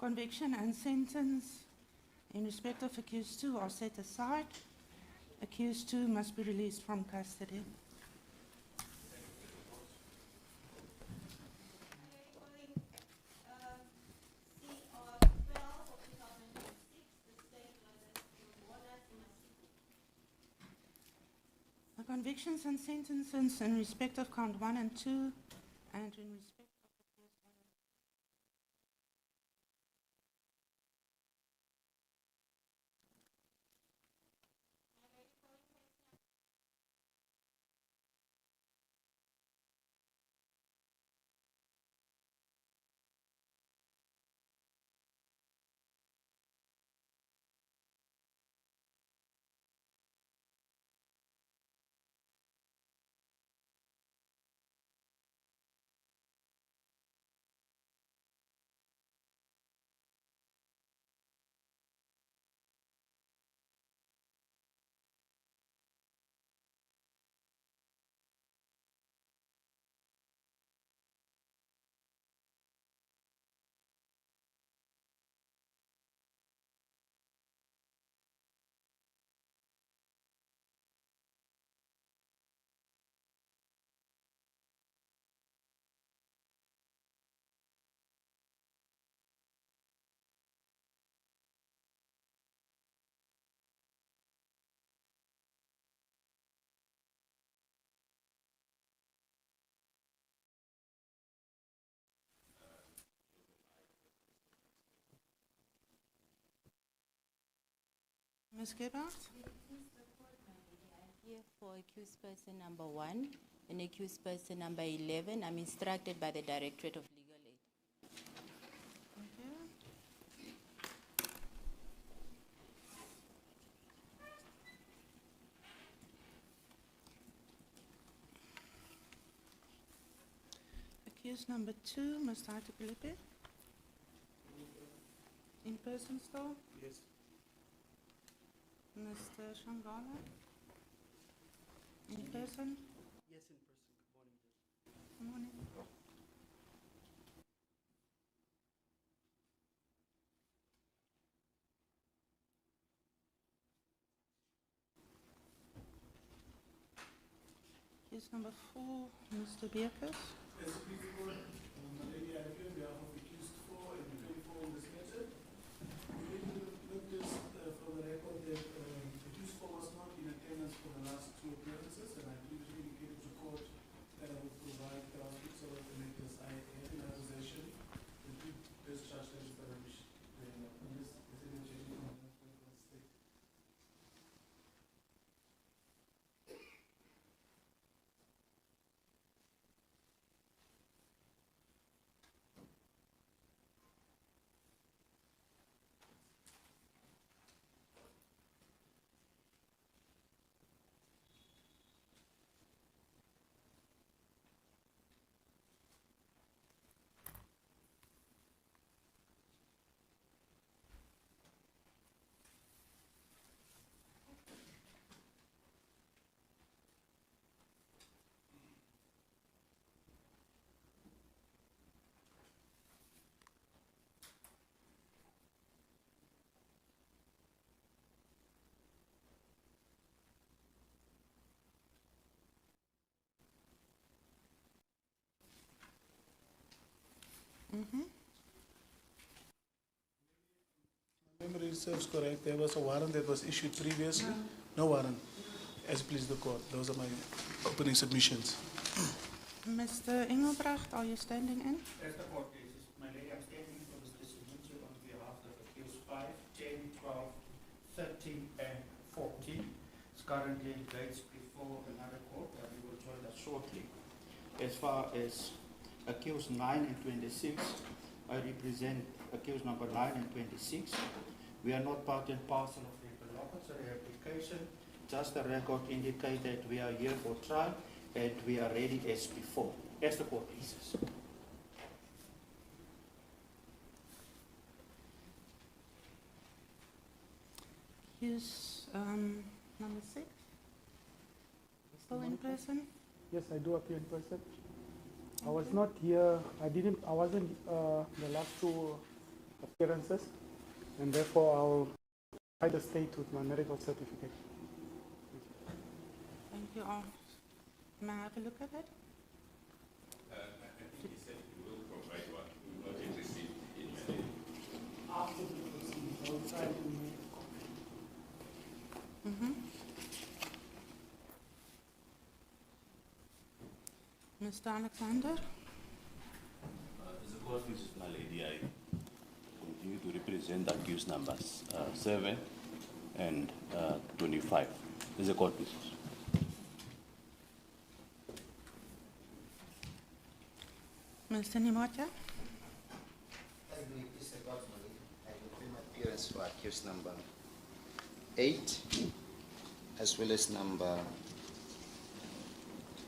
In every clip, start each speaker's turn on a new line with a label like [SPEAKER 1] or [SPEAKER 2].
[SPEAKER 1] Conviction and sentence in respect of accused 2 are set aside. Accused 2 must be released from custody. The convictions and sentences in respect of count 1 and 2 and in respect of accused 1 and 2. Ms. Gebhardt?
[SPEAKER 2] Here for accused person number 1 and accused person number 11, I'm instructed by the Directorate of Legal Aid.
[SPEAKER 1] Thank you. Accused number 2, Mr. Hatuikulipi. In person still?
[SPEAKER 3] Yes.
[SPEAKER 1] Mr. Shanghala? In person?
[SPEAKER 3] Yes, in person. Good morning.
[SPEAKER 1] Good morning. Case number 4, Mr. Beerkes.
[SPEAKER 4] Yes, please, Lord. Lady Advocate, on behalf of accused 4 and 24 in this matter. We noticed from the record that accused 4 was not in attendance for the last 2 appearances, and I previously indicated to court that I would provide transcripts of the matters. I have in accusation the 2 discharge letters that I wish to unless there's any objection from the state. Memory serves correct. There was a warrant that was issued previously. No warrant. As please the court. Those are my opening submissions.
[SPEAKER 1] Mr. Engelbrecht, are you standing in?
[SPEAKER 5] As the court cases, my lady, I'm standing for this decision on behalf of accused 5, 10, 12, 13, and 14. It's currently engaged before another court that we will join us shortly. As far as accused 9 and 26, I represent accused number 9 and 26. We are not part and parcel of the interlocutory application. Just the record indicate that we are here for trial and we are ready as before, as the court pleases.
[SPEAKER 1] Accused number 6, still in person?
[SPEAKER 6] Yes, I do appear in person. I was not here. I wasn't the last 2 appearances, and therefore I'll provide the state with my medical certificate.
[SPEAKER 1] Thank you. May I have a look at it?
[SPEAKER 7] I think he said he will provide one. We will not yet receive in Malay.
[SPEAKER 4] After the proceedings, I'll try to make a copy.
[SPEAKER 1] Mr. Alexander?
[SPEAKER 8] As a court, Mrs. Malady, I continue to represent the accused numbers 7 and 25. As a court, Mrs.
[SPEAKER 1] Mr. Nghipunya?
[SPEAKER 9] I believe this about money. I will fill my appearance for accused number 8, as well as number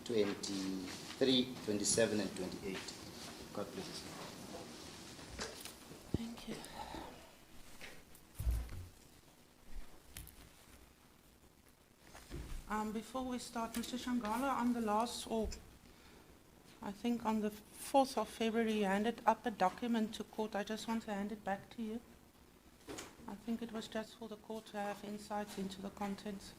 [SPEAKER 9] 23, 27, and 28. God bless you.
[SPEAKER 1] Thank you. Before we start, Mr. Shanghala, on the last, or I think on the 4th of February, you handed up a document to court. I just want to hand it back to you. I think it was just for the court to have insights into the contents.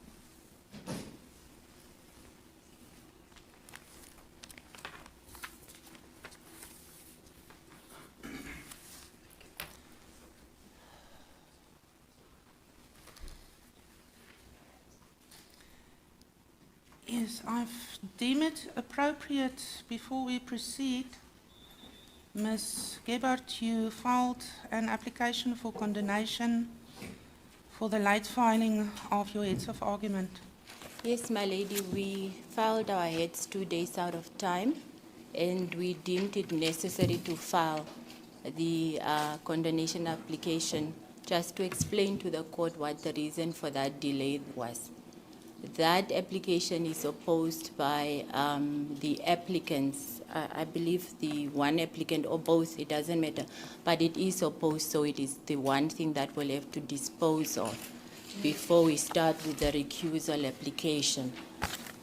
[SPEAKER 1] Yes, I've deemed it appropriate before we proceed. Ms. Gebhardt, you filed an application for condonation for the late filing of your heads of argument.
[SPEAKER 2] Yes, my lady, we filed our heads 2 days out of time, and we deemed it necessary to file the condonation application just to explain to the court what the reason for that delay was. That application is opposed by the applicants. I believe the one applicant or both, it doesn't matter, but it is opposed, so it is the one thing that we'll have to dispose of before we start with the recusal application.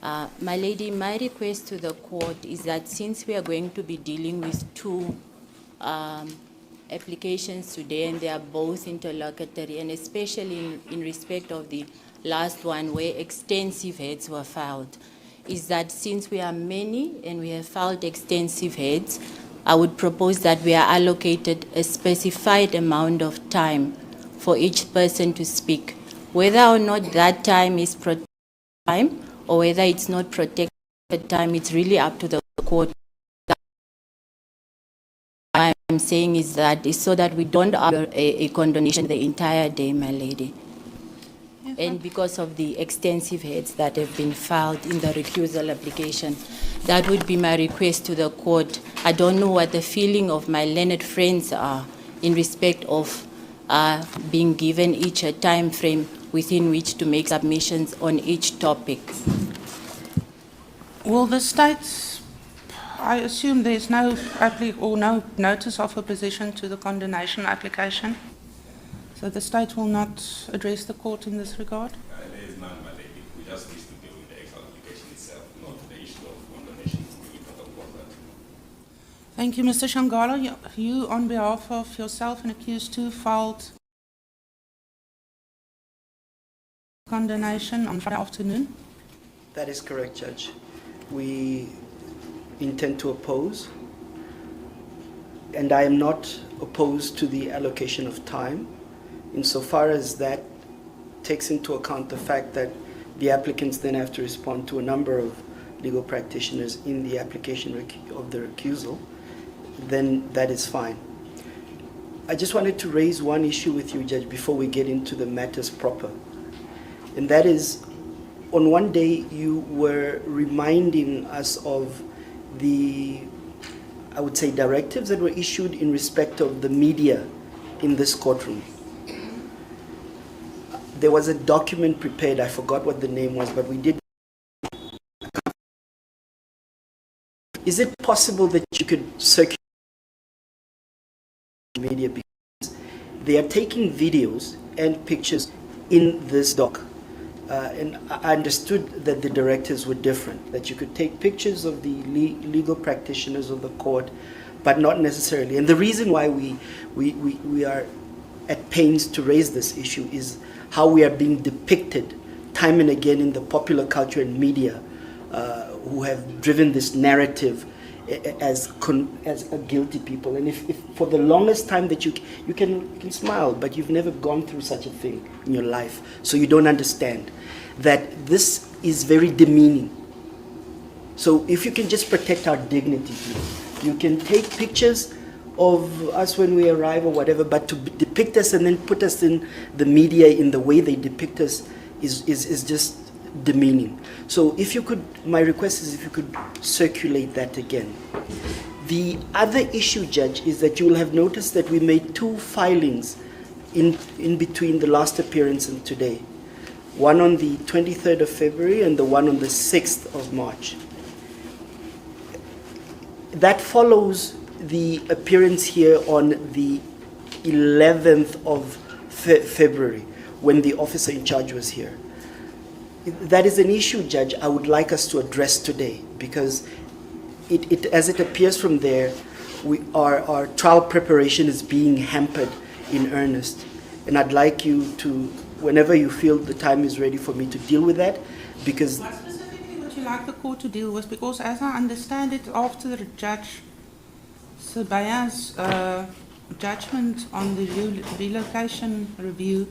[SPEAKER 2] My lady, my request to the court is that since we are going to be dealing with 2 applications today, and they are both interlocutory, and especially in respect of the last one where extensive heads were filed, is that since we are many and we have filed extensive heads, I would propose that we are allocated a specified amount of time for each person to speak. Whether or not that time is protected time or whether it's not protected time, it's really up to the court. What I'm saying is that is so that we don't have a condonation the entire day, my lady. And because of the extensive heads that have been filed in the recusal application, that would be my request to the court. I don't know what the feeling of my learned friends are in respect of being given each a time frame within which to make submissions on each topic.
[SPEAKER 1] Will the state, I assume there's no notice of opposition to the condonation application? So the state will not address the court in this regard?
[SPEAKER 7] There is none, my lady. We just need to deal with the actual application itself, not the issue of condonation. We will talk about that.
[SPEAKER 1] Thank you, Mr. Shanghala. You, on behalf of yourself and accused 2, filed condonation on Friday afternoon.
[SPEAKER 3] That is correct, Judge. We intend to oppose, and I am not opposed to the allocation of time, insofar as that takes into account the fact that the applicants then have to respond to a number of legal practitioners in the application of the recusal, then that is fine. I just wanted to raise one issue with you, Judge, before we get into the matters proper. And that is, on one day you were reminding us of the, I would say, directives that were issued in respect of the media in this courtroom. There was a document prepared, I forgot what the name was, but we did. Is it possible that you could circulate the media, because they are taking videos and pictures in this doc? And I understood that the directives were different, that you could take pictures of the legal practitioners of the court, but not necessarily. And the reason why we are at pains to raise this issue is how we are being depicted time and again in the popular culture and media, who have driven this narrative as a guilty people. And if for the longest time that you can smile, but you've never gone through such a thing in your life, so you don't understand that this is very demeaning. So if you can just protect our dignity, please. You can take pictures of us when we arrive or whatever, but to depict us and then put us in the media in the way they depict us is just demeaning. So if you could, my request is if you could circulate that again. The other issue, Judge, is that you will have noticed that we made 2 filings in between the last appearance and today. One on the 23rd of February and the one on the 6th of March. That follows the appearance here on the 11th of February, when the officer in charge was here. That is an issue, Judge, I would like us to address today, because as it appears from there, our trial preparation is being hampered in earnest. And I'd like you to, whenever you feel the time is ready for me to deal with that, because...
[SPEAKER 1] What specifically would you like the court to deal with? Because as I understand it, after Judge Sibaya's judgment on the relocation review,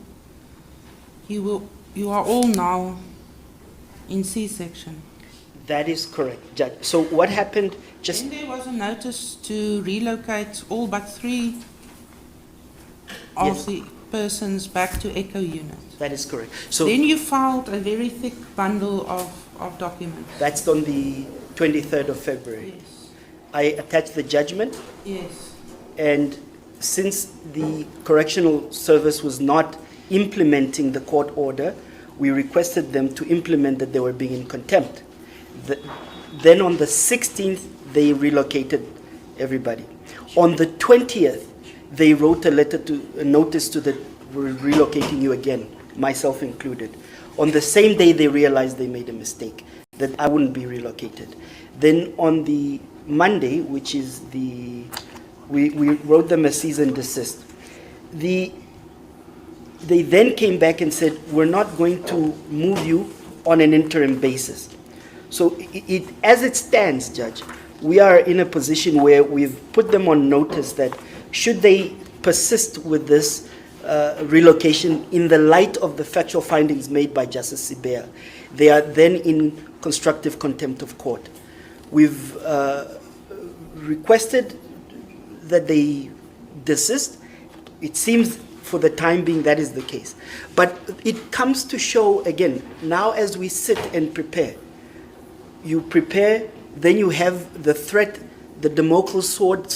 [SPEAKER 1] you are all now in C-section.
[SPEAKER 3] That is correct, Judge. So what happened just...
[SPEAKER 1] Then there was a notice to relocate all but 3 of
[SPEAKER 3] Yes.
[SPEAKER 1] the persons back to Echo Unit.
[SPEAKER 3] That is correct. So
[SPEAKER 1] Then you filed a very thick bundle of documents.
[SPEAKER 3] that's on the 23rd of February.
[SPEAKER 1] Yes.
[SPEAKER 3] I attached the judgment,
[SPEAKER 1] Yes.
[SPEAKER 3] and since the correctional service was not implementing the court order, we requested them to implement that they were being in contempt. Then on the 16th, they relocated everybody. On the 20th, they wrote a notice to the we're relocating you again, myself included. On the same day, they realized they made a mistake, that I wouldn't be relocated. Then on the Monday, which is we wrote them a cease and desist. They then came back and said, we're not going to move you on an interim basis. So as it stands, Judge, we are in a position where we've put them on notice that should they persist with this relocation in the light of the factual findings made by Justice Sibea, they are then in constructive contempt of court. We've requested that they desist. It seems for the time being that is the case. But it comes to show, again, now as we sit and prepare, you prepare, then you have the threat, the Damocles sword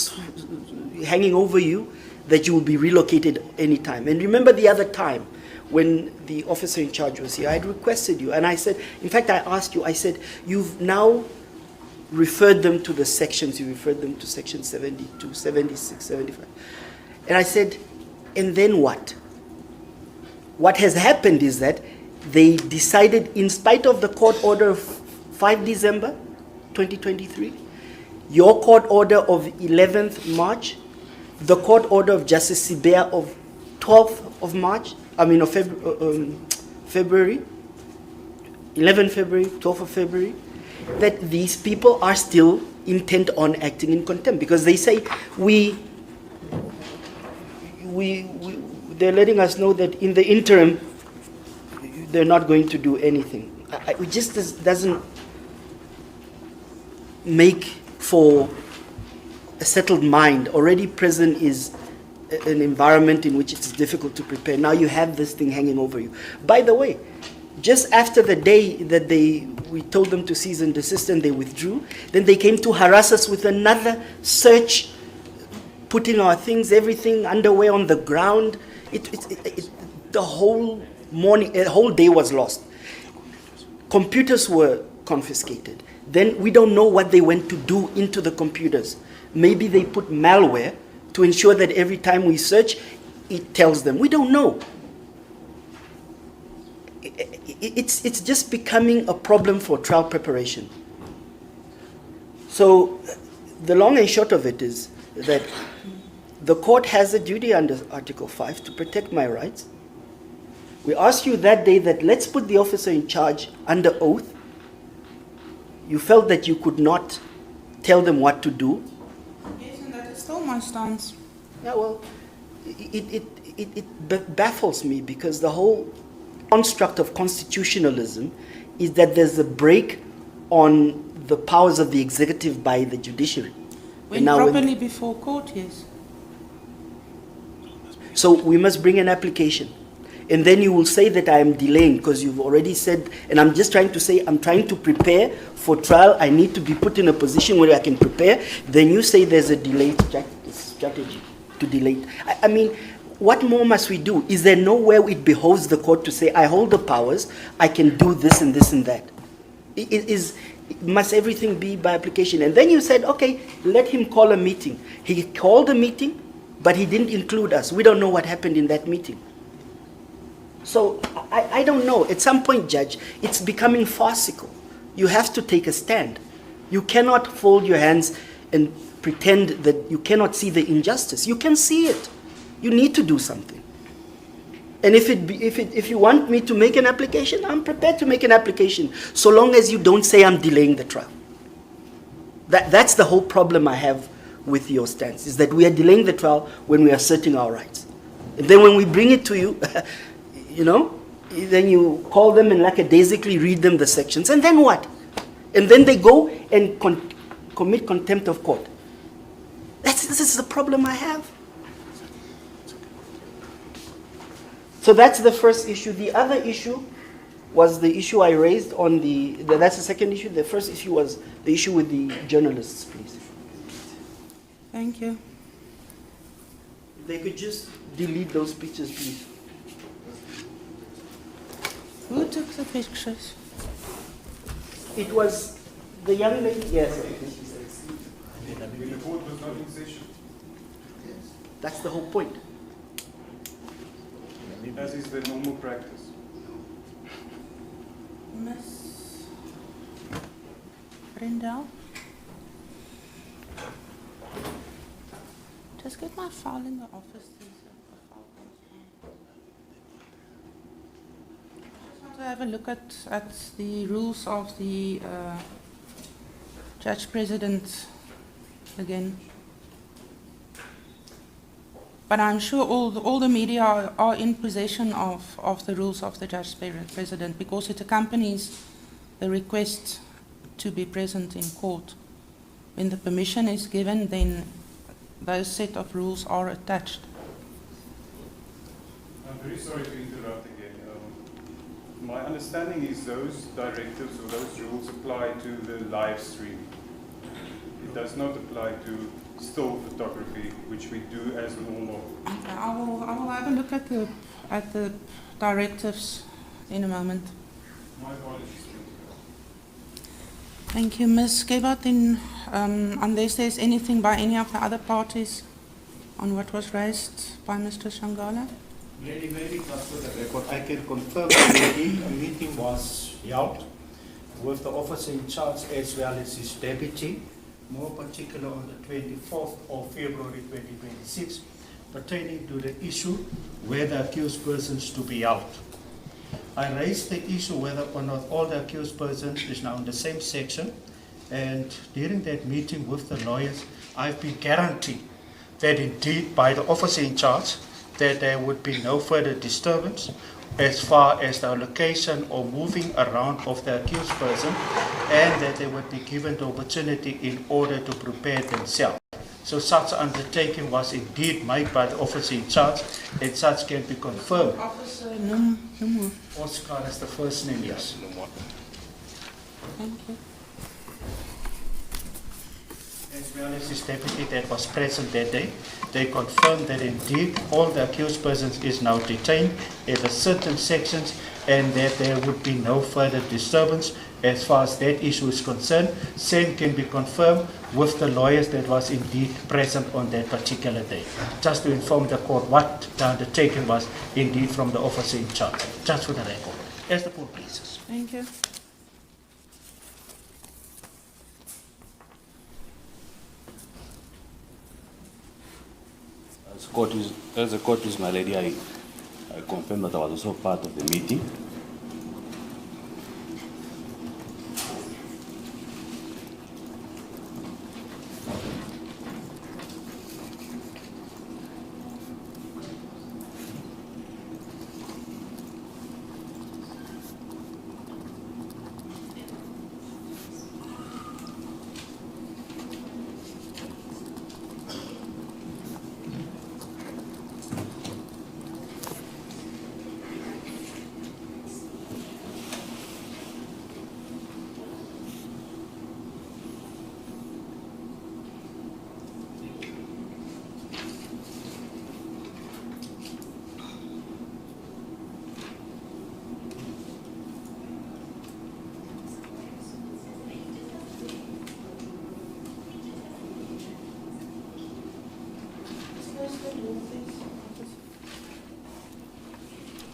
[SPEAKER 3] hanging over you, that you will be relocated anytime. And remember the other time when the officer in charge was here, I had requested you, and I said, in fact, I asked you, I said, you've now referred them to the sections, you referred them to section 72, 76, 75. And I said, and then what? What has happened is that they decided, in spite of the court order of 5 December 2023, your court order of 11th March, the court order of Justice Sibea of 12th of March, of February, 11 February, 12th of February, that these people are still intent on acting in contempt, because they say they're letting us know that in the interim they're not going to do anything. It just doesn't make for a settled mind. Already prison is an environment in which it's difficult to prepare. Now you have this thing hanging over you. By the way, just after the day that we told them to cease and desist and they withdrew, then they came to harass us with another search, putting our things, everything, underwear on the ground. The whole morning, a whole day was lost. Computers were confiscated. Then we don't know what they went to do into the computers. Maybe they put malware to ensure that every time we search, it tells them. We don't know. It's just becoming a problem for trial preparation. So the long and short of it is that the court has a duty under Article 5 to protect my rights. We asked you that day that let's put the officer in charge under oath. You felt that you could not tell them what to do.
[SPEAKER 1] Yes, and that is still my stance.
[SPEAKER 3] Yeah, well, it baffles me because the whole construct of constitutionalism is that there's a break on the powers of the executive by the judiciary.
[SPEAKER 1] When properly before court, yes.
[SPEAKER 3] So we must bring an application. And then you will say that I am delaying because you've already said, and I'm just trying to say, I'm trying to prepare for trial. I need to be put in a position where I can prepare. Then you say there's a delay strategy to delay. I mean, what more must we do? Is there nowhere it behoves the court to say, I hold the powers, I can do this and this and that? Must everything be by application? And then you said, okay, let him call a meeting. He called a meeting, but he didn't include us. We don't know what happened in that meeting. So I don't know. At some point, Judge, it's becoming farcical. You have to take a stand. You cannot fold your hands and pretend that you cannot see the injustice. You can see it. You need to do something. And if you want me to make an application, I'm prepared to make an application, so long as you don't say I'm delaying the trial. That's the whole problem I have with your stance, is that we are delaying the trial when we are asserting our rights. And then when we bring it to you, you know, then you call them and lackadaisically read them the sections, and then what? And then they go and commit contempt of court. This is the problem I have. So that's the first issue. The other issue was the issue I raised on that's the second issue. The first issue was the issue with the journalists, please.
[SPEAKER 1] Thank you.
[SPEAKER 3] If they could just delete those pictures, please.
[SPEAKER 1] Who took the pictures?
[SPEAKER 3] It was the young lady, yes.
[SPEAKER 10] The court was not in session.
[SPEAKER 3] That's the whole point.
[SPEAKER 10] As is the normal practice.
[SPEAKER 1] Miss Brenda? Just get my file in the office, please. I just want to have a look at the rules of the Judge President again. But I'm sure all the media are in possession of the rules of the Judge President, because it accompanies the request to be present in court. When the permission is given, then those set of rules are attached.
[SPEAKER 10] I'm very sorry to interrupt again. My understanding is those directives or those rules apply to the live stream. It does not apply to still photography, which we do as normal.
[SPEAKER 1] Okay, I will have a look at the directives in a moment.
[SPEAKER 10] My apologies.
[SPEAKER 1] Thank you, Ms. Gebhardt. Then, unless there's anything by any of the other parties on what was raised by Mr. Shanghala.
[SPEAKER 5] Lady, maybe just for the record, I can confirm already a meeting was held with the officer in charge as well as his deputy, more particular on the 24th of February 2026, pertaining to the issue whether accused persons to be out. I raised the issue whether or not all the accused persons is now in the same section, and during that meeting with the lawyers, I've been guaranteed that indeed by the officer in charge that there would be no further disturbance as far as the allocation or moving around of the accused person, and that they would be given the opportunity in order to prepare themselves. So such undertaking was indeed made by the officer in charge, and such can be confirmed.
[SPEAKER 1] Officer
[SPEAKER 5] Oscar is the first name, yes.
[SPEAKER 1] Thank you.
[SPEAKER 5] As well as his deputy that was present that day, they confirmed that indeed all the accused persons is now detained in the certain sections, and that there would be no further disturbance as far as that issue is concerned. Same can be confirmed with the lawyers that was indeed present on that particular day. Just to inform the court what the undertaking was indeed from the officer in charge. Just for the record. As the court pleases.
[SPEAKER 1] Thank you.
[SPEAKER 8] As the court is, my lady, I confirm that I was also part of the meeting.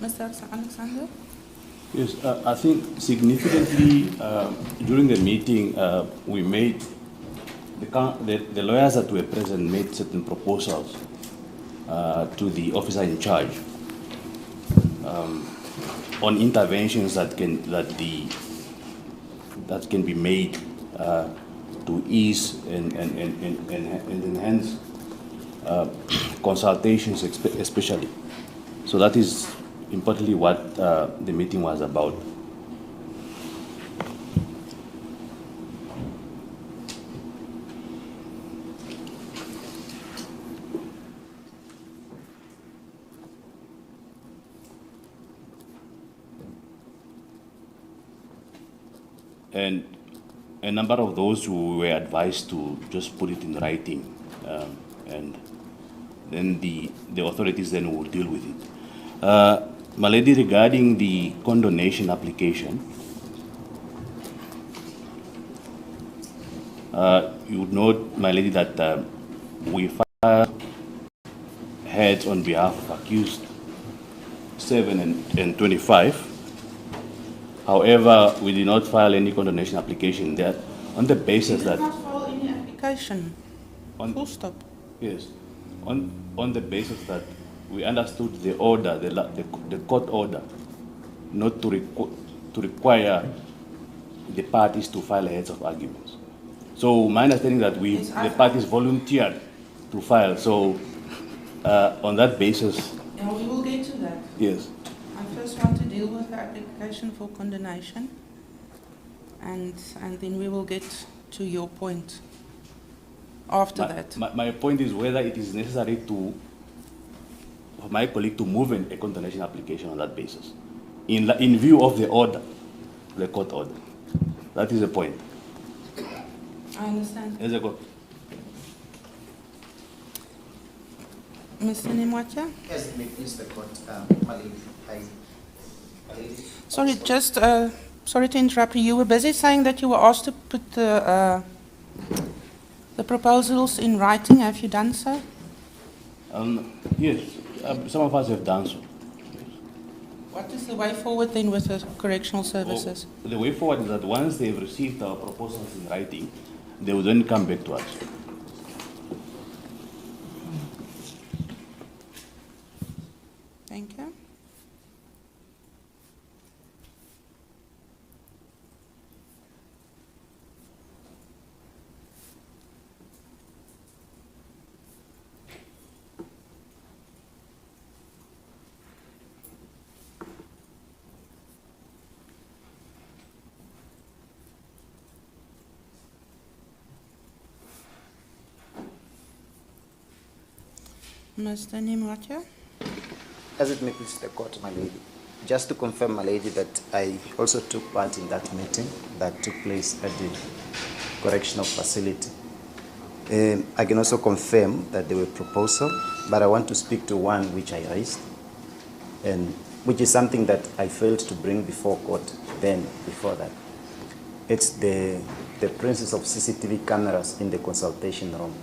[SPEAKER 1] Mr. Alexander?
[SPEAKER 8] Yes, I think significantly during the meeting we made, the lawyers that were present made certain proposals to the officer in charge on interventions that can be made to ease and enhance consultations especially. So that is importantly what the meeting was about. And a number of those who were advised to just put it in writing, and then the authorities then will deal with it. My lady, regarding the condonation application, you would note, my lady, that we filed heads on behalf of accused 7 and 25. However, we did not file any condonation application there on the basis that...
[SPEAKER 1] You did not file any application, full stop.
[SPEAKER 8] Yes, on the basis that we understood the order, the court order, not to require the parties to file heads of arguments. So my understanding that the parties volunteered to file. So on that basis...
[SPEAKER 1] Yeah, we will get to that.
[SPEAKER 8] Yes.
[SPEAKER 1] I first want to deal with the application for condonation, and then we will get to your point after that.
[SPEAKER 8] My point is whether it is necessary for my colleague to move a condonation application on that basis, in view of the order, the court order. That is the point.
[SPEAKER 1] I understand.
[SPEAKER 8] Yes, court.
[SPEAKER 1] Mr. Nimwacha?
[SPEAKER 9] Yes, it may please the court.
[SPEAKER 1] Sorry, just sorry to interrupt you. You were busy saying that you were asked to put the proposals in writing. Have you done so?
[SPEAKER 8] Yes, some of us have done so.
[SPEAKER 1] What is the way forward then with the correctional services?
[SPEAKER 8] The way forward is that once they've received our proposals in writing, they will then come back to us.
[SPEAKER 1] Thank you. Mr. Nimwacha?
[SPEAKER 9] As it may please the court, my lady, just to confirm, my lady, that I also took part in that meeting that took place at the correctional facility. I can also confirm that there were proposals, but I want to speak to one which I raised, and which is something that I failed to bring before court then, before that. It's the presence of CCTV cameras in the consultation room.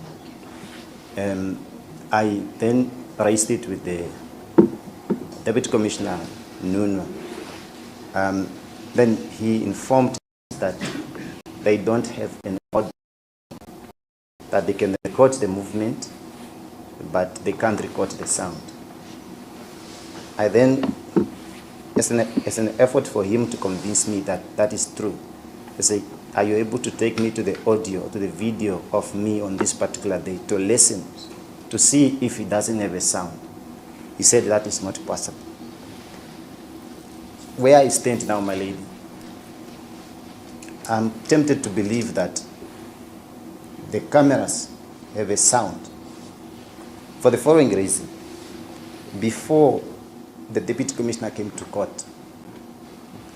[SPEAKER 9] I then raised it with the Deputy Commissioner Nuno. Then he informed us that they don't have an order that they can record the movement but they can't record the sound. I then, as an effort for him to convince me that that is true, I say, are you able to take me to the audio, to the video of me on this particular day to listen, to see if it doesn't have a sound? He said that is not possible. Where I stand now, my lady, I'm tempted to believe that the cameras have a sound for the following reason. Before the Deputy Commissioner came to court,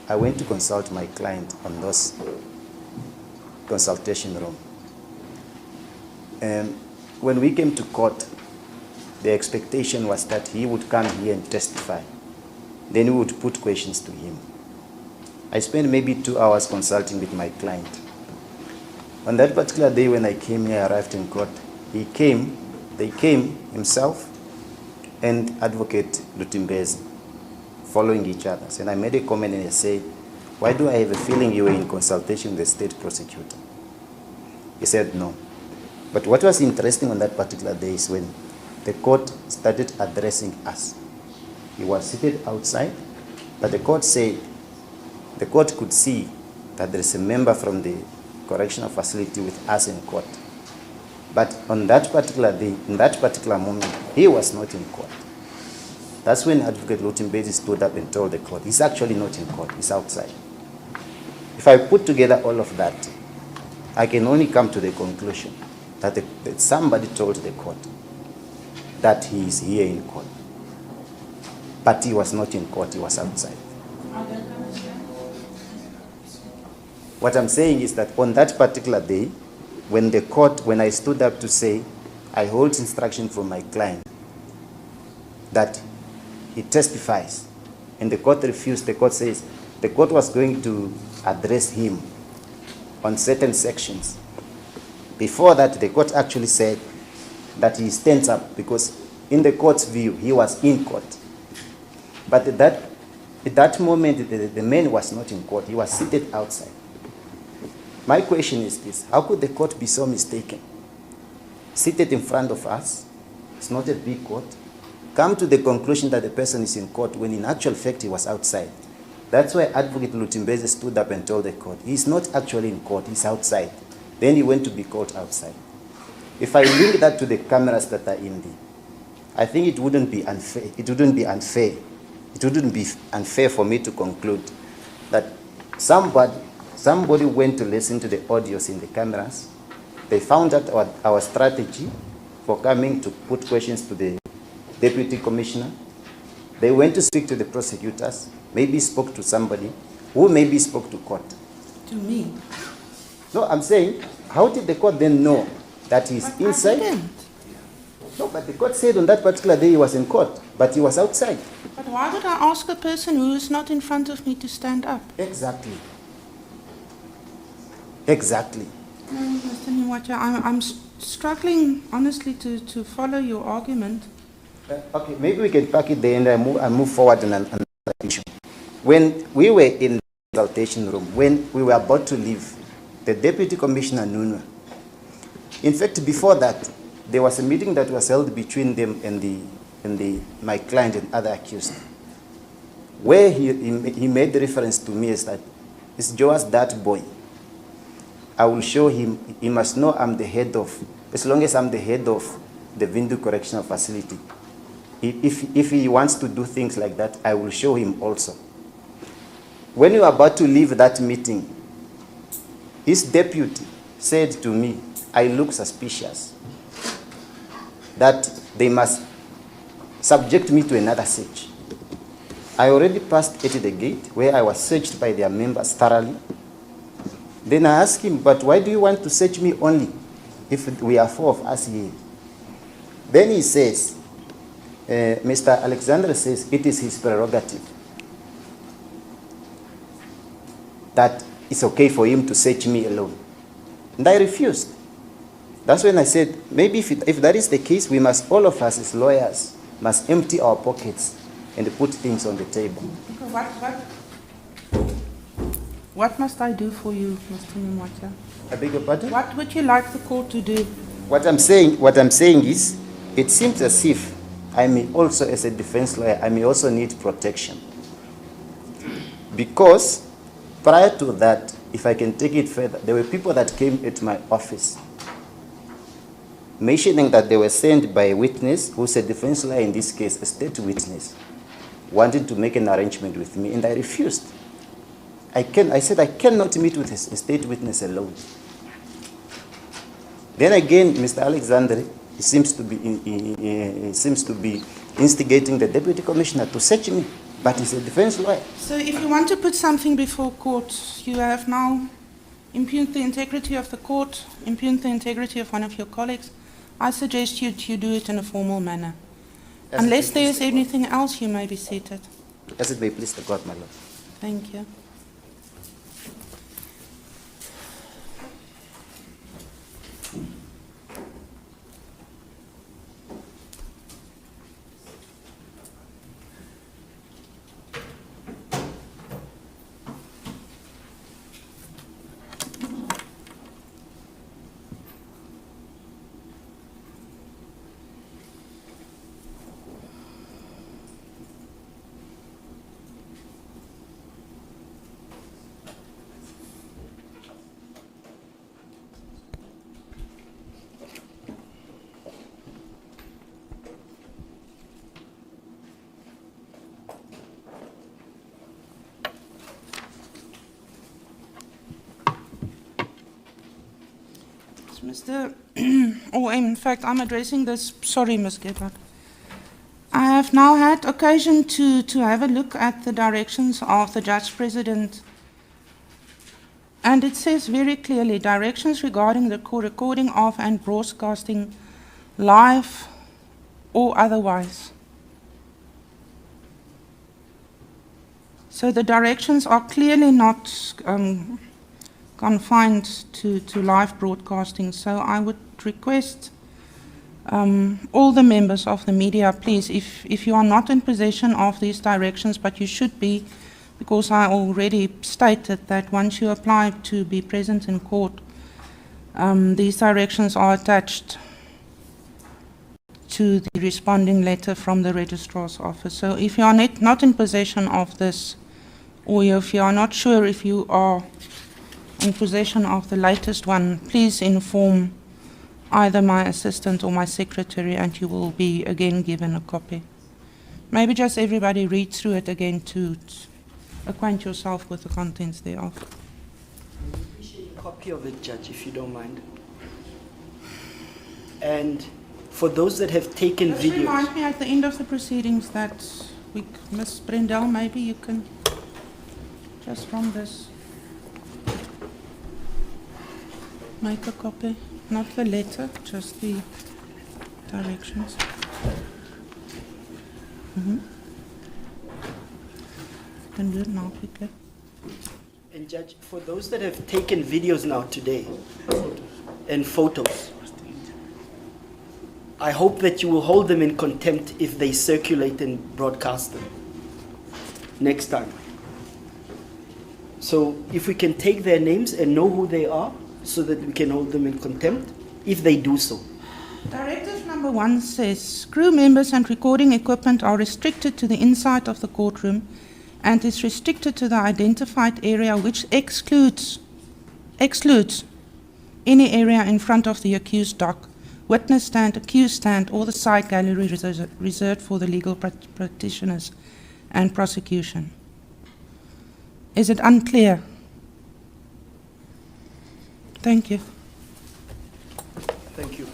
[SPEAKER 9] I went to consult my client on those consultation room. And when we came to court, the expectation was that he would come here and testify. Then we would put questions to him. I spent maybe 2 hours consulting with my client. On that particular day when I came here, I arrived in court, they came himself and Advocate Lutimbezi, following each other. And I made a comment and I said, why do I have a feeling you were in consultation with the state prosecutor? He said no. But what was interesting on that particular day is when the court started addressing us. He was seated outside, but the court said, the court could see that there is a member from the correctional facility with us in court. But on that particular day, in that particular moment, he was not in court. That's when Advocate Lutimbezi stood up and told the court, he's actually not in court, he's outside. If I put together all of that, I can only come to the conclusion that somebody told the court that he is here in court. But he was not in court, he was outside. What I'm saying is that on that particular day, when I stood up to say, I hold instruction from my client that he testifies, and the court refused, the court says, the court was going to address him on certain sections. Before that, the court actually said that he stands up because in the court's view, he was in court. But at that moment, the man was not in court. He was seated outside. My question is this: how could the court be so mistaken? Seated in front of us, it's not a big court, come to the conclusion that the person is in court when in actual fact he was outside. That's why Advocate Lutimbezi stood up and told the court, he's not actually in court, he's outside. Then he went to be caught outside. If I link that to the cameras that are in there, I think it wouldn't be unfair. It wouldn't be unfair. It wouldn't be unfair for me to conclude that somebody went to listen to the audios in the cameras. They found out our strategy for coming to put questions to the Deputy Commissioner. They went to speak to the prosecutors, maybe spoke to somebody, who maybe spoke to court.
[SPEAKER 1] To me.
[SPEAKER 9] No, I'm saying, how did the court then know that he's
[SPEAKER 1] But
[SPEAKER 9] inside?
[SPEAKER 1] I didn't.
[SPEAKER 9] No, but the court said on that particular day he was in court, but he was outside.
[SPEAKER 1] But why would I ask a person who is not in front of me to stand up?
[SPEAKER 9] Exactly. Exactly.
[SPEAKER 1] No, Mr. Mwatelulo, I'm struggling, honestly, to follow your argument.
[SPEAKER 9] Okay, maybe we can pack it there and I move forward on another issue. When we were in the consultation room, when we were about to leave, the Deputy Commissioner Nunua, in fact, before that, there was a meeting that was held between them and my client and other accused, where he made the reference to me as that, it's Joas, that boy. I will show him, he must know I'm the head of, as long as I'm the head of the Windhoek Correctional Facility. If he wants to do things like that, I will show him also. When we were about to leave that meeting, his deputy said to me, I look suspicious, that they must subject me to another search. I already passed at the gate where I was searched by their members thoroughly. Then I asked him, but why do you want to search me only if we are 4 of us here? Then he says, Mr. Alexander says it is his prerogative that it's okay for him to search me alone. And I refused. That's when I said, maybe if that is the case, we must, all of us as lawyers, must empty our pockets and put things on the table.
[SPEAKER 1] What must I do for you, Mr. Mwatelulo?
[SPEAKER 9] I beg your pardon?
[SPEAKER 1] What would you like the court to do?
[SPEAKER 9] What I'm saying is, it seems as if I may also, as a defense lawyer, I may also need protection. Because prior to that, if I can take it further, there were people that came at my office mentioning that they were sent by a witness, who's a defense lawyer in this case, a state witness, wanted to make an arrangement with me, and I refused. I said I cannot meet with a state witness alone. Then again, Mr. Alexander seems to be instigating the deputy commissioner to search me, but he's a defense lawyer.
[SPEAKER 1] So if you want to put something before court, you have now impugned the integrity of the court, impugned the integrity of one of your colleagues. I suggest you do it in a formal manner. Unless there is anything else, you may be seated.
[SPEAKER 9] As it may please the court, my lord.
[SPEAKER 1] Thank you. In fact, I'm addressing this, sorry, Ms. Gebhardt. I have now had occasion to have a look at the directions of the Judge President, and it says very clearly, directions regarding the recording of and broadcasting live or otherwise. So the directions are clearly not confined to live broadcasting. So I would request all the members of the media, please, if you are not in possession of these directions, but you should be, because I already stated that once you apply to be present in court, these directions are attached to the responding letter from the registrar's office. So if you are not in possession of this, or if you are not sure if you are in possession of the latest one, please inform either my assistant or my secretary, and you will be again given a copy. Maybe just everybody read through it again to acquaint yourself with the contents thereof.
[SPEAKER 3] I would appreciate a copy of it, Judge, if you don't mind. And for those that have taken
[SPEAKER 1] Just
[SPEAKER 3] videos...
[SPEAKER 1] remind me at the end of the proceedings that Ms. Brendel, maybe you can, just from this, make a copy. Not the letter, just the directions. You can do it now quickly.
[SPEAKER 3] And Judge, for those that have taken videos now today and photos, I hope that you will hold them in contempt if they circulate and broadcast them next time. So if we can take their names and know who they are, so that we can hold them in contempt, if they do so.
[SPEAKER 1] Directive number 1 says, crew members and recording equipment are restricted to the inside of the courtroom and is restricted to the identified area, which excludes any area in front of the accused dock, witness stand, accused stand, or the side gallery reserved for the legal practitioners and prosecution. Is it unclear? Thank you.
[SPEAKER 3] Thank you.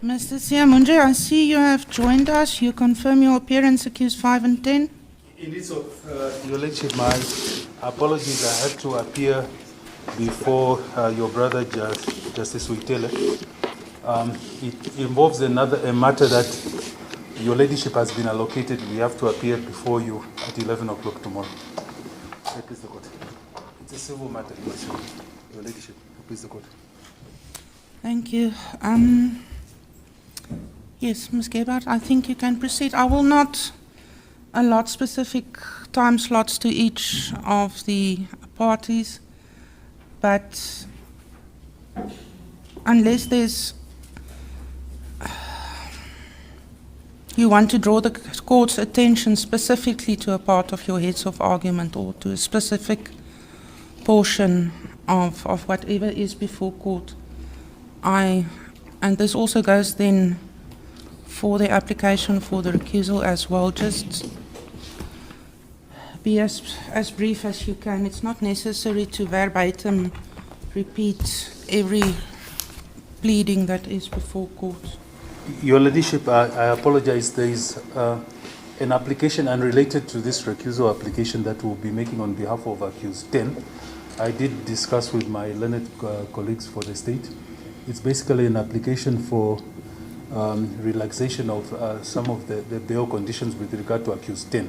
[SPEAKER 1] Mr. Siamunje, I see you have joined us. You confirm your appearance, accused 5 and 10.
[SPEAKER 11] Indeed, so, Your Lordship, my apologies. I had to appear before your brother Justice Uitele. It involves a matter that your ladyship has been allocated. We have to appear before you at 11 o'clock tomorrow. Please the court. It's a civil matter, your ladyship. Please the court.
[SPEAKER 1] Thank you. Yes, Ms. Gebhardt, I think you can proceed. I will not allot specific time slots to each of the parties, but unless you want to draw the court's attention specifically to a part of your heads of argument or to a specific portion of whatever is before court, and this also goes then for the application for the recusal as well, just be as brief as you can. It's not necessary to verbatim repeat every pleading that is before court.
[SPEAKER 11] Your ladyship, I apologize. There is an application unrelated to this recusal application that we'll be making on behalf of accused 10. I did discuss with my learned colleagues for the state. It's basically an application for relaxation of some of the bail conditions with regard to accused 10.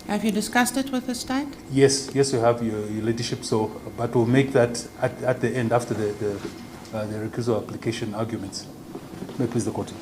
[SPEAKER 1] Have you discussed it with the state?
[SPEAKER 11] Yes, you have, your ladyship. So, but we'll make that at the end after the recusal application arguments. May I please the court.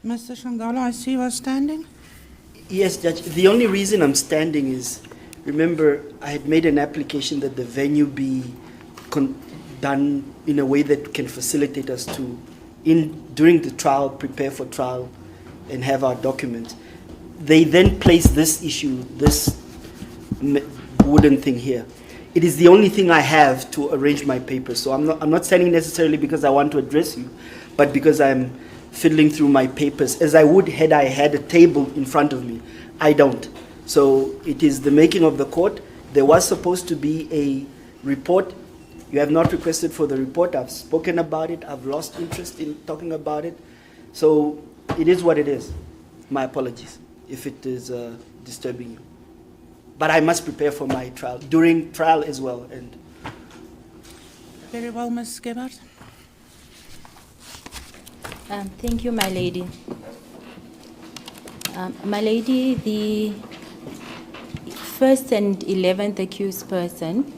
[SPEAKER 1] Mr. Shanghala, I see you are standing.
[SPEAKER 3] Yes, Judge. The only reason I'm standing is, remember, I had made an application that the venue be done in a way that can facilitate us to, during the trial, prepare for trial and have our documents. They then place this issue, this wooden thing here. It is the only thing I have to arrange my papers. So I'm not standing necessarily because I want to address you, but because I'm fiddling through my papers as I would had I had a table in front of me. I don't. So it is the making of the court. There was supposed to be a report. You have not requested for the report. I've spoken about it. I've lost interest in talking about it. So it is what it is. My apologies if it is disturbing you. But I must prepare for my trial, during trial as well. And
[SPEAKER 1] very well, Ms. Gebhardt.
[SPEAKER 2] Thank you, my lady. My lady, the first and 11th accused person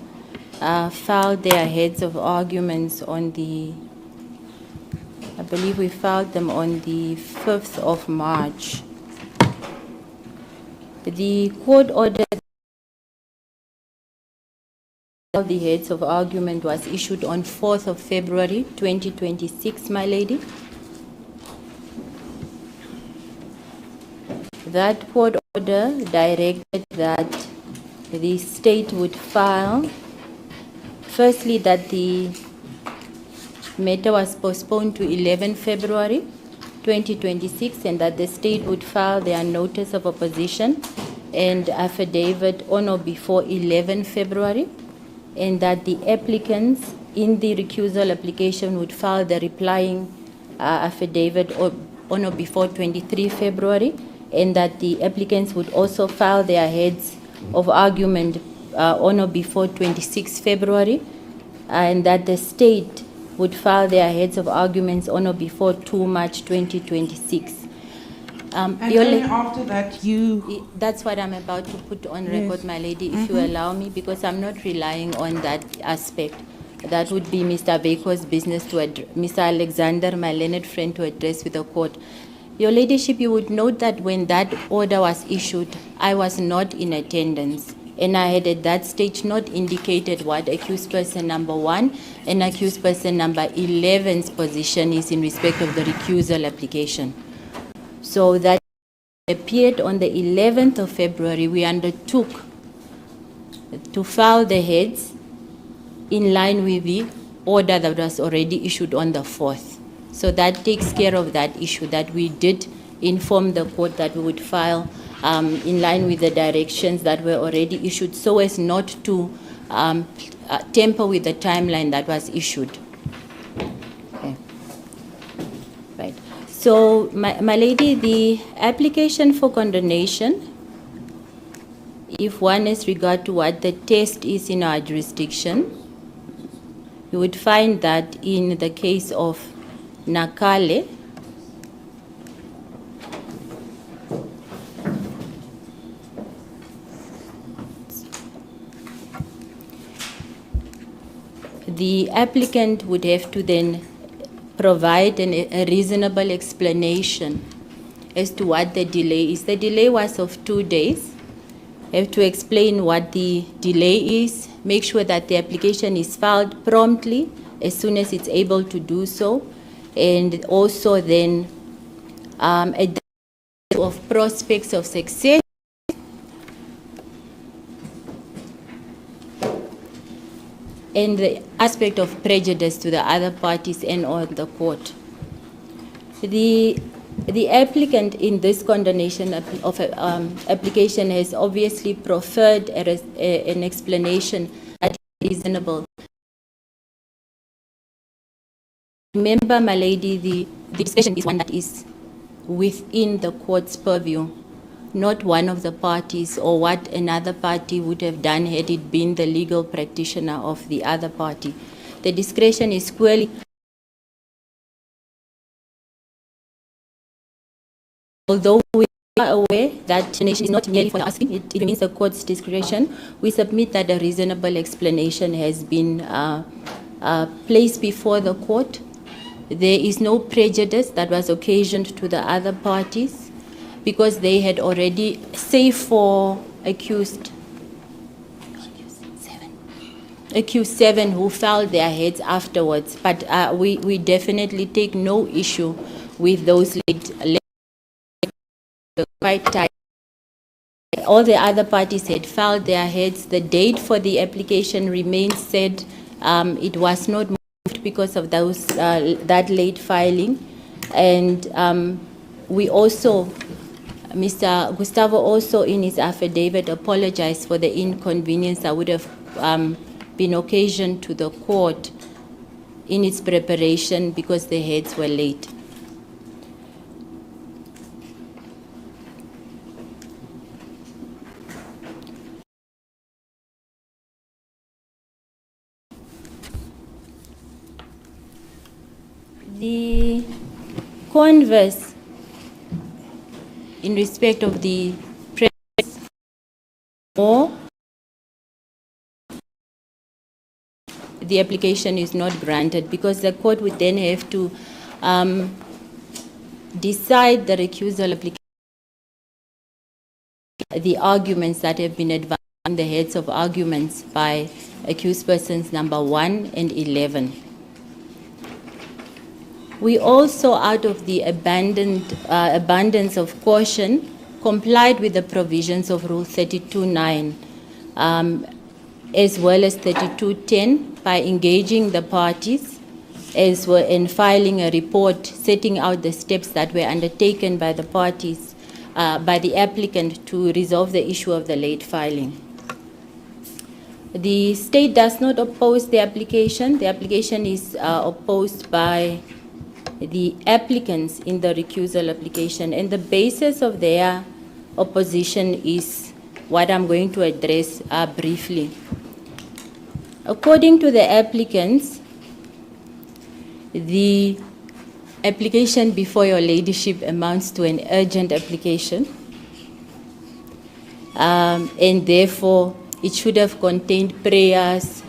[SPEAKER 2] filed their heads of arguments on the, I believe we filed them on the 5th of March. The court order of the heads of argument was issued on 4th of February 2026, my lady. That court order directed that the state would file, firstly, that the matter was postponed to 11 February 2026 and that the state would file their notice of opposition and affidavit on or before 11 February and that the applicants in the recusal application would file the replying affidavit on or before 23 February and that the applicants would also file their heads of argument on or before 26 February, and that the state would file their heads of arguments on or before 2 March 2026.
[SPEAKER 1] And only after that you...
[SPEAKER 2] That's what I'm about to put on record, my lady, if you allow me, because I'm not relying on that aspect. That would be Mr. Baker's business to Mr. Alexander, my learned friend, to address with the court. Your ladyship, you would note that when that order was issued, I was not in attendance and I had at that stage not indicated what accused person number 1 and accused person number 11's position is in respect of the recusal application. So that appeared on the 11th of February, we undertook to file the heads in line with the order that was already issued on the 4th. So that takes care of that issue, that we did inform the court that we would file in line with the directions that were already issued, so as not to tamper with the timeline that was issued. Okay. Right. So, my lady, the application for condonation, if one has regard to what the test is in our jurisdiction, you would find that in the case of Nakale, the applicant would have to then provide a reasonable explanation as to what the delay is. The delay was of 2 days. You have to explain what the delay is, make sure that the application is filed promptly as soon as it's able to do so, and also then a of prospects of success and the aspect of prejudice to the other parties and or the court. The applicant in this condonation application has obviously proffered an explanation that is reasonable. Remember, my lady, the discussion is one that is within the court's purview, not one of the parties or what another party would have done had it been the legal practitioner of the other party. The discretion is squarely. Although we are aware that explanation is not merely for asking, it remains the court's discretion, we submit that a reasonable explanation has been placed before the court. There is no prejudice that was occasioned to the other parties because they had already, save for accused 7 who filed their heads afterwards, but we definitely take no issue with those late quite tight. All the other parties had filed their heads. The date for the application remains said. It was not moved because of those that late filing, and we also, Mr. Gustavo also in his affidavit apologized for the inconvenience that would have been occasioned to the court in its preparation because the heads were late. The converse in respect of the press or the application is not granted because the court would then have to decide the recusal application, the arguments that have been advanced on the heads of arguments by accused persons number 1 and 11. We also, out of the abundance of caution, complied with the provisions of Rule 32.9 as well as 32.10 by engaging the parties as well in filing a report setting out the steps that were undertaken by the parties, by the applicant to resolve the issue of the late filing. The state does not oppose the application. The application is opposed by the applicants in the recusal application, and the basis of their opposition is what I'm going to address briefly. According to the applicants, the application before your ladyship amounts to an urgent application, and therefore it should have contained prayers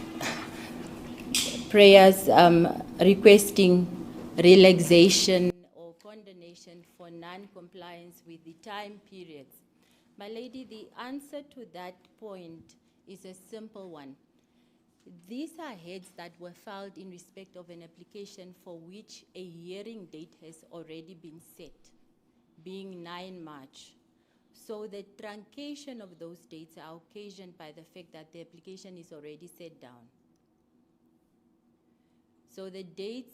[SPEAKER 2] requesting relaxation or condonation for non-compliance with the time periods My lady, the answer to that point is a simple one. These are heads that were filed in respect of an application for which a hearing date has already been set, being 9 March. So the truncation of those dates are occasioned by the fact that the application is already set down. So the dates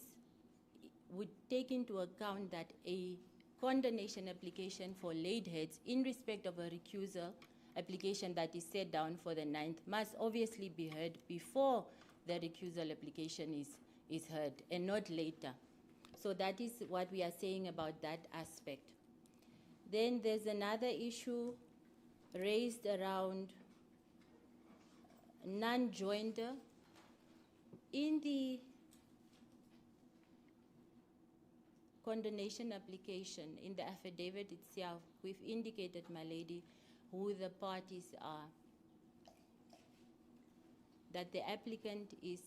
[SPEAKER 2] would take into account that a condemnation application for laid heads in respect of a recusal application that is set down for the 9th must obviously be heard before the recusal application is heard and not later. So that is what we are saying about that aspect. Then there's another issue raised around non-joinder. In the condemnation application, in the affidavit itself, we've indicated, my lady, who the parties are. That the applicant is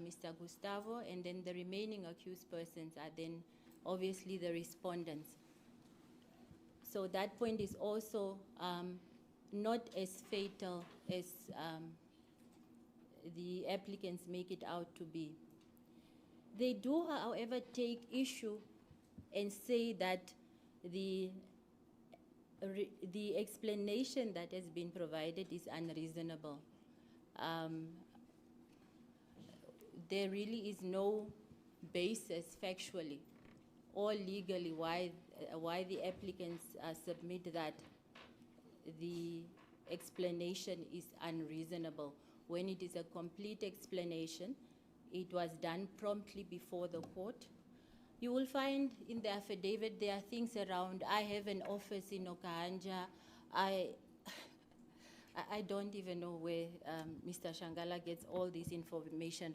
[SPEAKER 2] Mr. Gustavo, and then the remaining accused persons are then obviously the respondents. So that point is also not as fatal as the applicants make it out to be. They do, however, take issue and say that the explanation that has been provided is unreasonable. There really is no basis factually or legally why the applicants submit that the explanation is unreasonable. When it is a complete explanation, it was done promptly before the court. You will find in the affidavit there are things around, I have an office in Okahanja, I don't even know where Mr. Shanghala gets all this information,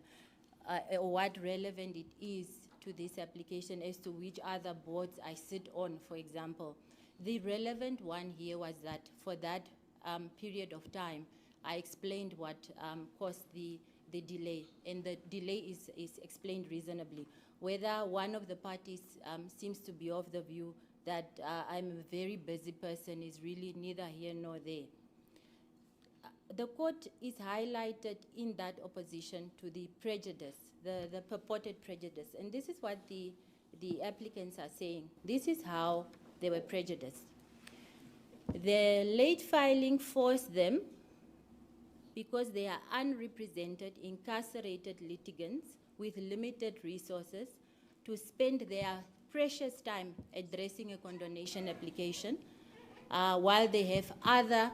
[SPEAKER 2] or what relevant it is to this application as to which other boards I sit on, for example. The relevant one here was that for that period of time, I explained what caused the delay, and the delay is explained reasonably. Whether one of the parties seems to be of the view that I'm a very busy person is really neither here nor there. The court is highlighted in that opposition to the prejudice, the purported prejudice, and this is what the applicants are saying. This is how they were prejudiced. The late filing forced them, because they are unrepresented, incarcerated litigants with limited resources, to spend their precious time addressing a condonation application while they have other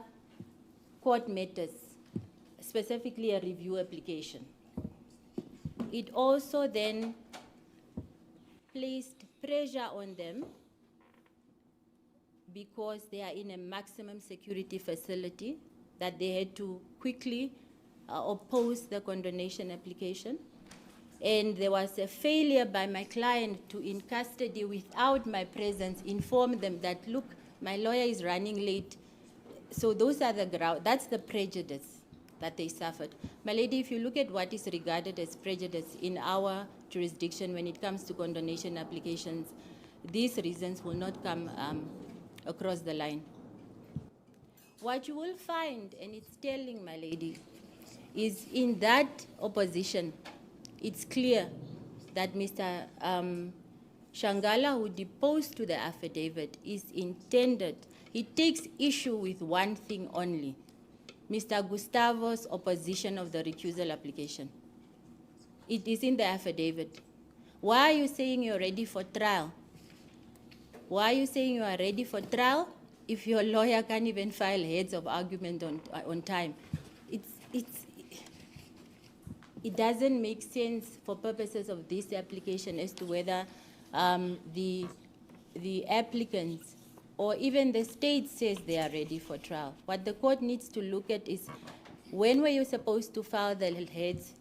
[SPEAKER 2] court matters, specifically a review application. It also then placed pressure on them because they are in a maximum security facility that they had to quickly oppose the condonation application. And there was a failure by my client to, in custody without my presence, inform them that, look, my lawyer is running late. So those are the ground, that's the prejudice that they suffered. My lady, if you look at what is regarded as prejudice in our jurisdiction when it comes to condonation applications, these reasons will not come across the line. What you will find, and it's telling, my lady, is in that opposition, it's clear that Mr. Shanghala, who deposed to the affidavit, is intended, he takes issue with one thing only, Mr. Gustavo's opposition of the recusal application. It is in the affidavit. Why are you saying you're ready for trial? Why are you saying you are ready for trial if your lawyer can't even file heads of argument on time? It doesn't make sense for purposes of this application as to whether the applicants or even the state says they are ready for trial. What the court needs to look at is, when were you supposed to file the heads?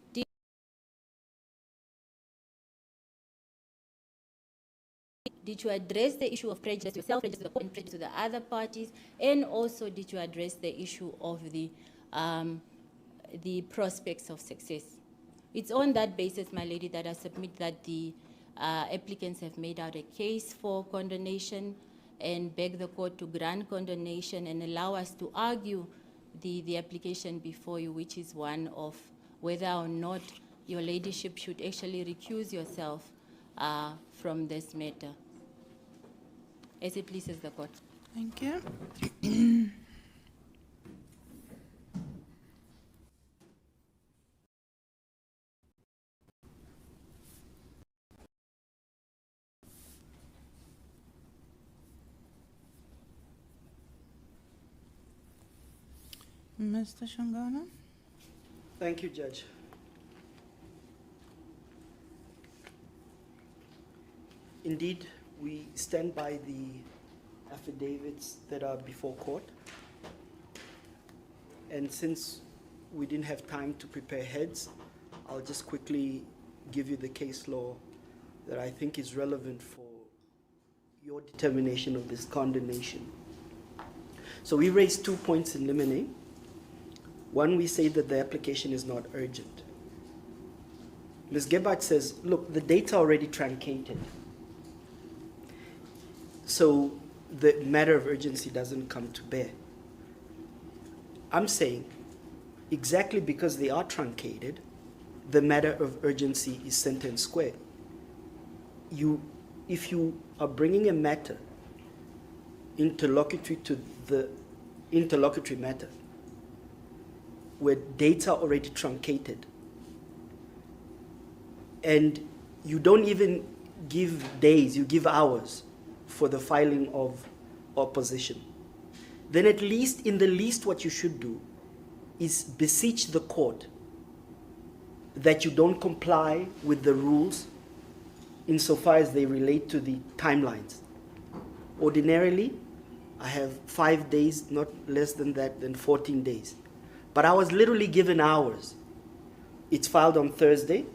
[SPEAKER 2] Did you address the issue of prejudice yourself, prejudice to the court, and prejudice to the other parties? And also, did you address the issue of the prospects of success? It's on that basis, my lady, that I submit that the applicants have made out a case for condonation and beg the court to grant condonation and allow us to argue the application before you, which is one of whether or not your ladyship should actually recuse yourself from this matter. As it pleases the court.
[SPEAKER 1] Thank you. Mr. Shanghala?
[SPEAKER 3] Thank you, Judge. Indeed, we stand by the affidavits that are before court. And since we didn't have time to prepare heads, I'll just quickly give you the case law that I think is relevant for your determination of this condemnation. So we raised 2 points in limine. One, we say that the application is not urgent. Ms. Gebhardt says, look, the data already truncated. So the matter of urgency doesn't come to bear. I'm saying, exactly because they are truncated, the matter of urgency is sentence square. If you are bringing a matter interlocutory to the interlocutory matter, where data already truncated, and you don't even give days, you give hours for the filing of opposition, then at least in the least what you should do is beseech the court that you don't comply with the rules insofar as they relate to the timelines. Ordinarily, I have 5 days, not less than that, than 14 days. But I was literally given hours. It's filed on Thursday.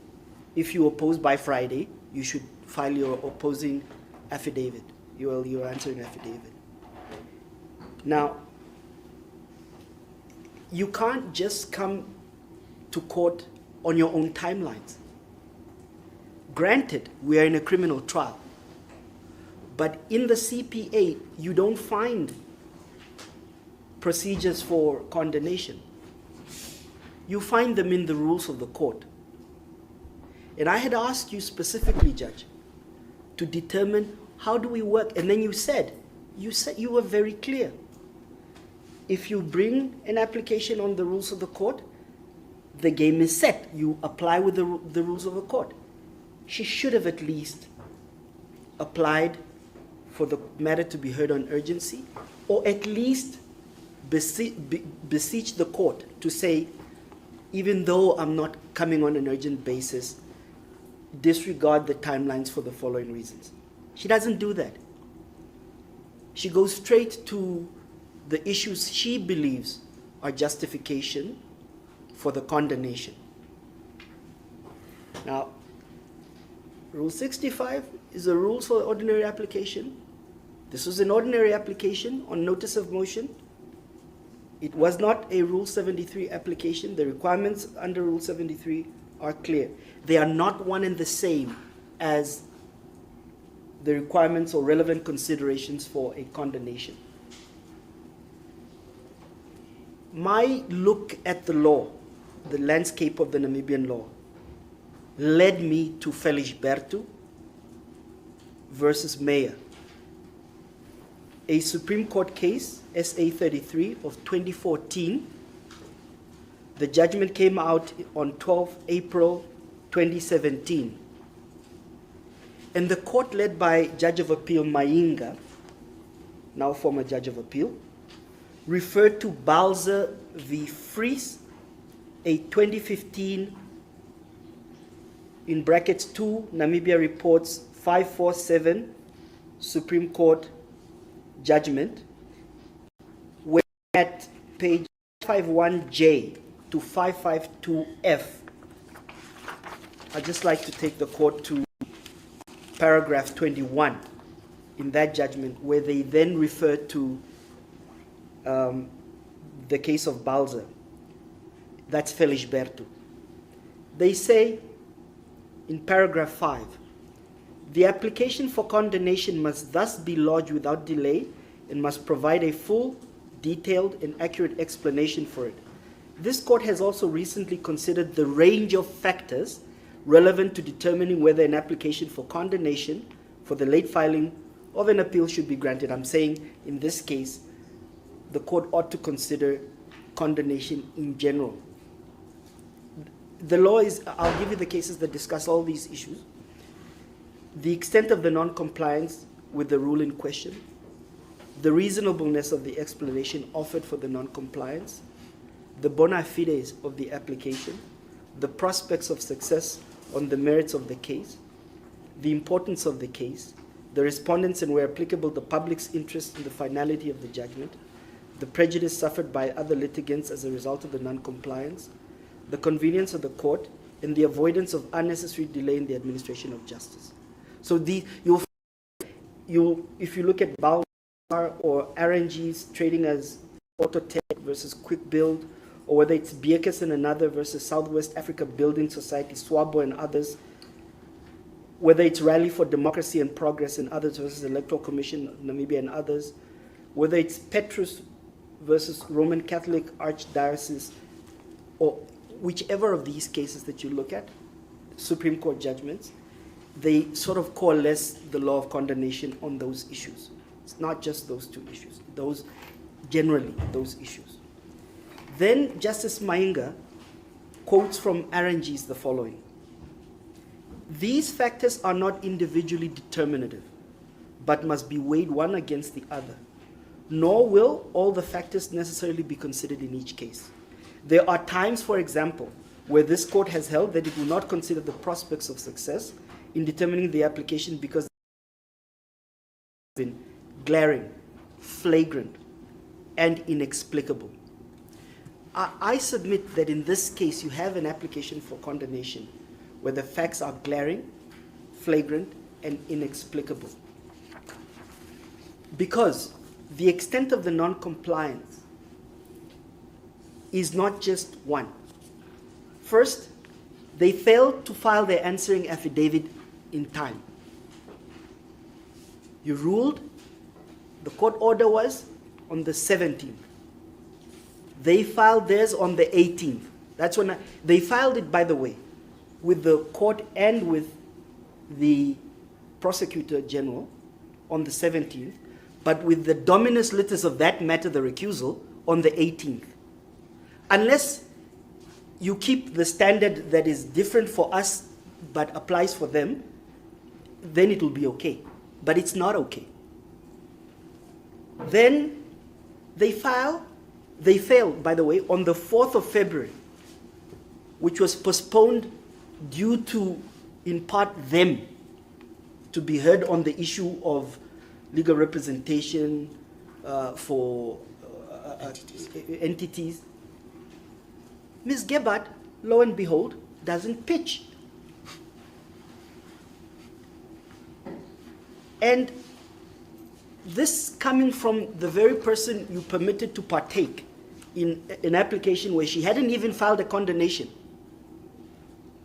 [SPEAKER 3] If you oppose by Friday, you should file your opposing affidavit, your answering affidavit. Now, you can't just come to court on your own timelines. Granted, we are in a criminal trial, but in the CPA, you don't find procedures for condemnation. You find them in the rules of the court. And I had asked you specifically, Judge, to determine how do we work. And then you said you were very clear. If you bring an application on the rules of the court, the game is set. You apply with the rules of the court. She should have at least applied for the matter to be heard on urgency, or at least beseech the court to say, even though I'm not coming on an urgent basis, disregard the timelines for the following reasons. She doesn't do that. She goes straight to the issues she believes are justification for the condemnation. Now, Rule 65 is a rule for ordinary application. This was an ordinary application on notice of motion. It was not a Rule 73 application. The requirements under Rule 73 are clear. They are not one and the same as the requirements or relevant considerations for a condemnation. My look at the law, the landscape of the Namibian law, led me to Felisberto versus Meyer, a Supreme Court case, SA 33 of 2014. The judgment came out on 12 April 2017. And the court led by Judge of Appeal Mainga, now former Judge of Appeal, referred to Balzer v. Fries, a 2015, in brackets 2, Namibia Reports 547, Supreme Court judgment, where at page 551J to 552F, I'd just like to take the court to paragraph 21 in that judgment, where they then refer to the case of Balzer. That's Felisberto. They say in paragraph 5, The application for condonation must thus be lodged without delay and must provide a full, detailed, and accurate explanation for it. This court has also recently considered the range of factors relevant to determining whether an application for condonation for the late filing of an appeal should be granted. I'm saying in this case, the court ought to consider condonation in general. The law is, I'll give you the cases that discuss all these issues. The extent of the non-compliance with the rule in question, the reasonableness of the explanation offered for the non-compliance, the bona fides of the application, the prospects of success on the merits of the case, the importance of the case, the respondents and where applicable the public's interest in the finality of the judgment, the prejudice suffered by other litigants as a result of the non-compliance, the convenience of the court, and the avoidance of unnecessary delay in the administration of justice. So if you look at Balmar or RNGs trading as Autotech versus Quick Build, or whether it's Bierkes and another versus Southwest Africa Building Society, Swabo and others, whether it's Rally for Democracy and Progress and others versus Electoral Commission of Namibia and others, whether it's Petrus versus Roman Catholic Archdiocese, or whichever of these cases that you look at, Supreme Court judgments, they sort of coalesce the law of condonation on those issues. It's not just those two issues, generally those issues. Then Justice Mainga quotes from RNGs the following: "These factors are not individually determinative, but must be weighed one against the other, nor will all the factors necessarily be considered in each case. There are times, for example, where this court has held that it will not consider the prospects of success in determining the application because they have been glaring, flagrant, and inexplicable." I submit that in this case you have an application for condonation where the facts are glaring, flagrant, and inexplicable. Because the extent of the non-compliance is not just one. First, they failed to file their answering affidavit in time. You ruled, the court order was on the 17th. They filed theirs on the 18th. That's when they filed it, by the way, with the court and with the prosecutor general on the 17th, but with the dominus litis of that matter, the recusal, on the 18th. Unless you keep the standard that is different for us but applies for them, then it will be okay. But it's not okay. Then they failed, by the way, on the 4th of February, which was postponed due to, in part, them to be heard on the issue of legal representation for entities. Ms. Gebhardt, lo and behold, doesn't pitch. And this coming from the very person you permitted to partake in an application where she hadn't even filed a condonation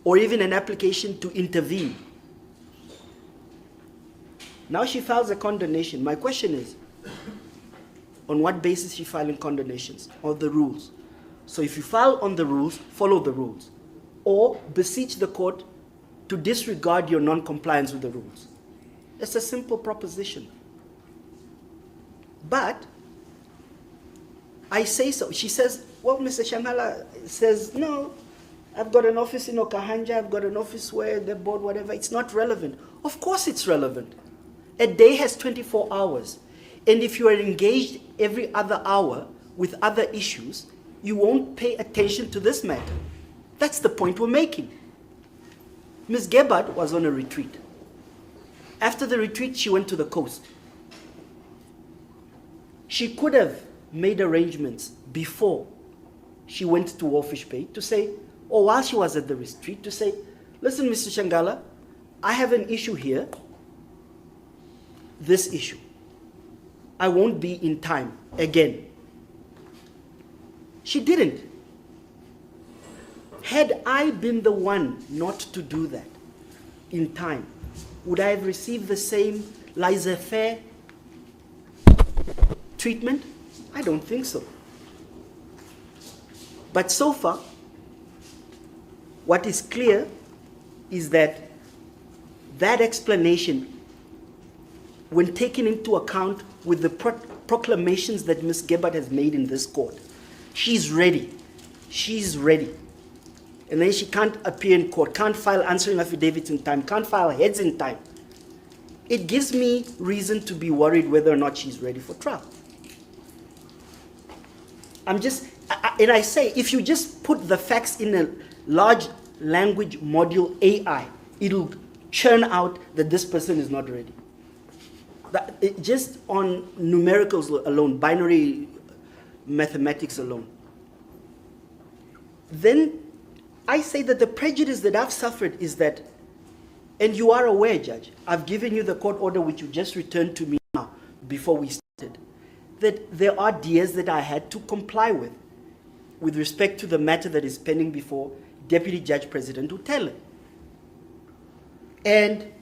[SPEAKER 3] or even an application to intervene. Now she files a condonation. My question is, on what basis is she filing condemnations? Or the rules? So if you file on the rules, follow the rules. Or beseech the court to disregard your non-compliance with the rules. It's a simple proposition. But I say so. She says, well, Mr. Shanghala says, no, I've got an office in Okahanja, I've got an office where the board, whatever. It's not relevant. Of course it's relevant. A day has 24 hours. And if you are engaged every other hour with other issues, you won't pay attention to this matter. That's the point we're making. Ms. Gebhardt was on a retreat. After the retreat, she went to the coast. She could have made arrangements before she went to Warfish Bay to say, or while she was at the retreat, to say, listen, Mr. Shanghala, I have an issue here, this issue. I won't be in time again. She didn't. Had I been the one not to do that in time, would I have received the same laissez-faire treatment? I don't think so. But so far, what is clear is that that explanation, when taken into account with the proclamations that Ms. Gebhardt has made in this court, she's ready. She's ready. And then she can't appear in court, can't file answering affidavits in time, can't file heads in time. It gives me reason to be worried whether or not she's ready for trial. And I say, if you just put the facts in a large language module AI, it'll churn out that this person is not ready. Just on numericals alone, binary mathematics alone. Then I say that the prejudice that I've suffered is that, and you are aware, Judge, I've given you the court order which you just returned to me now, before we started, that there are DAs that I had to comply with respect to the matter that is pending before Deputy Judge President Utele. And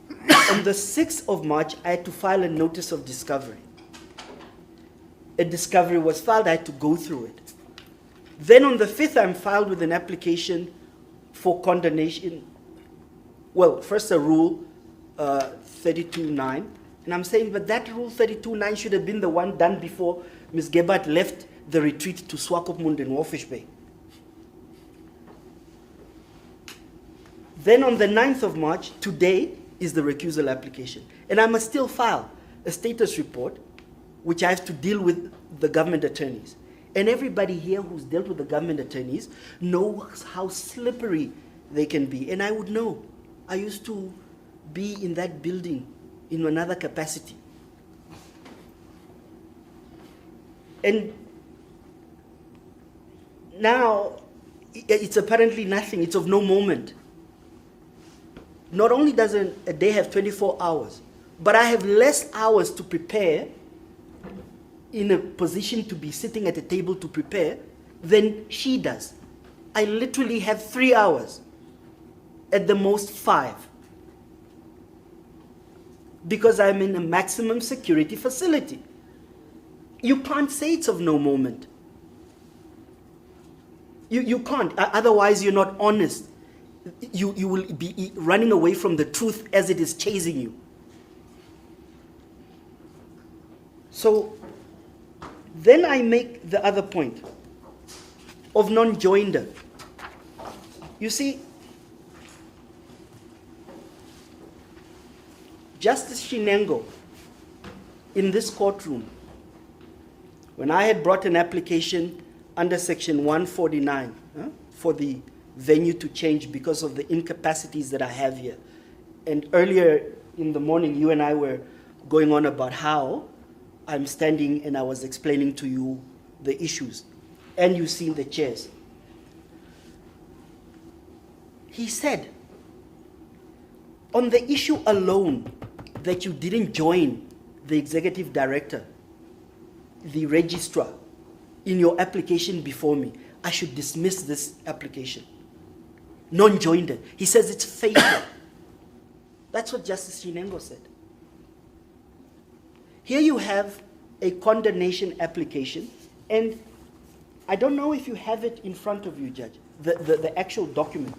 [SPEAKER 3] on the 6th of March, I had to file a notice of discovery. A discovery was filed, I had to go through it. Then on the 5th, I'm filed with an application for condemnation. Well, first a rule 32.9, and I'm saying, but that rule 32.9 should have been the one done before Ms. Gebhardt left the retreat to Swakopmund in Walfish Bay. Then on the 9th of March, today, is the recusal application. And I must still file a status report, which I have to deal with the government attorneys. And everybody here who's dealt with the government attorneys knows how slippery they can be. And I would know. I used to be in that building in another capacity. And now, it's apparently nothing. It's of no moment. Not only does a day have 24 hours, but I have less hours to prepare, in a position to be sitting at a table to prepare, than she does. I literally have 3 hours, at the most 5, because I'm in a maximum security facility. You can't say it's of no moment. You can't, otherwise you're not honest. You will be running away from the truth as it is chasing you. So then I make the other point of non-joinder. You see, Justice Shinengo in this courtroom, when I had brought an application under Section 149 for the venue to change because of the incapacities that I have here. And earlier in the morning, you and I were going on about how I'm standing and I was explaining to you the issues. And you've seen the chairs. He said, on the issue alone that you didn't join the executive director, the registrar, in your application before me, I should dismiss this application. Non-joinder. He says it's fatal. That's what Justice Shinengo said. Here you have a condemnation application, and I don't know if you have it in front of you, Judge, the actual document.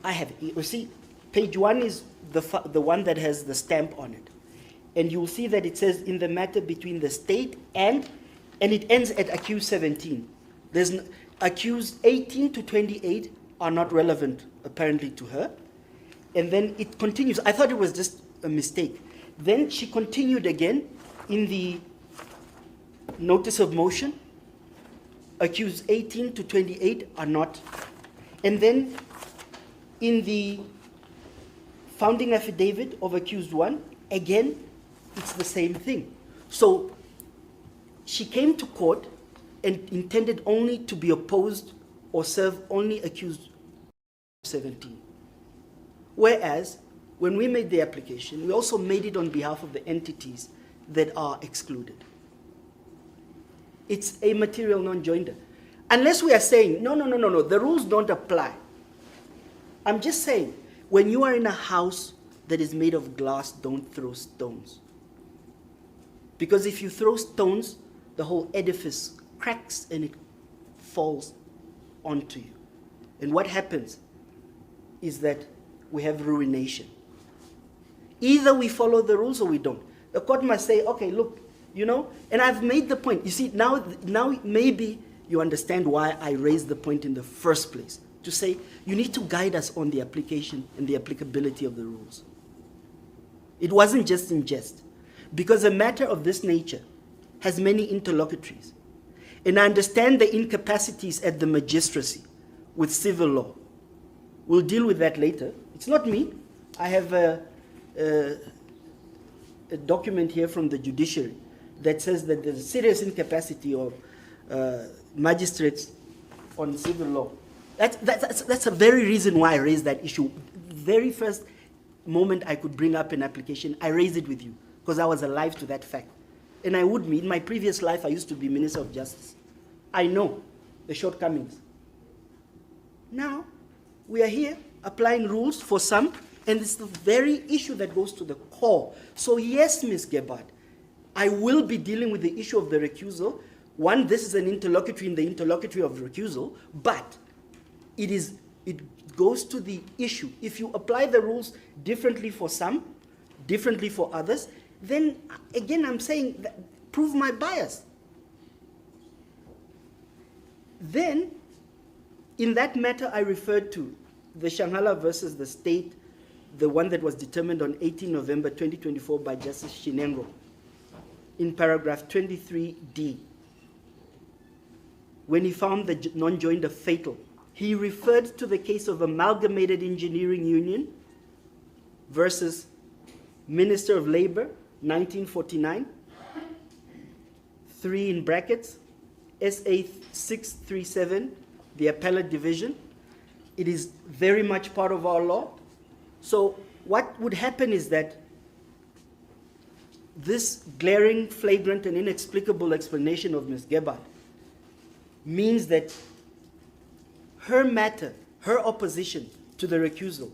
[SPEAKER 3] I have it. You see, page 1 is the one that has the stamp on it. And you will see that it says, in the matter between the state and it ends at accused 17. There's accused 18 to 28 are not relevant, apparently, to her. And then it continues. I thought it was just a mistake. Then she continued again in the notice of motion. Accused 18 to 28 are not. And then in the founding affidavit of accused 1, again, it's the same thing. So she came to court and intended only to be opposed or serve only accused 17. Whereas, when we made the application, we also made it on behalf of the entities that are excluded. It's a material non-joinder. Unless we are saying, no, the rules don't apply. I'm just saying, when you are in a house that is made of glass don't throw stones. Because if you throw stones, the whole edifice cracks and it falls onto you. And what happens is that we have ruination. Either we follow the rules or we don't. The court must say, okay, look, you know, and I've made the point. You see, now maybe you understand why I raised the point in the first place, to say you need to guide us on the application and the applicability of the rules. It wasn't just in jest, because a matter of this nature has many interlocutories. And I understand the incapacities at the magistracy with civil law. We'll deal with that later. It's not me. I have a document here from the judiciary that says that there's a serious incapacity of magistrates on civil law. That's a very reason why I raised that issue. Very first moment I could bring up an application, I raised it with you because I was alive to that fact. And I would be. In my previous life, I used to be Minister of Justice. I know the shortcomings. Now, we are here applying rules for some, and it's the very issue that goes to the core. So yes, Ms. Gebhardt, I will be dealing with the issue of the recusal. One, this is an interlocutory in the interlocutory of recusal, but it goes to the issue. If you apply the rules differently for some, differently for others, then again I'm saying, that, prove my bias. Then, in that matter I referred to, the Shanghala versus the state, the one that was determined on 18 November 2024 by Justice Shinengo, in paragraph 23D. When he found the non-joinder fatal, he referred to the case of Amalgamated Engineering Union versus Minister of Labor, 1949, 3 in brackets, SA 637, the appellate division. It is very much part of our law. So what would happen is that this glaring, flagrant, and inexplicable explanation of Ms. Gebhardt means that her matter, her opposition to the recusal,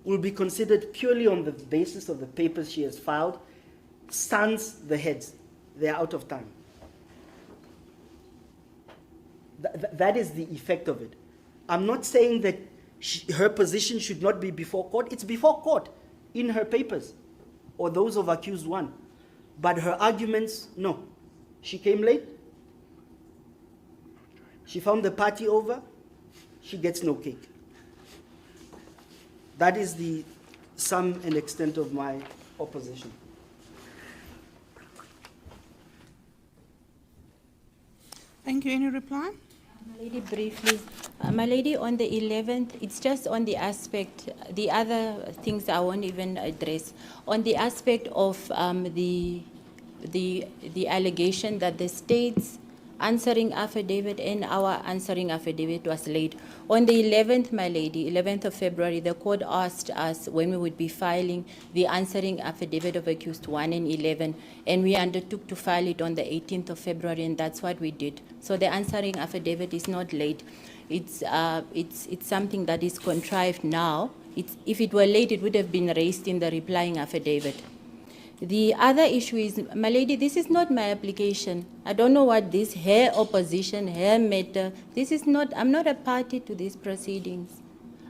[SPEAKER 3] will be considered purely on the basis of the papers she has filed, sans the heads. They are out of time. That is the effect of it. I'm not saying that her position should not be before court. It's before court in her papers or those of accused one. But her arguments, no. She came late. She found the party over. She gets no cake. That is the sum and extent of my opposition.
[SPEAKER 1] Thank you. Any reply?
[SPEAKER 2] My lady, briefly. My lady, on the 11th, it's just on the aspect, the other things I won't even address. On the aspect of the allegation that the state's answering affidavit and our answering affidavit was late. On the 11th, my lady, 11th of February, the court asked us when we would be filing the answering affidavit of accused 1 and 11, and we undertook to file it on the 18th of February, and that's what we did. So the answering affidavit is not late. It's something that is contrived now. If it were late, it would have been raised in the replying affidavit. The other issue is, my lady, this is not my application. I don't know what this, her opposition, her matter, this is not, I'm not a party to these proceedings.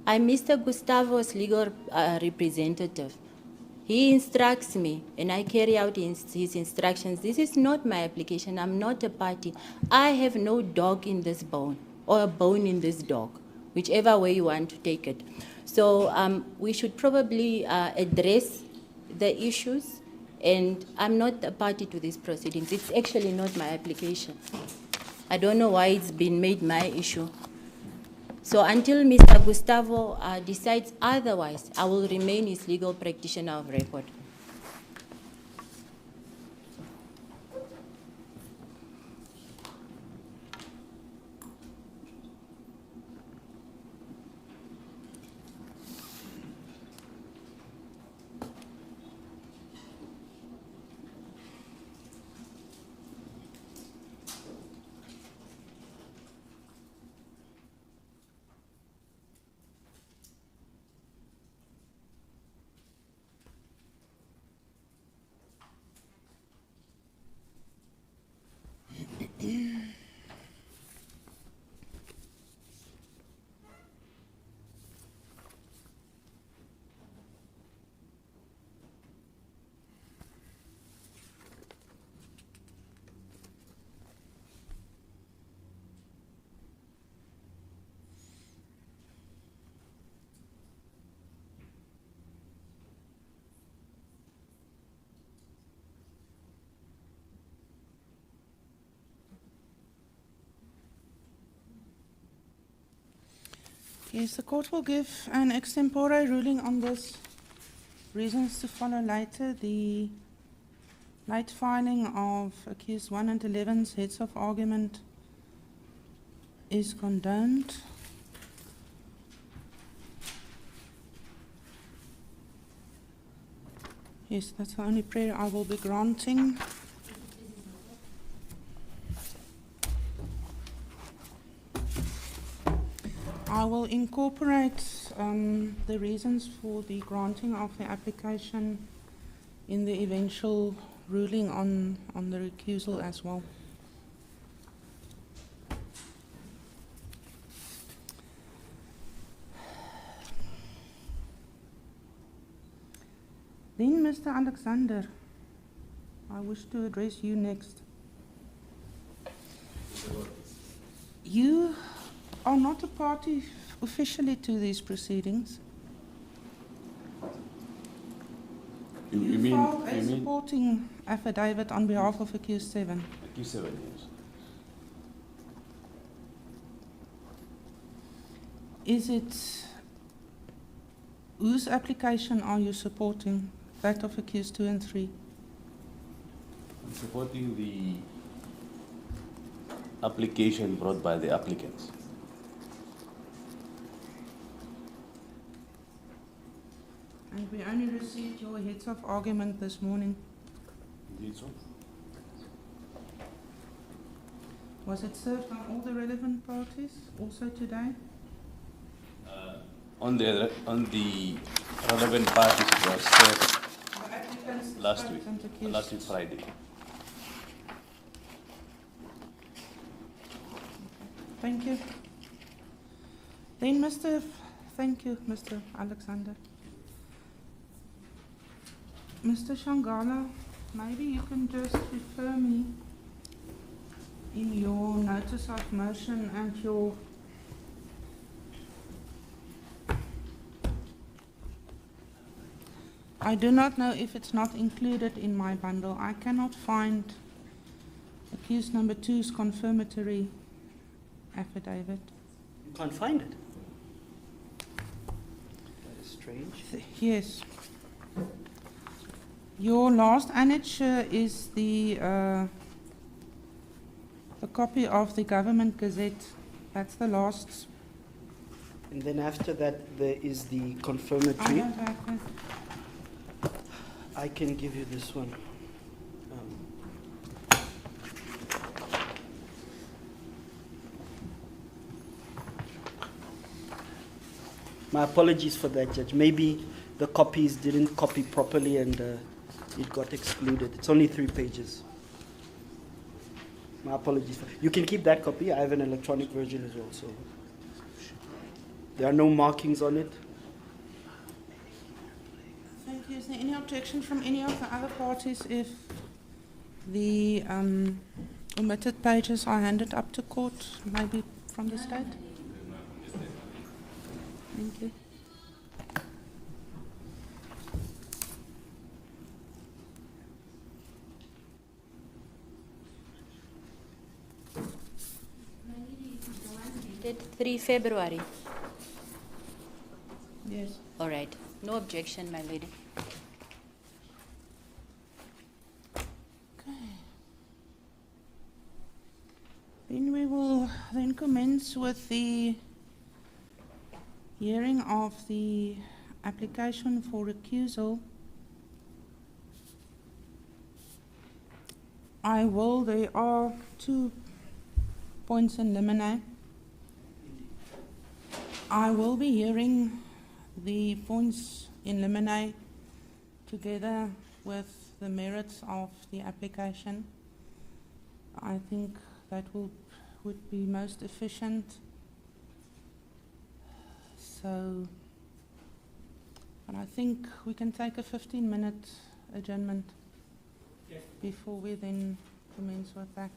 [SPEAKER 2] I'm Mr. Gustavo's legal representative. He instructs me and I carry out his instructions. This is not my application. I'm not a party. I have no dog in this bone or a bone in this dog, whichever way you want to take it. So we should probably address the issues. And I'm not a party to these proceedings. It's actually not my application. I don't know why it's been made my issue. So until Mr. Gustavo decides otherwise, I will remain his legal practitioner of record.
[SPEAKER 1] Yes, the court will give an extempore ruling on this. Reasons to follow later. The late filing of accused 1 and 11's heads of argument is condoned. Yes, that's the only prayer I will be granting. I will incorporate the reasons for the granting of the application in the eventual ruling on the recusal as well. Then, Mr. Alexander, I wish to address you next. You are not a party officially to these proceedings. You filed a supporting affidavit on behalf of accused 7.
[SPEAKER 8] Accused 7, yes.
[SPEAKER 1] Is it, whose application are you supporting? That of accused 2 and 3?
[SPEAKER 8] I'm supporting the application brought by the applicants.
[SPEAKER 1] And we only received your heads of argument this morning.
[SPEAKER 8] Indeed so.
[SPEAKER 1] Was it served on all the relevant parties also today?
[SPEAKER 8] On the relevant parties, it was served
[SPEAKER 1] The applicants
[SPEAKER 8] last week
[SPEAKER 1] accused.
[SPEAKER 8] Friday.
[SPEAKER 1] Thank you. Then thank you, Mr. Alexander. Mr. Shanghala, maybe you can just refer me in your notice of motion and your I do not know if it's not included in my bundle. I cannot find accused number 2's confirmatory affidavit.
[SPEAKER 3] You can't find it. That is strange.
[SPEAKER 1] Yes. Your last annexure is the copy of the Government Gazette. That's the last.
[SPEAKER 3] And then after that, there is the
[SPEAKER 1] I
[SPEAKER 3] confirmatory.
[SPEAKER 1] don't have that.
[SPEAKER 3] I can give you this one. My apologies for that, Judge. Maybe the copies didn't copy properly and it got excluded. It's only 3 pages. My apologies. You can keep that copy. I have an electronic version as well. So there are no markings on it.
[SPEAKER 1] Thank you. Is there any objection from any of the other parties if the omitted pages are handed up to court, maybe from the state? Thank you.
[SPEAKER 2] Dated 3 February.
[SPEAKER 1] Yes.
[SPEAKER 2] All right. No objection, my lady.
[SPEAKER 1] Okay. Then we will then commence with the hearing of the application for recusal. There are 2 points in limine. I will be hearing the points in limine together with the merits of the application. I think that would be most efficient. So, and I think we can take a 15-minute adjournment before we then commence with that.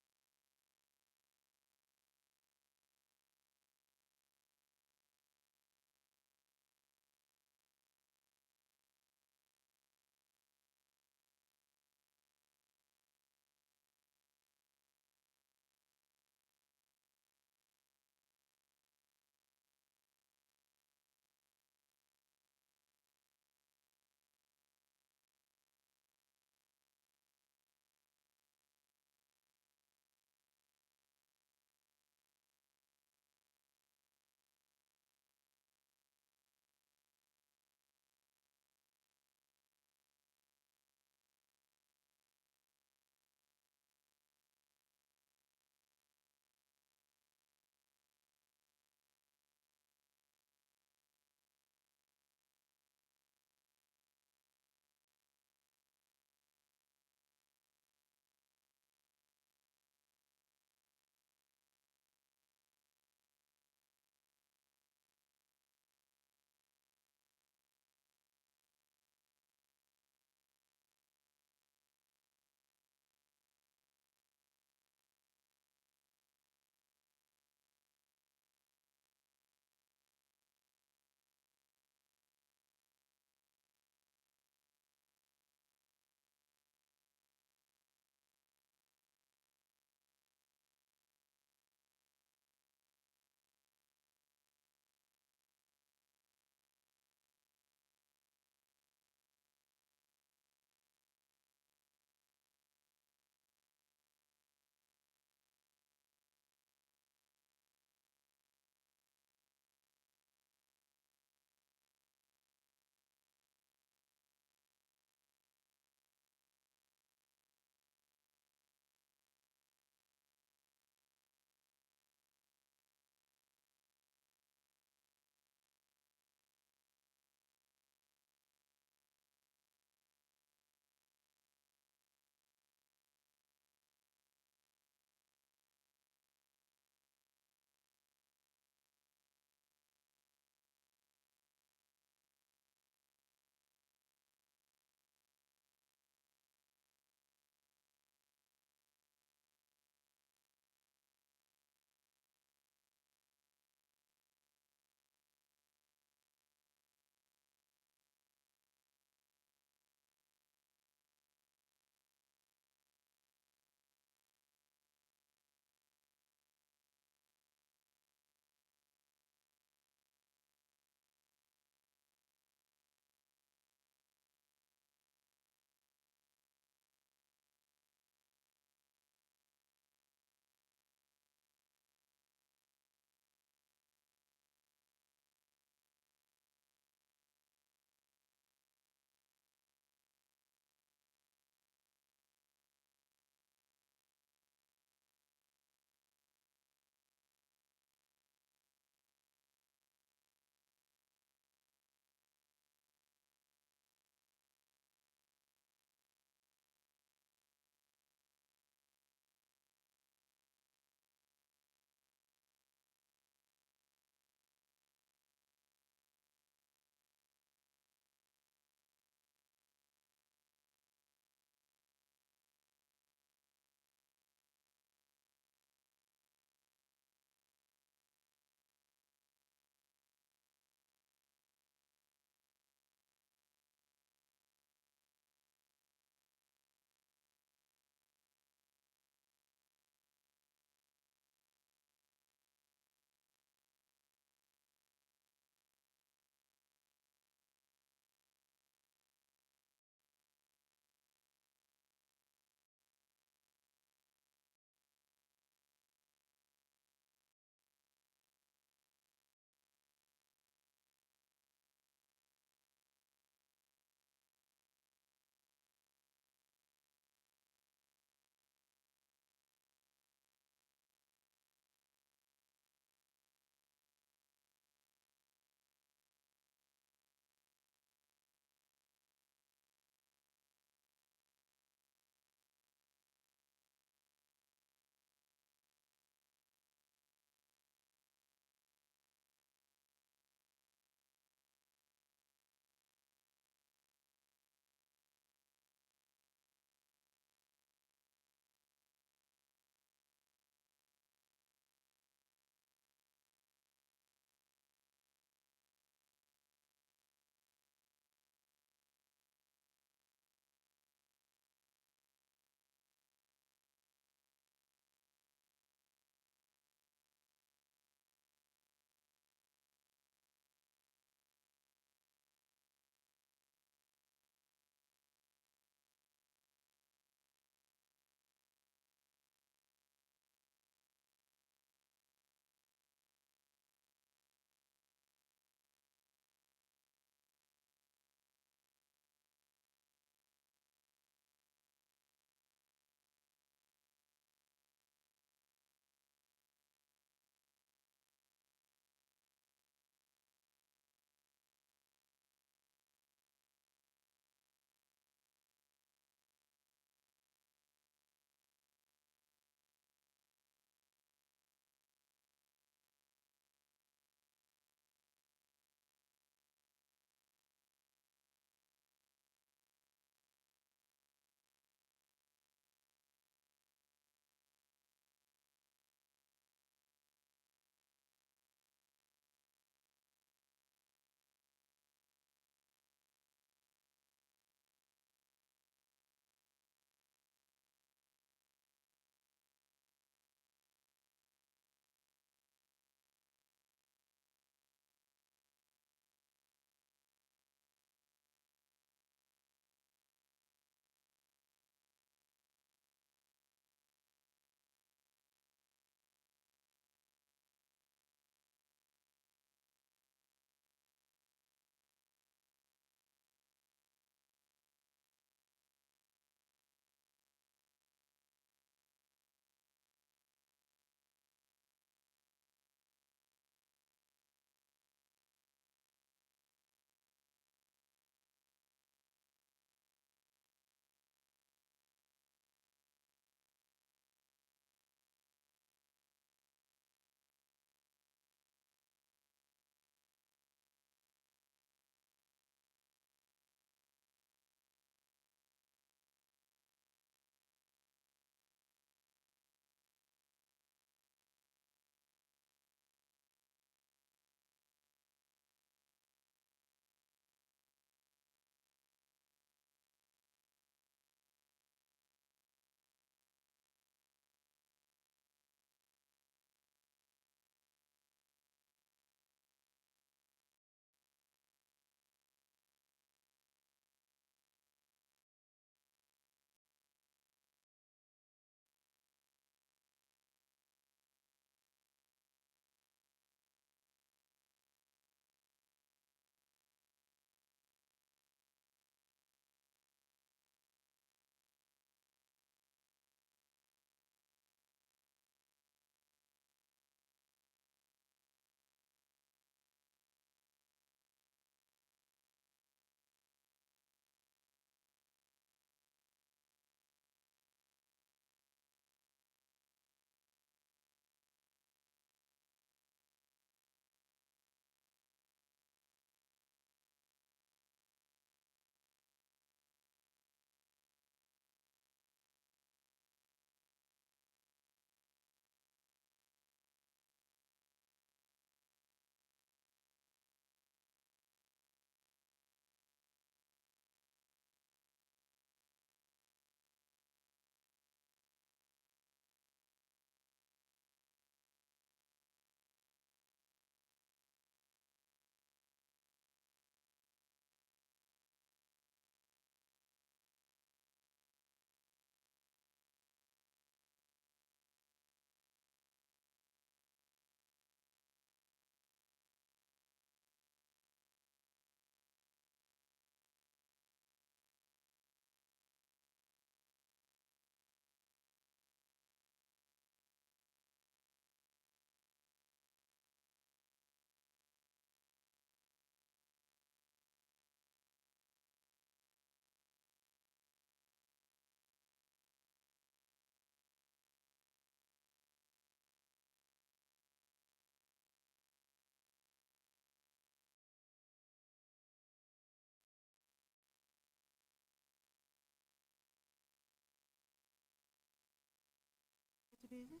[SPEAKER 1] affidavit.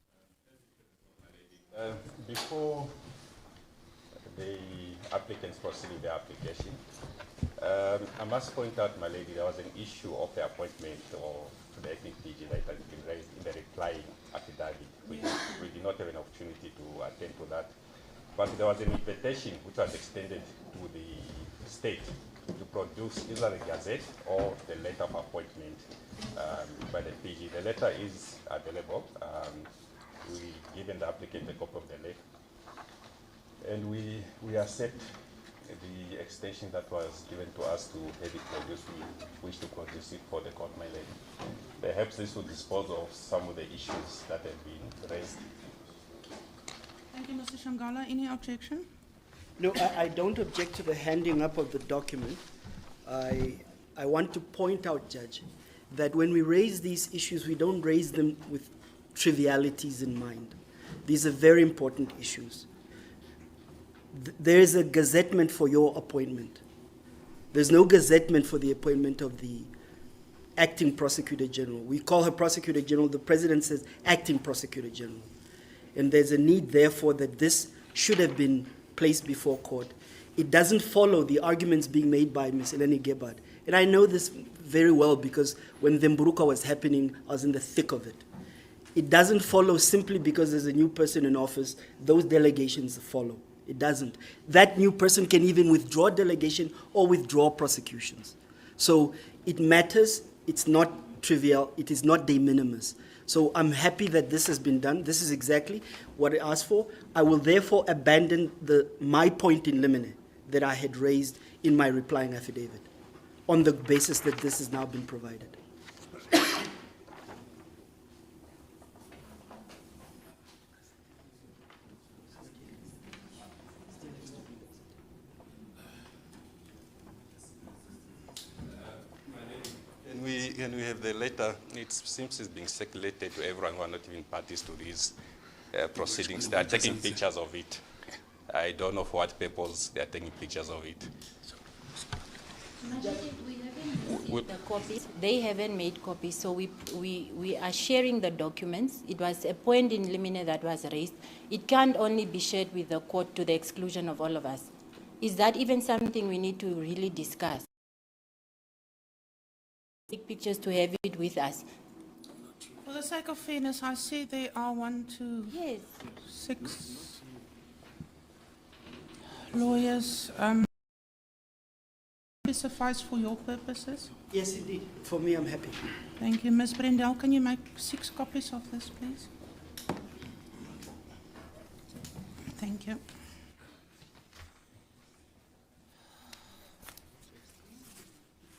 [SPEAKER 7] Before the applicants proceed with their application, I must point out, my lady, there was an issue of the appointment or to the ethnic PG that has been raised in the replying affidavit. We did not have an opportunity to attend to that. But there was an invitation which was extended to the state to produce either the gazette or the letter of appointment by the PG. The letter is available. We given the applicant a copy of the letter. And we accept the extension that was given to us to have it produced. We wish to produce it for the court, my lady. Perhaps this will dispose of some of the issues that have been raised.
[SPEAKER 1] Thank you, Mr. Shanghala. Any objection?
[SPEAKER 3] No, I don't object to the handing up of the document. I want to point out, Judge, that when we raise these issues, we don't raise them with trivialities in mind. These are very important issues. There is a gazettement for your appointment. There's no gazettement for the appointment of the acting prosecutor general. We call her prosecutor general. The president says acting prosecutor general. And there's a need, therefore, that this should have been placed before court. It doesn't follow the arguments being made by Ms. Eleni Gebhard. And I know this very well because when the Mburuka was happening, I was in the thick of it. It doesn't follow simply because there's a new person in office, those delegations follow. It doesn't. That new person can even withdraw delegation or withdraw prosecutions. So it matters. It's not trivial. It is not de minimis. So I'm happy that this has been done. This is exactly what I asked for. I will therefore abandon my point in limine that I had raised in my replying affidavit on the basis that this has now been provided.
[SPEAKER 7] Can we have the letter? It seems it's being circulated to everyone who are not even parties to these proceedings. They are taking pictures of it. I don't know for what purpose they are taking pictures of it.
[SPEAKER 2] We haven't received the copies. They haven't made copies, so we are sharing the documents. It was a point in limine that was raised. It can't only be shared with the court to the exclusion of all of us. Is that even something we need to really discuss? Take pictures to have it with us.
[SPEAKER 1] For the sake of fairness, I see there are 1, 2,
[SPEAKER 2] Yes.
[SPEAKER 1] 6 lawyers. Suffice for your purposes?
[SPEAKER 3] Yes, indeed. For me, I'm happy.
[SPEAKER 1] Thank you. Ms. Brendel, can you make 6 copies of this, please? Thank you.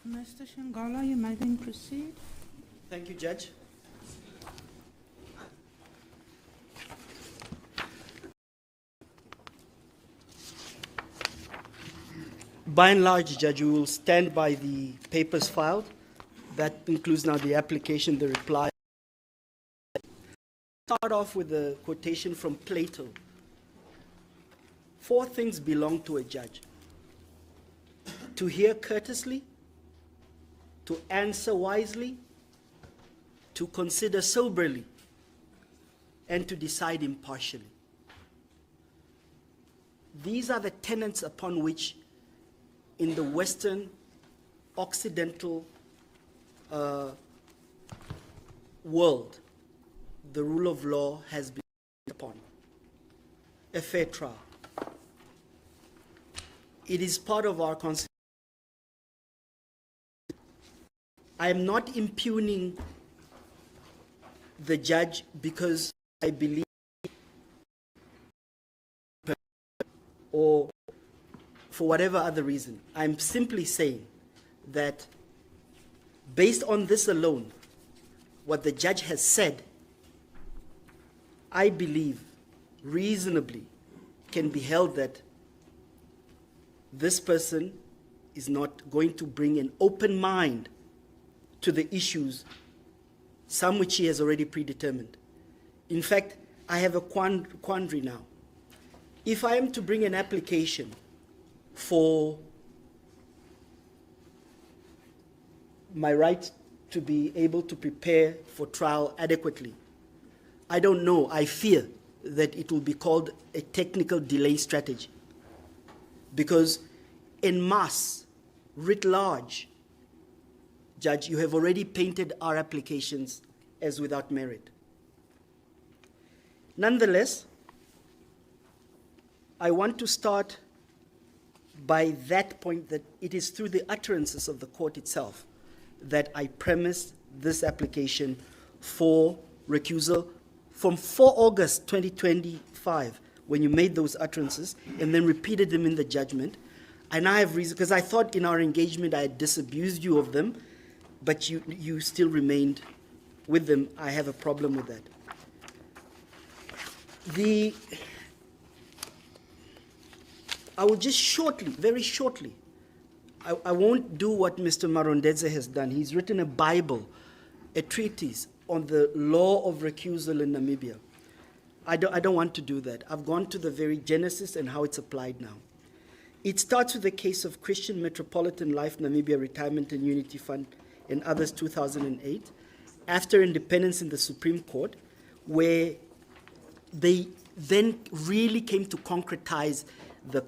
[SPEAKER 1] Mr. Shanghala, you may then proceed.
[SPEAKER 3] Thank you, Judge. By and large, Judge, we will stand by the papers filed. That includes now the application, the reply. Start off with a quotation from Plato. 4 things belong to a judge: to hear courteously, to answer wisely, to consider soberly, and to decide impartially. These are the tenets upon which in the Western Occidental world, the rule of law has been upon. A fair trial. It is part of our constitution. I am not impugning the judge because I believe or for whatever other reason. I'm simply saying that based on this alone, what the judge has said, I believe reasonably can be held that this person is not going to bring an open mind to the issues, some which he has already predetermined. In fact, I have a quandary now. If I am to bring an application for my right to be able to prepare for trial adequately, I don't know, I fear that it will be called a technical delay strategy. Because en masse, writ large, Judge, you have already painted our applications as without merit. Nonetheless, I want to start by that point that it is through the utterances of the court itself that I premised this application for recusal from 4 August 2025, when you made those utterances and then repeated them in the judgment. And I have reason, because I thought in our engagement I had disabused you of them, but you still remained with them. I have a problem with that. I will just shortly, very shortly, I won't do what Mr. Marondedze has done. He's written a Bible, a treatise on the law of recusal in Namibia. I don't want to do that. I've gone to the very genesis and how it's applied now. It starts with the case of Christian Metropolitan Life Namibia Retirement and Unity Fund and others, 2008, after independence in the Supreme Court, where they then really came to concretize the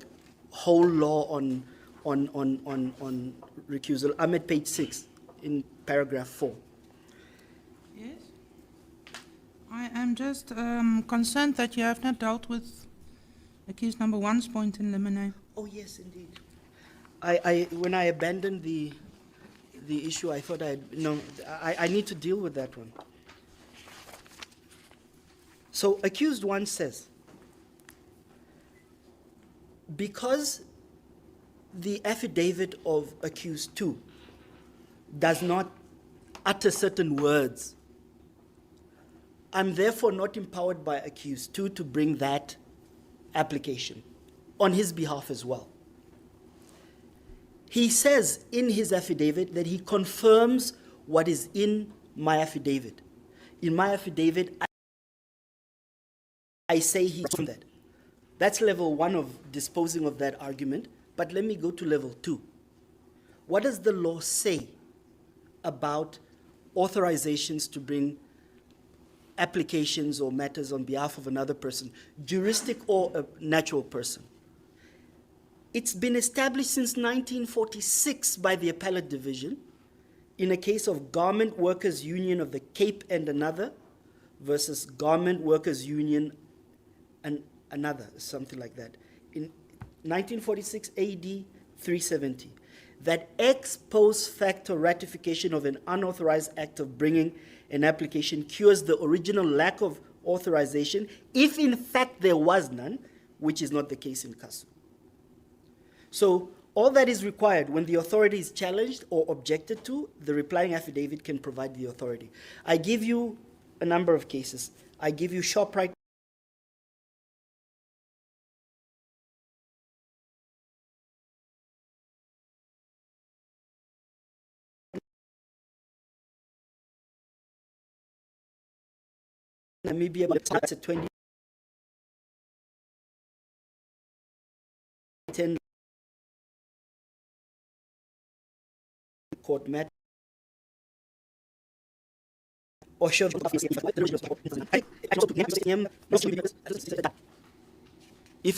[SPEAKER 3] whole law on recusal. I'm at page 6 in paragraph 4.
[SPEAKER 1] Yes. I am just concerned that you have not dealt with accused number 1's point in limine.
[SPEAKER 3] Oh yes, indeed. When I abandoned the issue, I thought I need to deal with that one. So accused 1 says, because the affidavit of accused 2 does not utter certain words, I'm therefore not empowered by accused 2 to bring that application on his behalf as well. He says in his affidavit that he confirms what is in my affidavit. In my affidavit, I say he's done that. That's level 1 of disposing of that argument, but let me go to level 2. What does the law say about authorizations to bring applications or matters on behalf of another person, juristic or a natural person? It's been established since 1946 by the Appellate Division in a case of Garment Workers Union of the Cape and another versus Garment Workers Union and another, something like that. In 1946 AD 370, that ex post facto ratification of an unauthorized act of bringing an application cures the original lack of authorization, if in fact there was none, which is not the case in Kasu. So all that is required when the authority is challenged or objected to, the replying affidavit can provide the authority. I give you a number of cases. I give you Shoprite Namibia, but it's a 2010 court matter. Or if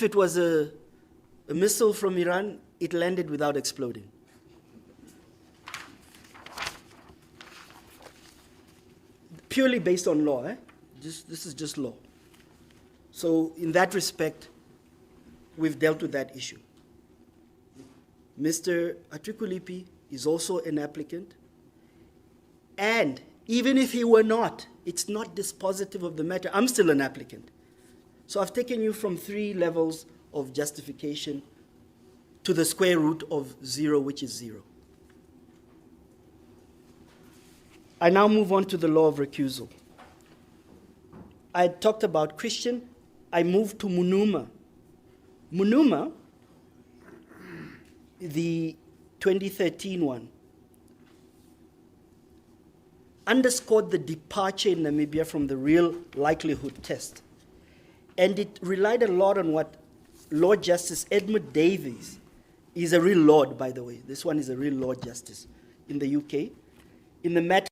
[SPEAKER 3] it was a missile from Iran, it landed without exploding. Purely based on law, this is just law. So in that respect, we've dealt with that issue. Mr. Hatuikulipi is also an applicant, and even if he were not, it's not dispositive of the matter. I'm still an applicant. So I've taken you from 3 levels of justification to the square root of 0, which is 0. I now move on to the law of recusal. I talked about Christian. I moved to Munuma. Munuma, the 2013 one, underscored the departure in Namibia from the real likelihood test. And it relied a lot on what Lord Justice Edmund Davies is a real lord, by the way. This one is a real Lord Justice in the UK. In the matter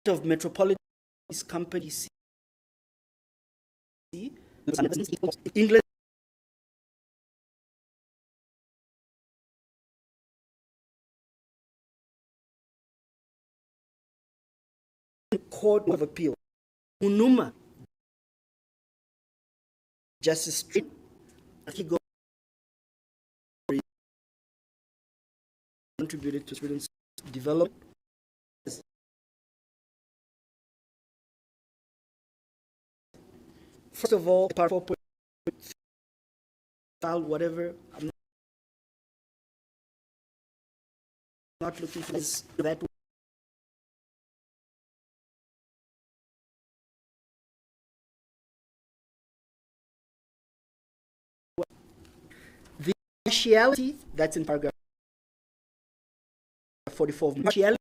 [SPEAKER 3] of Metropolitan Company C, England Court of Appeal, Unuma, Justice Street, contributed to students' development. First of all, part 4 file whatever. I'm not looking for this, that. The partiality that's in paragraph 44. Partiality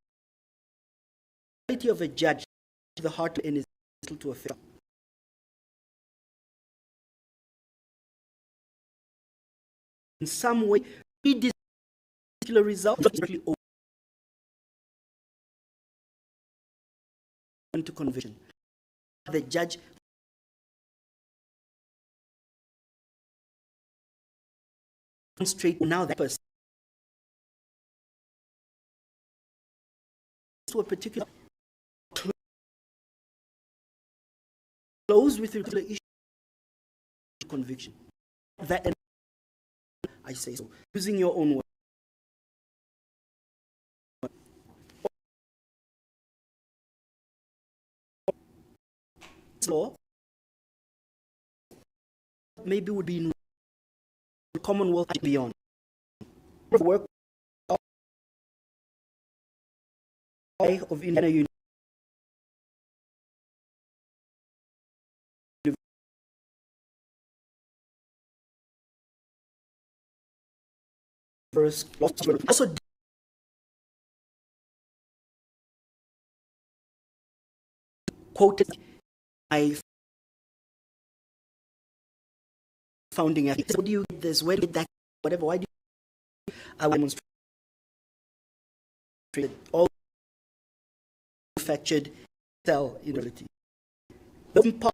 [SPEAKER 3] of a judge to the heart and is to affect. In some way, this particular result to conviction. The judge straight now that person to a particular close with a particular issue conviction. That I say so, using your own word. Law maybe would be in the Commonwealth and beyond. Work of Indiana also quoted my founding ethics. What do you get this? Where did that? Whatever. Why do you? I will demonstrate all manufactured cell inability. The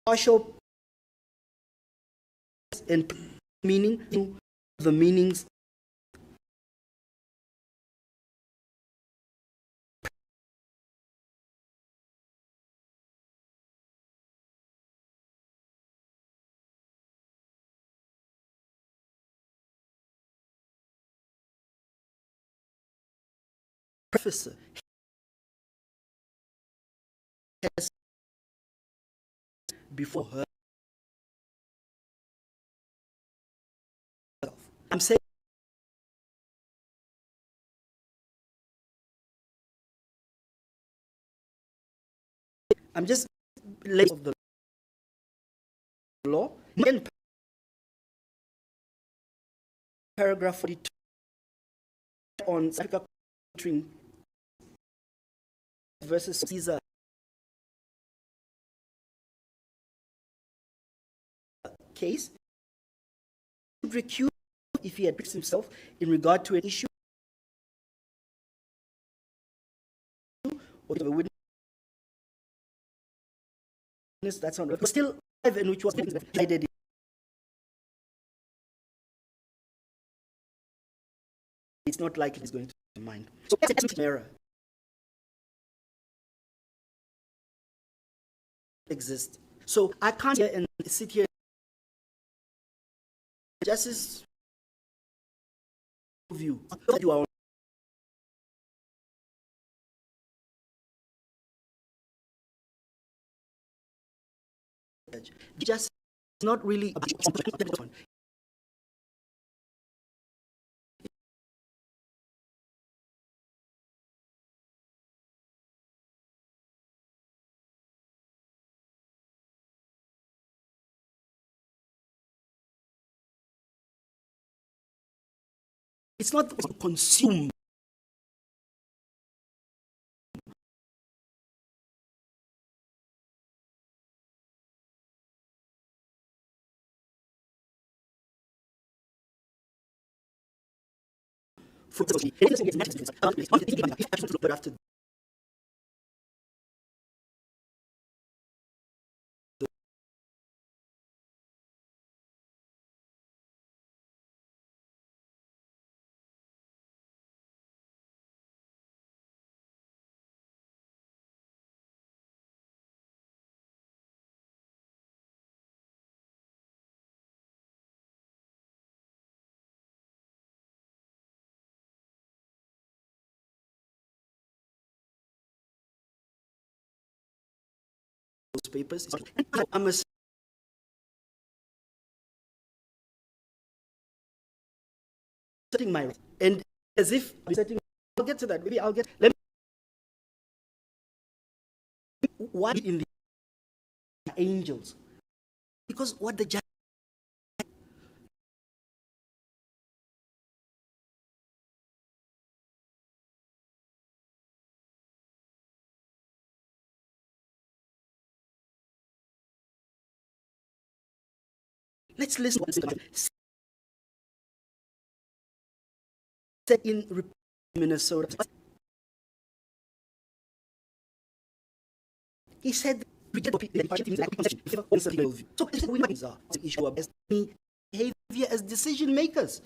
[SPEAKER 3] partial and meaning to the meanings professor has before her. I'm saying I'm just late of the law. In paragraph 42 on Africa versus Caesar case, would recuse if he had fixed himself in regard to an issue or a witness that's on record, still alive and which was decided. It's not likely it's going to mind. So that's an error. Exist. So I can't here and sit here. Justice view. You are just not really one. It's not to consume. But after those papers. I'm asserting my rights. And as if I'm asserting, I'll get to that. Maybe I'll get. Let me. Why in the angels? Because what the judge. Let's listen to what said in Minnesota. He said, so we might issue of behavior as decision makers.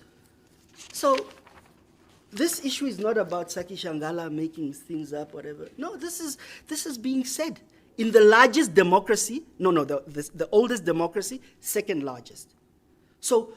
[SPEAKER 3] So this issue is not about Sacky Shanghala making things up, whatever. No, this is being said in the largest democracy. The oldest democracy, second largest. So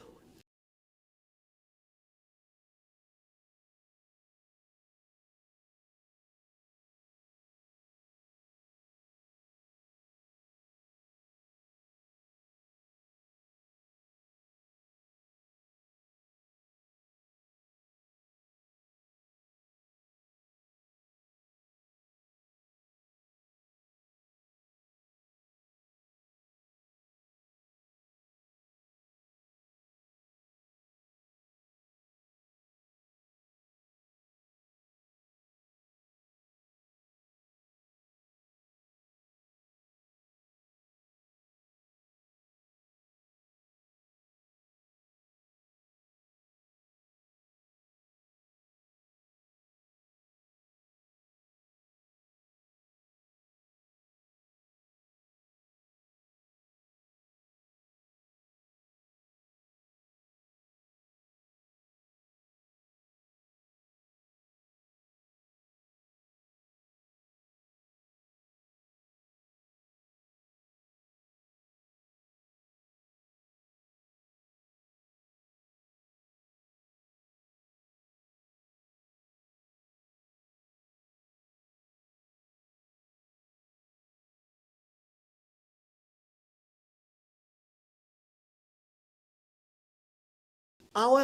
[SPEAKER 3] our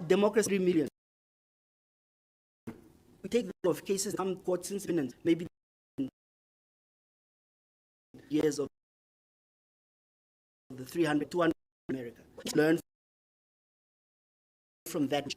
[SPEAKER 3] democracy, 3 million. We take the of cases, come court since maybe years of the 300, 200 in America. Learn from that.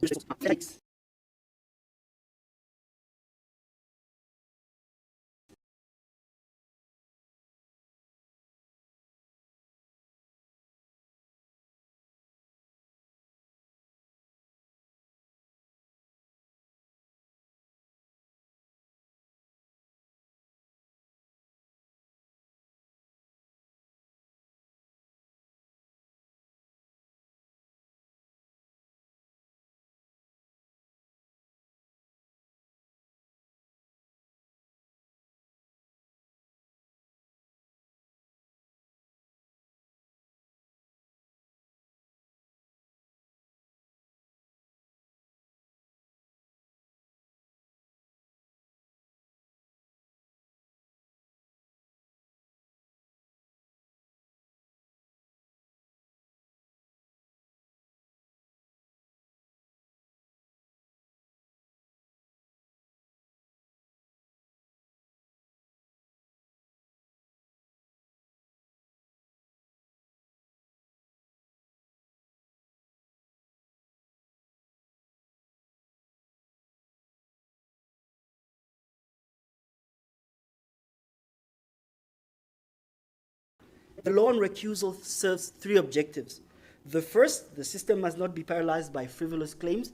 [SPEAKER 3] The law on recusal serves 3 objectives. The first, the system must not be paralyzed by frivolous claims.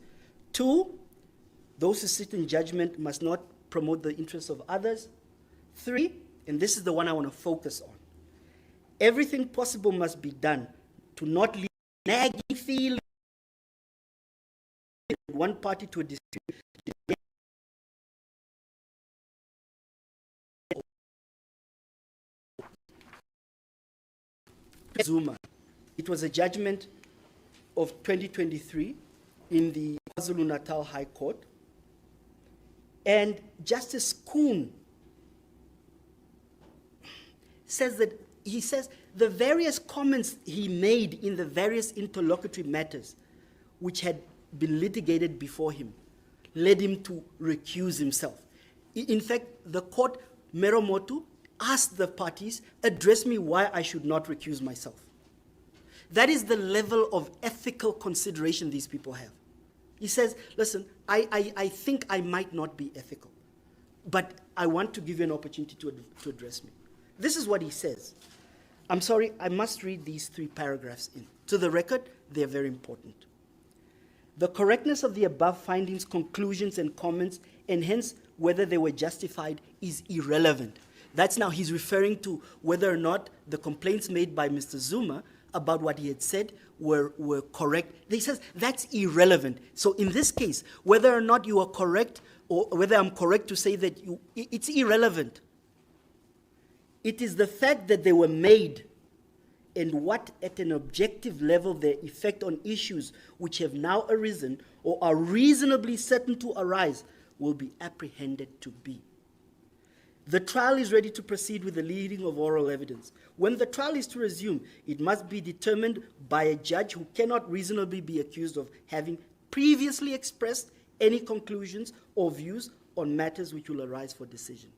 [SPEAKER 3] 2, those who sit in judgment must not promote the interests of others. 3, and this is the one I want to focus on, everything possible must be done to not leave nagging feeling one party to a dispute. Zuma. It was a judgment of 2023 in the KwaZulu-Natal High Court. And Justice Kuhn says that, he says the various comments he made in the various interlocutory matters which had been litigated before him led him to recuse himself. In fact, the court, Meromotu, asked the parties, address me why I should not recuse myself. That is the level of ethical consideration these people have. He says, listen, I think I might not be ethical, but I want to give you an opportunity to address me. This is what he says. I'm sorry, I must read these 3 paragraphs in. To the record, they're very important. The correctness of the above findings, conclusions, and comments, and hence whether they were justified, is irrelevant. That's now he's referring to whether or not the complaints made by Mr. Zuma about what he had said were correct. He says that's irrelevant. So in this case, whether or not you are correct, or whether I'm correct to say that it's irrelevant. It is the fact that they were made and what at an objective level their effect on issues which have now arisen or are reasonably certain to arise will be apprehended to be. The trial is ready to proceed with the leading of oral evidence. When the trial is to resume, it must be determined by a judge who cannot reasonably be accused of having previously expressed any conclusions or views on matters which will arise for decision.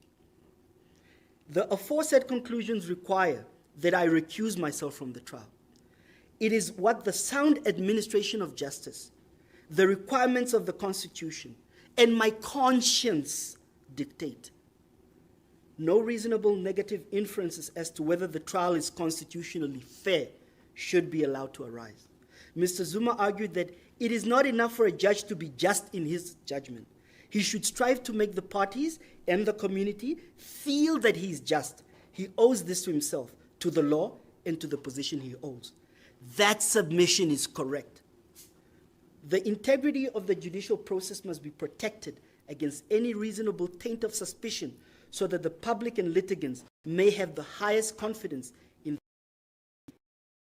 [SPEAKER 3] The aforesaid conclusions require that I recuse myself from the trial. It is what the sound administration of justice, the requirements of the Constitution, and my conscience dictate. No reasonable negative inferences as to whether the trial is constitutionally fair should be allowed to arise. Mr. Zuma argued that it is not enough for a judge to be just in his judgment. He should strive to make the parties and the community feel that he is just. He owes this to himself, to the law, and to the position he holds. That submission is correct. The integrity of the judicial process must be protected against any reasonable taint of suspicion so that the public and litigants may have the highest confidence in the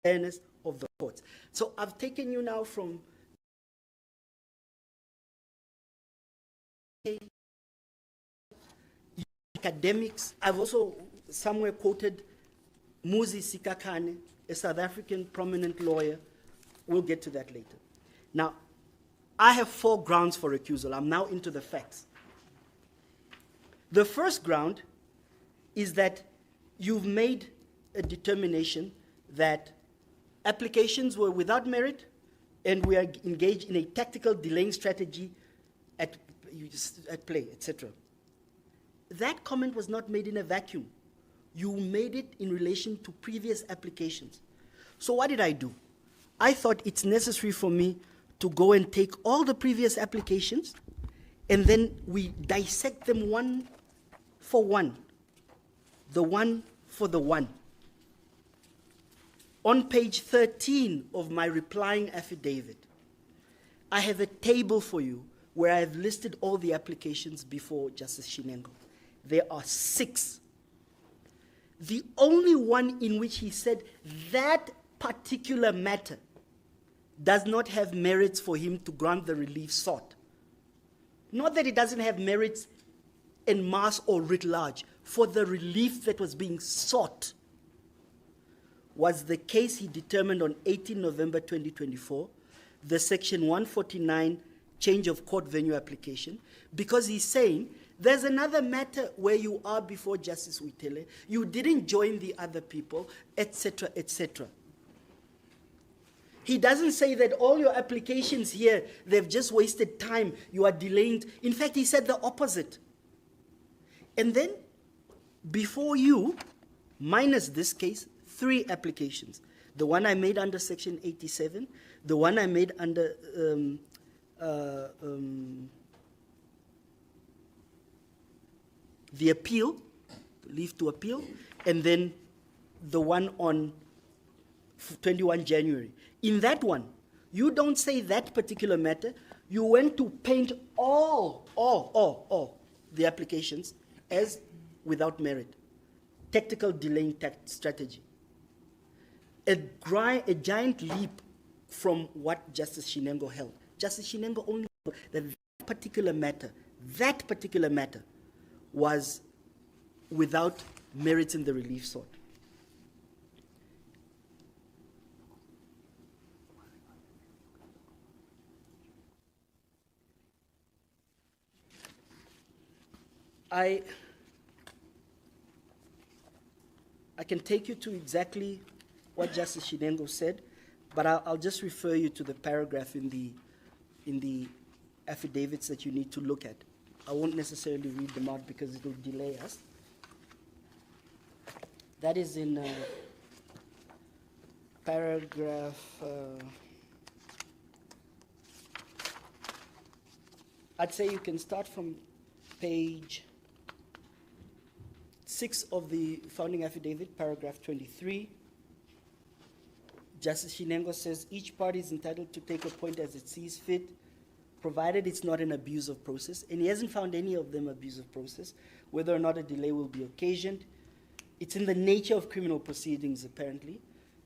[SPEAKER 3] fairness of the courts. So I've taken you now from academics. I've also somewhere quoted Muzi Sikakane, a South African prominent lawyer. We'll get to that later. Now, I have 4 grounds for recusal. I'm now into the facts. The first ground is that you've made a determination that applications were without merit and we are engaged in a tactical delaying strategy at play, etc. That comment was not made in a vacuum. You made it in relation to previous applications. So what did I do? I thought it's necessary for me to go and take all the previous applications and then we dissect them one for one, the one for the one. On page 13 of my replying affidavit, I have a table for you where I have listed all the applications before Justice Shinengo. There are 6. The only one in which he said that particular matter does not have merits for him to grant the relief sought. Not that it doesn't have merits en masse or writ large, for the relief that was being sought was the case he determined on 18 November 2024, the section 149 change of court venue application, because he's saying there's another matter where you are before Justice Mwatelulo, you didn't join the other people, etc., etc. He doesn't say that all your applications here, they've just wasted time, you are delaying. In fact, he said the opposite. And then, before you, minus this case, 3 applications. The one I made under Section 87, the one I made under the appeal, leave to appeal, and then the one on 21 January. In that one, you don't say that particular matter. You went to paint all the applications as without merit. Tactical delaying strategy. A giant leap from what Justice Shinengo held. Justice Shinengo only held that particular matter was without merits in the relief sought. I can take you to exactly what Justice Shinengo said, but I'll just refer you to the paragraph in the affidavits that you need to look at. I won't necessarily read them out because it will delay us. That is in paragraph, I'd say you can start from page 6 of the founding affidavit, paragraph 23. Justice Shinengo says each party is entitled to take a point as it sees fit, provided it's not an abuse of process, and he hasn't found any of them abuse of process, whether or not a delay will be occasioned. It's in the nature of criminal proceedings, apparently.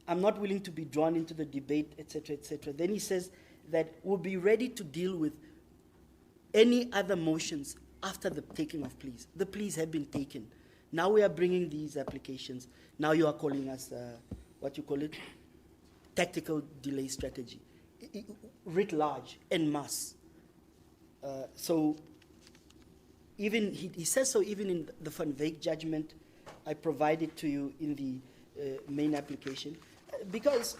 [SPEAKER 3] I'm not willing to be drawn into the debate, etc., etc. Then he says that we'll be ready to deal with any other motions after the taking of pleas. The pleas have been taken. Now we are bringing these applications. Now you are calling us, what you call it, tactical delay strategy, writ large, en masse. So even, he says so even in the Van Wyk judgment. I provided to you in the main application, because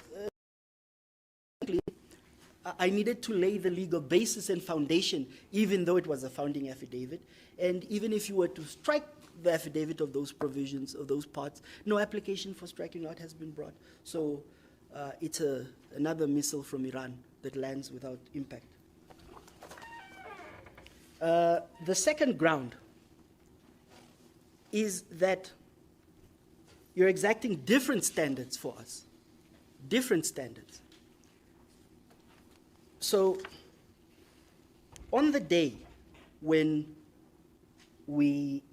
[SPEAKER 3] I needed to lay the legal basis and foundation, even though it was a founding affidavit. And even if you were to strike the affidavit of those provisions, of those parts, no application for striking out has been brought. So it's another missile from Iran that lands without impact. The second ground is that you're exacting different standards for us, different standards. So on the day when we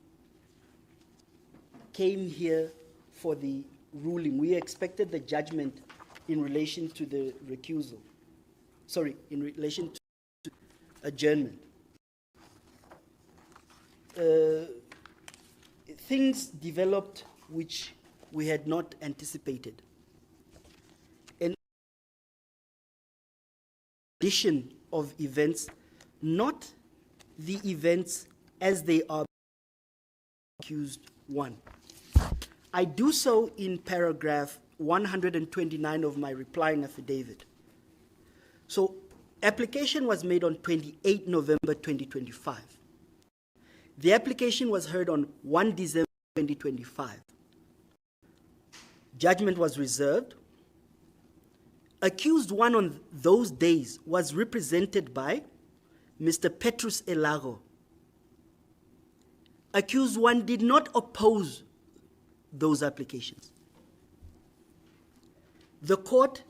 [SPEAKER 3] came here for the ruling, we expected the judgment in relation to the recusal, in relation to adjournment. Things developed which we had not anticipated. And addition of events, not the events as they are accused one. I do so in paragraph 129 of my replying affidavit. So application was made on 28 November 2025. The application was heard on 1 December 2025. Judgment was reserved. Accused one on those days was represented by Mr. Petrus Elago. Accused one did not oppose those applications. The court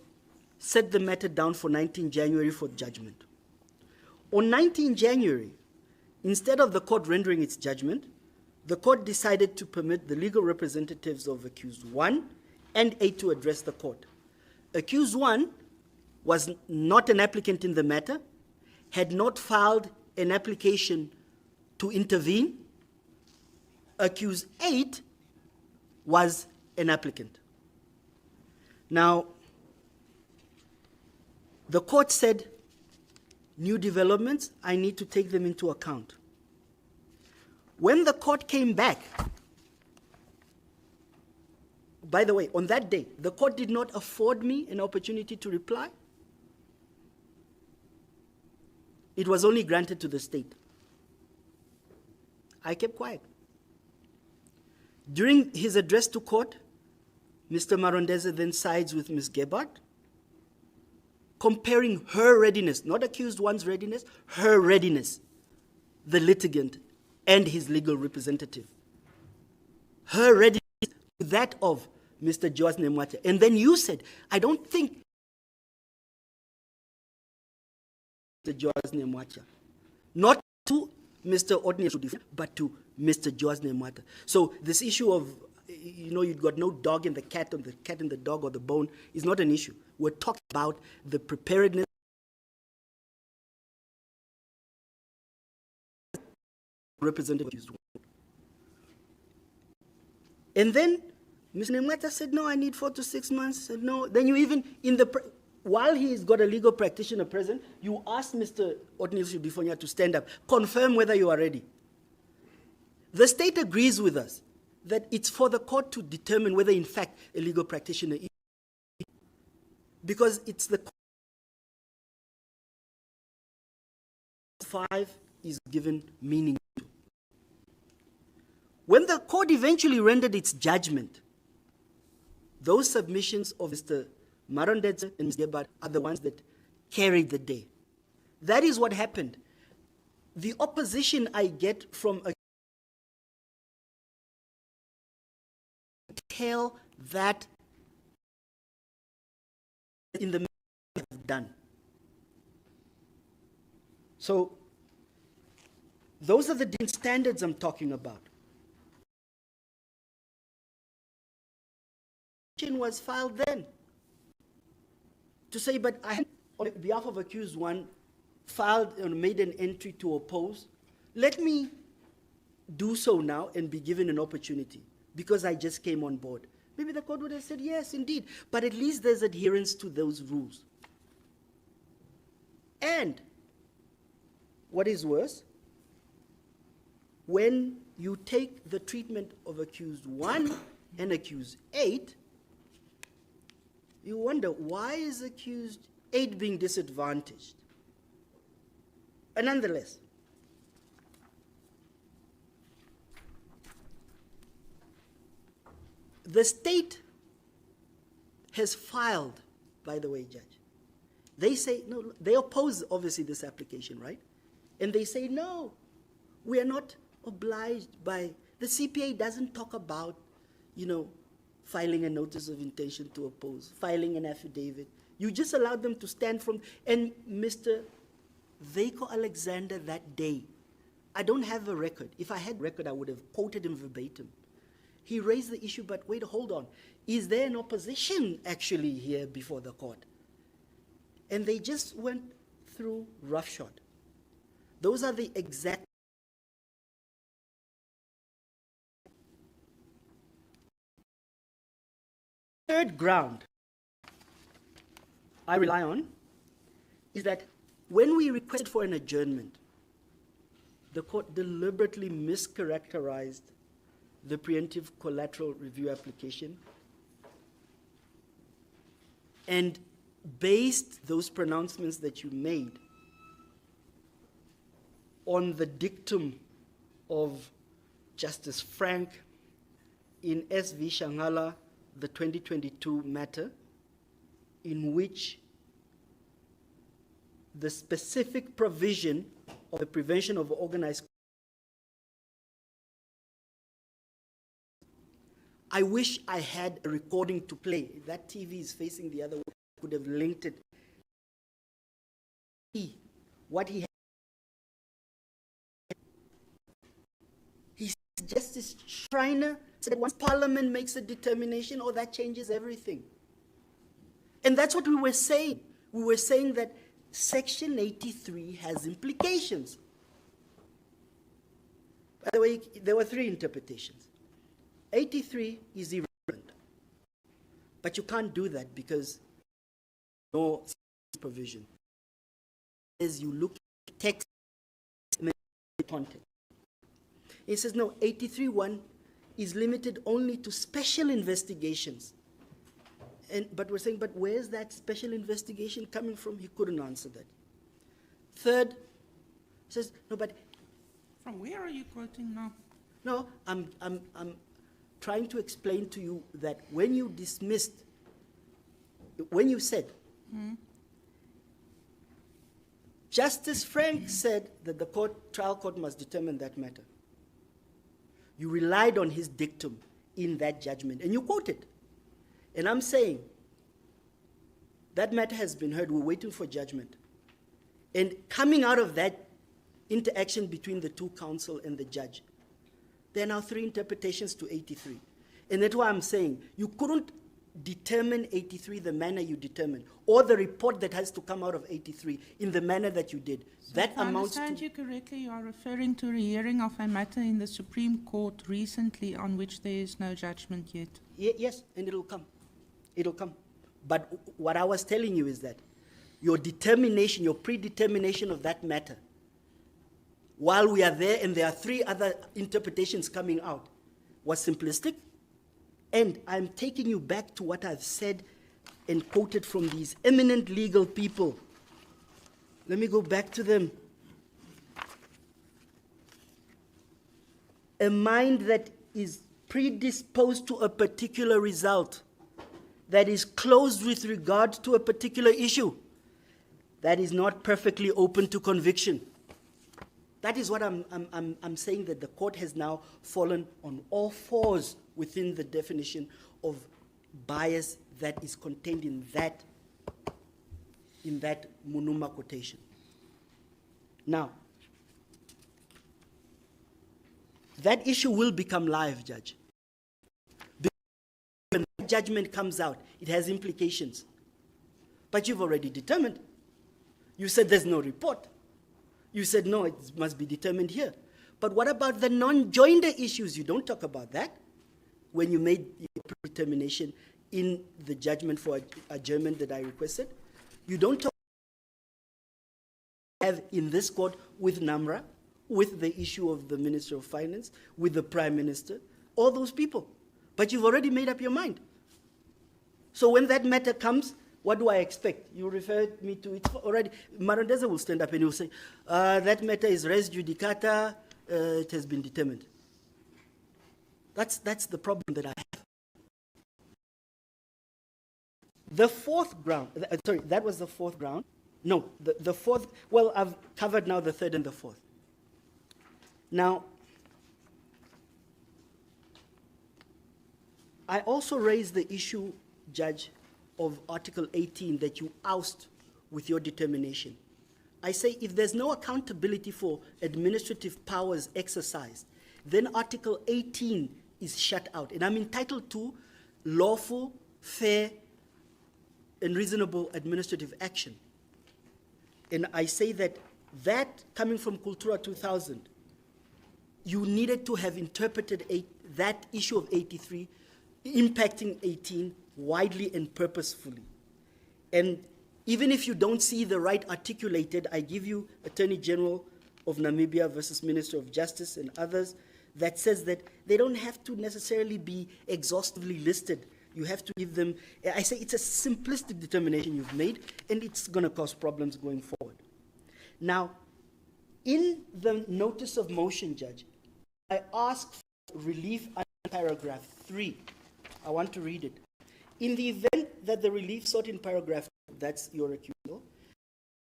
[SPEAKER 3] set the matter down for 19 January for judgment. On 19 January, instead of the court rendering its judgment, the court decided to permit the legal representatives of accused 1 and 8 to address the court. Accused 1 was not an applicant in the matter, had not filed an application to intervene. Accused 8 was an applicant. Now, the court said, new developments, I need to take them into account. When the court came back, by the way, on that day, the court did not afford me an opportunity to reply. It was only granted to the state. I kept quiet. During his address to court, Mr. Marondeze then sides with Ms. Gebhardt, comparing her readiness, not accused one's readiness, her readiness, the litigant and his legal representative. Her readiness to that of Mr. Josne Mwate. And then you said, I don't think Mr. Josne Mwate, not to Mr. Otneel Shuudifonya, but to Mr. Josne Mwate. So this issue of, you've got no dog in the cat, or the cat in the dog, or the bone is not an issue. We're talking about the preparedness representative. And then Ms. Nemweta said, no, I need 4 to 6 months. Said, no. Then you even, while he's got a legal practitioner present, you asked Mr. Otneel Shuudifonya to stand up, confirm whether you are ready. The state agrees with us that it's for the court to determine whether in fact a legal practitioner is, because it's the 5 is given meaning to. When the court eventually rendered its judgment, those submissions of Mr. Bernardt Esau and Ms. Gebhardt are the ones that carried the day. That is what happened. The opposition I get from a tell that in the have done. So those are the standards I'm talking about. Was filed then to say, but I, on behalf of accused one, filed and made an entry to oppose. Let me do so now and be given an opportunity because I just came on board. Maybe the court would have said, yes, indeed, but at least there's adherence to those rules. And what is worse, when you take the treatment of accused 1 and accused 8, you wonder, why is accused 8 being disadvantaged? But nonetheless, the state has filed, by the way, Judge. They say, no, they oppose, obviously, this application, right? And they say, no, we are not obliged by, the CPA doesn't talk about, filing a notice of intention to oppose, filing an affidavit. You just allowed them to stand from, and Mr. Veiko Alexander that day, I don't have a record. If I had record, I would have quoted him verbatim. He raised the issue, but wait, hold on. Is there an opposition actually here before the court? And they just went through roughshod. Those are the exact third ground I rely on is that when we requested for an adjournment, the court deliberately mischaracterized the preemptive collateral review application and based those pronouncements that you made on the dictum of Justice Frank in S.V. Shanghala, the 2022 matter, in which the specific provision of the prevention of organized crime. I wish I had a recording to play. That TV is facing the other way. I could have linked it. What he had. Justice Schreiner said that once Parliament makes a determination, that changes everything. And that's what we were saying. We were saying that Section 83 has implications. By the way, there were 3 interpretations. 83 is irrelevant. But you can't do that because no provision. As you look at text and content. It says, no, 83.1 is limited only to special investigations. But we're saying, but where's that special investigation coming from? He couldn't answer that. Third, says, no, but...
[SPEAKER 1] From where are you quoting now?
[SPEAKER 3] No, I'm trying to explain to you that when you dismissed, when you said, Justice Frank said that the trial court must determine that matter. You relied on his dictum in that judgment, and you quoted. And I'm saying that matter has been heard. We're waiting for judgment. And coming out of that interaction between the 2 counsel and the judge, there are now 3 interpretations to 83. And that's why I'm saying you couldn't determine 83 the manner you determined, or the report that has to come out of 83 in the manner that you did.
[SPEAKER 1] So
[SPEAKER 3] that
[SPEAKER 1] if I
[SPEAKER 3] amounts to...
[SPEAKER 1] understand you correctly, you are referring to a hearing of a matter in the Supreme Court recently on which there is no judgment yet.
[SPEAKER 3] Yes, and it'll come. It'll come. But what I was telling you is that your determination, your predetermination of that matter, while we are there and there are 3 other interpretations coming out, was simplistic. And I'm taking you back to what I've said and quoted from these eminent legal people. Let me go back to them. A mind that is predisposed to a particular result, that is closed with regard to a particular issue, that is not perfectly open to conviction. That is what I'm saying, that the court has now fallen on all fours within the definition of bias that is contained in that Munuma quotation. Now, that issue will become live, Judge. When that judgment comes out, it has implications. But you've already determined. You said there's no report. You said, no, it must be determined here. But what about the non-joinder issues? You don't talk about that when you made your determination in the judgment for adjournment that I requested. You don't talk have in this court with NAMRA, with the issue of the Minister of Finance, with the Prime Minister, all those people. But you've already made up your mind. So when that matter comes, what do I expect? You referred me to it already. Marondeza will stand up and he will say, that matter is res judicata, it has been determined. That's the problem that I have. The fourth ground, sorry, that was the fourth ground. No, the fourth, well, I've covered now the third and the fourth. Now, I also raised the issue, Judge, of Article 18 that you oust with your determination. I say if there's no accountability for administrative powers exercised, then Article 18 is shut out. And I'm entitled to lawful, fair, and reasonable administrative action. And I say that coming from Cultura 2000, you needed to have interpreted that issue of 83 impacting 18 widely and purposefully. And even if you don't see the right articulated, I give you Attorney General of Namibia versus Minister of Justice and others that says that they don't have to necessarily be exhaustively listed. You have to give them, I say it's a simplistic determination you've made, and it's going to cause problems going forward. Now, in the notice of motion, Judge, I ask for relief under paragraph 3. I want to read it. In the event that the relief sought in paragraph, that's your recusal,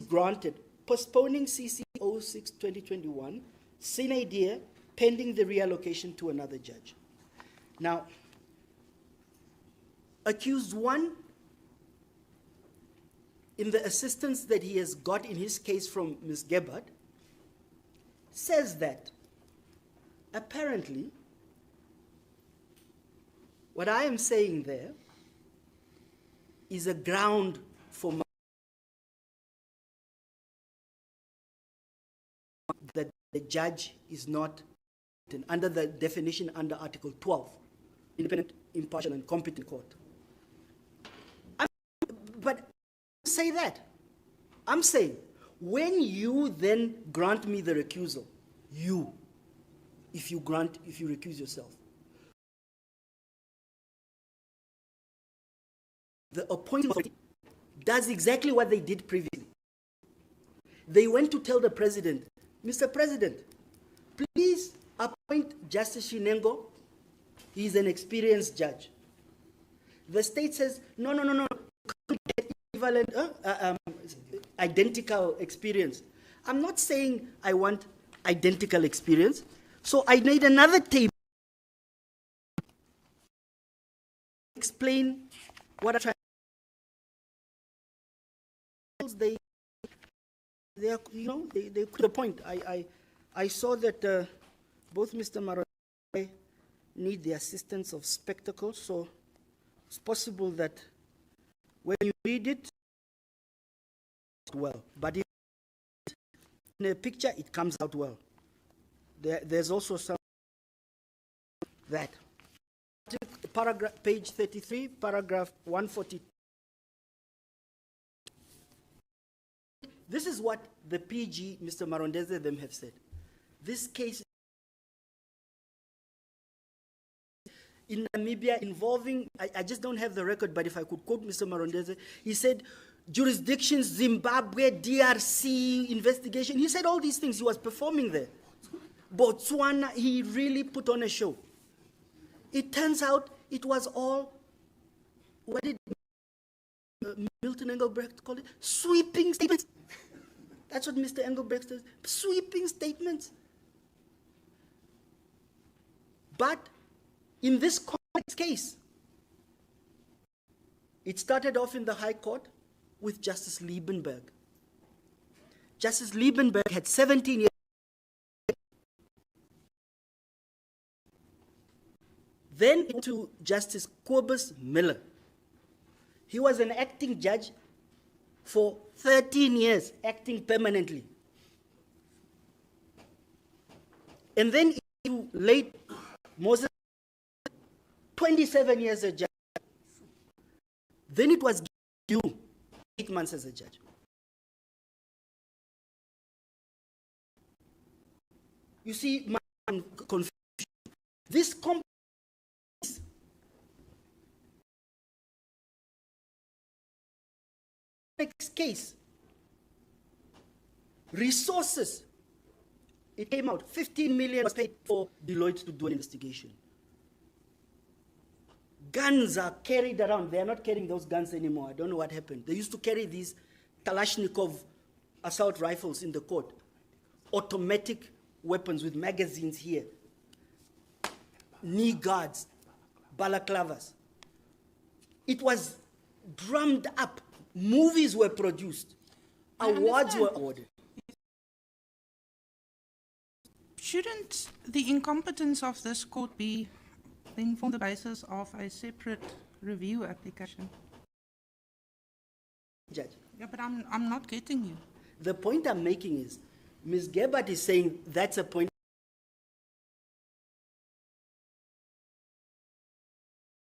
[SPEAKER 3] is granted, postponing CC 06-2021, sine die, pending the reallocation to another judge. Now, accused 1, in the assistance that he has got in his case from Ms. Gebhardt, says that apparently what I am saying there is a ground for that the judge is not under the definition under Article 12, independent, impartial, and competent court. But say that. I'm saying, when you then grant me the recusal, if you recuse yourself, the appointing authority does exactly what they did previously. They went to tell the president, Mr. President, please appoint Justice Shinengo. He's an experienced judge. The state says, no, equivalent, identical experience. I'm not saying I want identical experience. So I made another table to explain what I'm trying. They are, they to the point. I saw that both Mr. Marelize need the assistance of spectacles, so it's possible that when you read it, well, but in a picture, it comes out well. There's also some that. Paragraph, page 33, paragraph 140. This is what the PG, Mr. Marondeze, them have said. This case in Namibia involving, I just don't have the record, but if I could quote Mr. Marondeze, he said, jurisdictions, Zimbabwe, DRC, investigation. He said all these things. He was performing there. Botswana, he really put on a show. It turns out it was all, what did Milton Engelbrecht call it? Sweeping statements. That's what Mr. Engelbrecht says. Sweeping statements. But in this complex case, it started off in the High Court with Justice Liebenberg. Justice Liebenberg had 17 years. Then to Justice Cobus Miller. He was an acting judge for 13 years, acting permanently. And then to late Moses, 27 years as a judge. Then it was due 8 months as a judge. You see my confusion. This complex case, resources, it came out, 15 million was paid for Deloitte to do an investigation. Guns are carried around. They are not carrying those guns anymore. I don't know what happened. They used to carry these Kalashnikov assault rifles in the court, automatic weapons with magazines here, knee guards, balaclavas. It was drummed up. Movies were produced. Awards were awarded.
[SPEAKER 1] Shouldn't the incompetence of this court be then form the basis of a separate review application?
[SPEAKER 3] Judge.
[SPEAKER 1] Yeah, but I'm not getting you.
[SPEAKER 3] The point I'm making is, Ms. Gebhardt is saying that's a point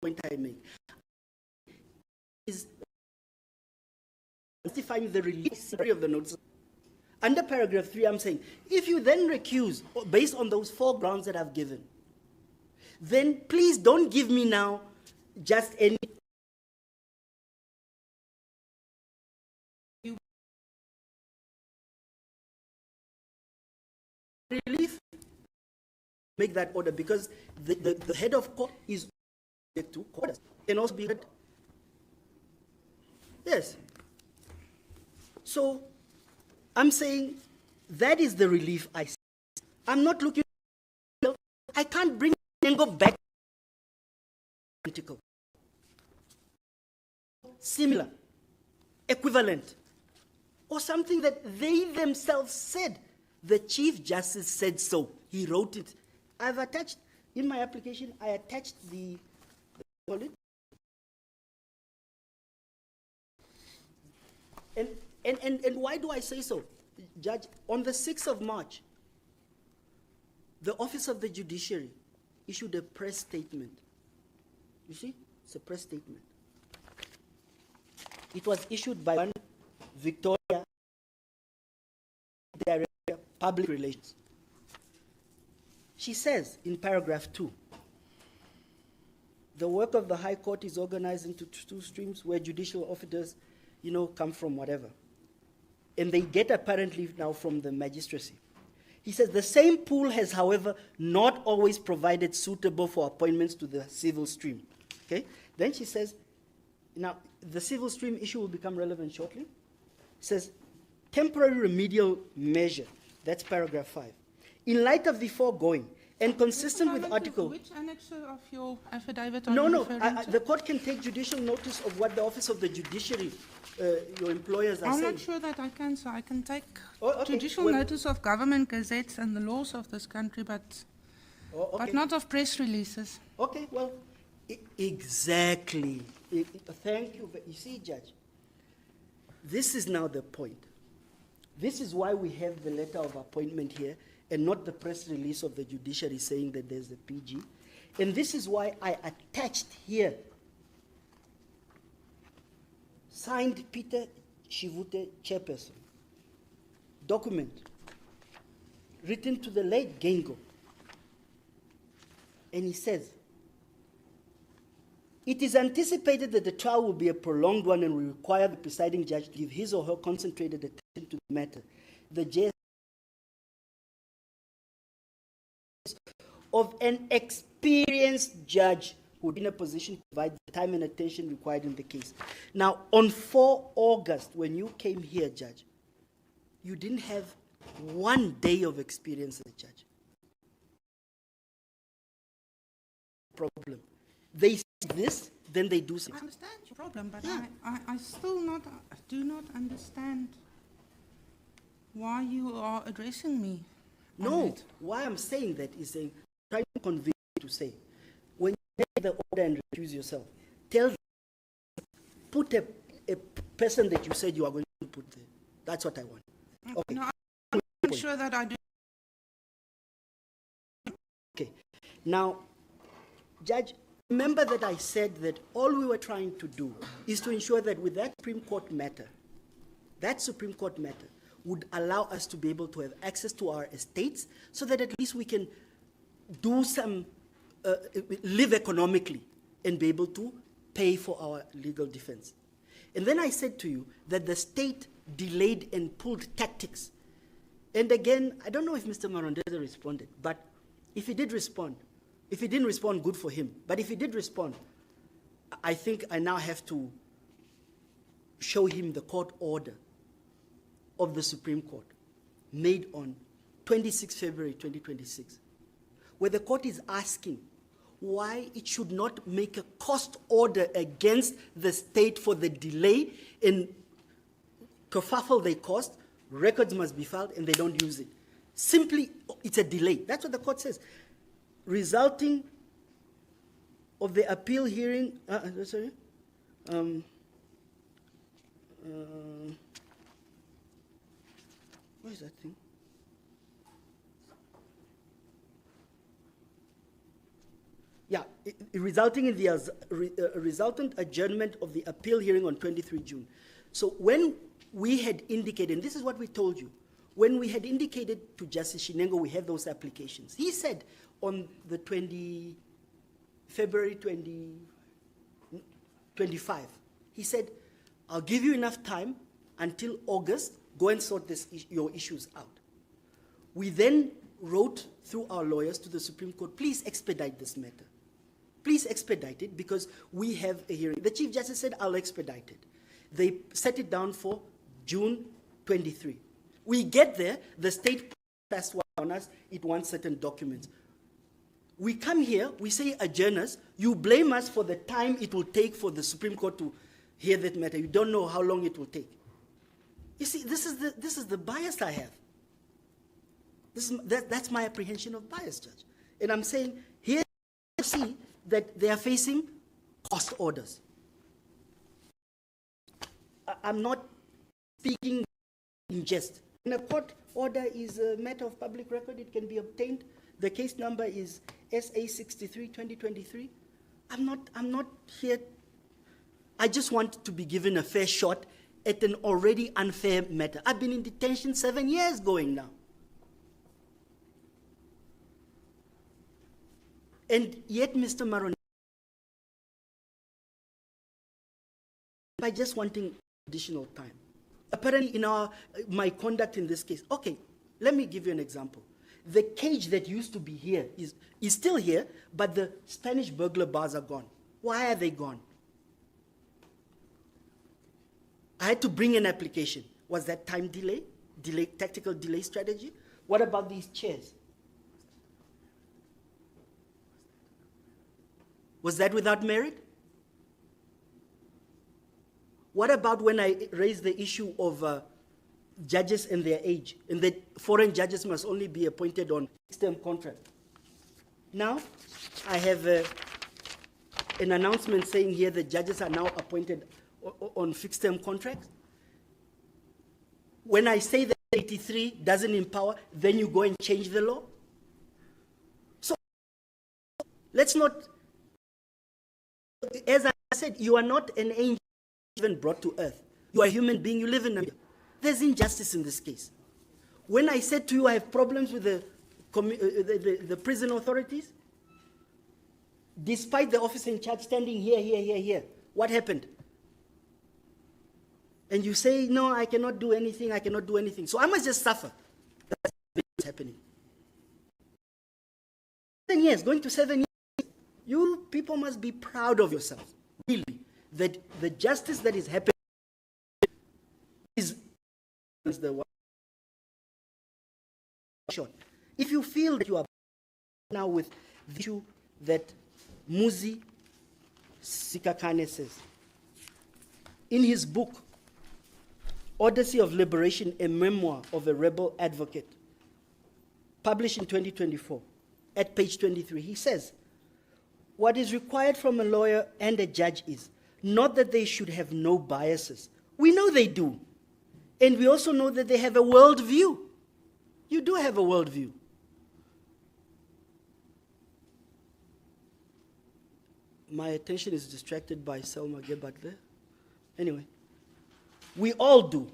[SPEAKER 3] I make. Is justifying the release of the notice. Under paragraph 3, I'm saying, if you then recuse, based on those 4 grounds that I've given, then please don't give me now just any relief. Make that order, because the head of court is to quotas. Can also be heard. Yes. So I'm saying that is the relief I see. I'm not looking. I can't bring and go back. Similar, equivalent, or something that they themselves said. The Chief Justice said so. He wrote it. I've attached, in my application, I attached the And why do I say so? Judge, on the 6th of March, the Office of the Judiciary issued a press statement. You see? It's a press statement. It was issued by one Victoria Director, Public Relations. She says in paragraph 2, the work of the High Court is organized into 2 streams where judicial officers, come from whatever. And they get apparently now from the magistracy. He says, the same pool has, however, not always provided suitable for appointments to the civil stream. Okay? Then she says, now, the civil stream issue will become relevant shortly. Says, temporary remedial measure. That's paragraph 5. In light of the foregoing, and consistent with article...
[SPEAKER 1] Which annexure of your affidavit are you
[SPEAKER 3] No,
[SPEAKER 1] referring to?
[SPEAKER 3] the court can take judicial notice of what the Office of the Judiciary, your employers are
[SPEAKER 1] I'm
[SPEAKER 3] saying.
[SPEAKER 1] not sure that I can, so I can take
[SPEAKER 3] Okay,
[SPEAKER 1] judicial
[SPEAKER 3] well-
[SPEAKER 1] notice of government gazettes and the laws of this country, but not of press releases.
[SPEAKER 3] Okay, well, exactly. Thank you. You see, Judge, this is now the point. This is why we have the letter of appointment here and not the press release of the judiciary saying that there's a PG. And this is why I attached here, signed Peter Shivute, chairperson, document written to the late Gengo. And he says, it is anticipated that the trial will be a prolonged one and will require the presiding judge to give his or her concentrated attention to the matter. The JS of an experienced judge who would be in a position to provide the time and attention required in the case. Now, on 4 August, when you came here, Judge, you didn't have 1 day of experience as a judge. Problem. They say this, then they do
[SPEAKER 1] I
[SPEAKER 3] something.
[SPEAKER 1] understand your problem, but I still do not understand why you are addressing me. on
[SPEAKER 3] No,
[SPEAKER 1] it.
[SPEAKER 3] why I'm saying that is saying, trying to convince you to say, when you make the order and recuse yourself, tell them, put a person that you said you are going to put there. That's what I want. Okay.
[SPEAKER 1] No, I'm sure that I do.
[SPEAKER 3] Okay. Now, Judge, remember that I said that all we were trying to do is to ensure that with that Supreme Court matter, would allow us to be able to have access to our estates so that at least we can do some, live economically and be able to pay for our legal defense. And then I said to you that the state delayed and pulled tactics. And again, I don't know if Mr. Marondeza responded, but if he did respond, if he didn't respond, good for him. But if he did respond, I think I now have to show him the court order of the Supreme Court made on 26 February 2026, where the court is asking why it should not make a cost order against the state for the delay in kerfuffle they caused. Records must be filed and they don't use it. Simply, it's a delay. That's what the court says. Resulting of the appeal hearing, sorry, what is that thing? Yeah, resulting in the resultant adjournment of the appeal hearing on 23 June. So when we had indicated, and this is what we told you, when we had indicated to Justice Shinengo we have those applications, he said on the February 25, he said, I'll give you enough time until August, go and sort your issues out. We then wrote through our lawyers to the Supreme Court, please expedite this matter. Please expedite it because we have a hearing. The Chief Justice said, I'll expedite it. They set it down for June 23. We get there, the state passed one on us, it wants certain documents. We come here, we say adjourn us, you blame us for the time it will take for the Supreme Court to hear that matter. You don't know how long it will take. You see, this is the bias I have. That's my apprehension of bias, Judge. And I'm saying, here you see that they are facing cost orders. I'm not speaking in jest. When a court order is a matter of public record, it can be obtained. The case number is SA 63/2023. I'm not here. I just want to be given a fair shot at an already unfair matter. I've been in detention 7 years going now. And yet, Mr. Maron, by just wanting additional time. Apparently, in my conduct in this case, okay, let me give you an example. The cage that used to be here is still here, but the Spanish burglar bars are gone. Why are they gone? I had to bring an application. Was that time delay, tactical delay strategy? What about these chairs? Was that without merit? What about when I raised the issue of judges and their age, and that foreign judges must only be appointed on fixed-term contract? Now, I have an announcement saying here that judges are now appointed on fixed-term contracts. When I say that 83 doesn't empower, then you go and change the law? So, let's not, as I said, you are not an angel even brought to earth. You are a human being, you live in Namibia. There's injustice in this case. When I said to you I have problems with the prison authorities, despite the officer in charge standing here, what happened? And you say, no, I cannot do anything, so I must just suffer. That's what's happening. 7 years, going to 7 years, you people must be proud of yourselves, really, that the justice that is happening is the one. If you feel that you are now with the issue that Muzi Sikakane says, in his book, Odyssey of Liberation, a memoir of a rebel advocate, published in 2024, at page 23, he says, what is required from a lawyer and a judge is not that they should have no biases. We know they do. And we also know that they have a worldview. You do have a worldview. My attention is distracted by Selma Gebhardt there. Anyway, we all do.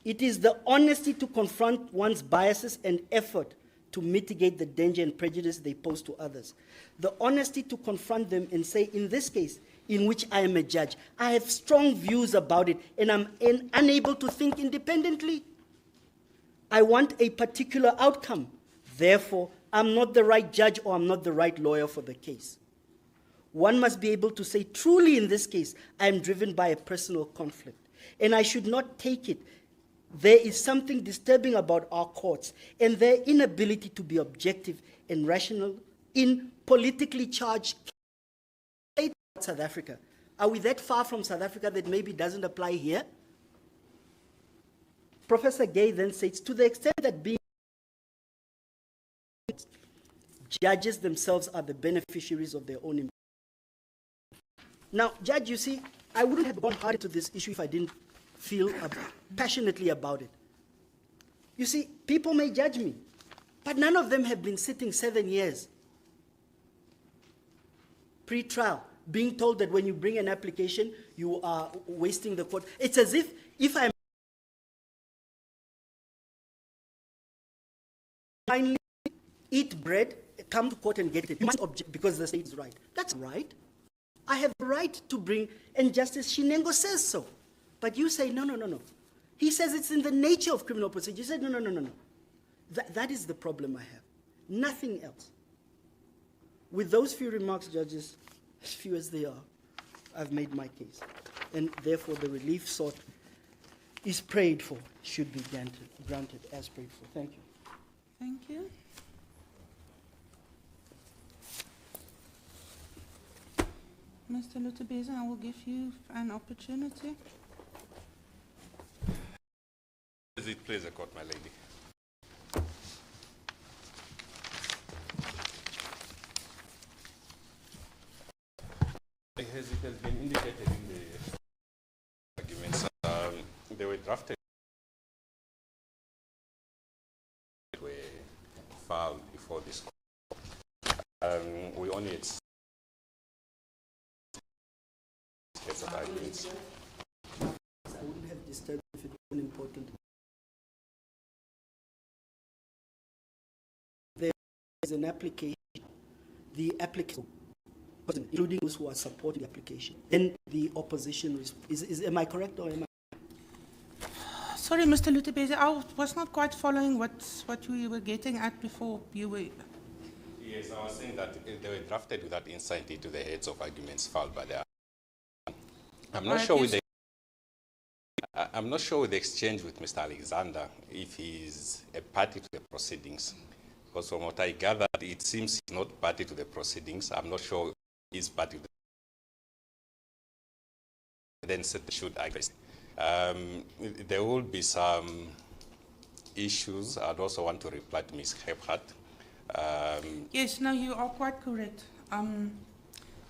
[SPEAKER 3] It is the honesty to confront one's biases and effort to mitigate the danger and prejudice they pose to others. The honesty to confront them and say, in this case, in which I am a judge, I have strong views about it and I'm unable to think independently. I want a particular outcome. Therefore, I'm not the right judge or I'm not the right lawyer for the case. One must be able to say, truly in this case, I am driven by a personal conflict, and I should not take it. There is something disturbing about our courts and their inability to be objective and rational in politically charged cases. South Africa. Are we that far from South Africa that maybe doesn't apply here? Professor Gay then says, to the extent that being judges themselves are the beneficiaries of their own. Now, Judge, you see, I wouldn't have gone hard into this issue if I didn't feel passionately about it. You see, people may judge me, but none of them have been sitting 7 years pre-trial, being told that when you bring an application, you are wasting the court. It's as if I'm finally eat bread, come to court and get it. You must object because the state is right. That's right. I have the right to bring, and Justice Shinengo says so. But you say, no. He says it's in the nature of criminal procedure. You said, no. That is the problem I have. Nothing else. With those few remarks, judges, as few as they are, I've made my case. And therefore, the relief sought is prayed for, should be granted as prayed for. Thank you.
[SPEAKER 1] Thank you. Mr. Lutebeza, I will give you an opportunity.
[SPEAKER 7] Is it please the court, my lady? As it has been indicated in the arguments, they were drafted, were filed before this court. We only had sets of arguments.
[SPEAKER 3] I wouldn't have disturbed if it wasn't important. There is an application, the applicant, including those who are supporting the application, then the opposition is am I correct or am I?
[SPEAKER 1] Sorry, Mr. Lutebeza, I was not quite following what you were getting at before you were.
[SPEAKER 7] Yes, I was saying that they were drafted without insight into the heads of arguments filed by the. I'm not sure with the exchange with Mr. Alexander if he's a party to the proceedings, because from what I gathered, it seems he's not party to the proceedings. I'm not sure he's party to the. Then should I guess there will be some issues. I'd also want to reply to Ms. Gebhardt.
[SPEAKER 1] Yes, no, you are quite correct.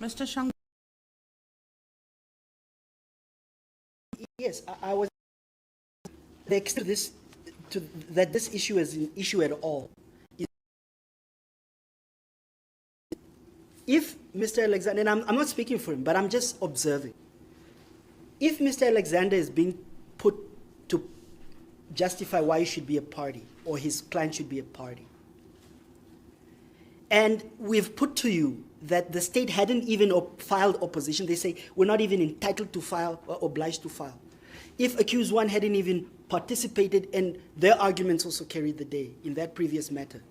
[SPEAKER 1] Mr. Shanghala.
[SPEAKER 3] Yes, I was the extent that this issue is an issue at all. If Mr. Alexander, and I'm not speaking for him, but I'm just observing. If Mr. Alexander is being put to justify why he should be a party or his client should be a party. And we've put to you that the state hadn't even filed opposition. They say we're not even entitled to file or obliged to file. If accused one hadn't even participated and their arguments also carried the day in that previous matter,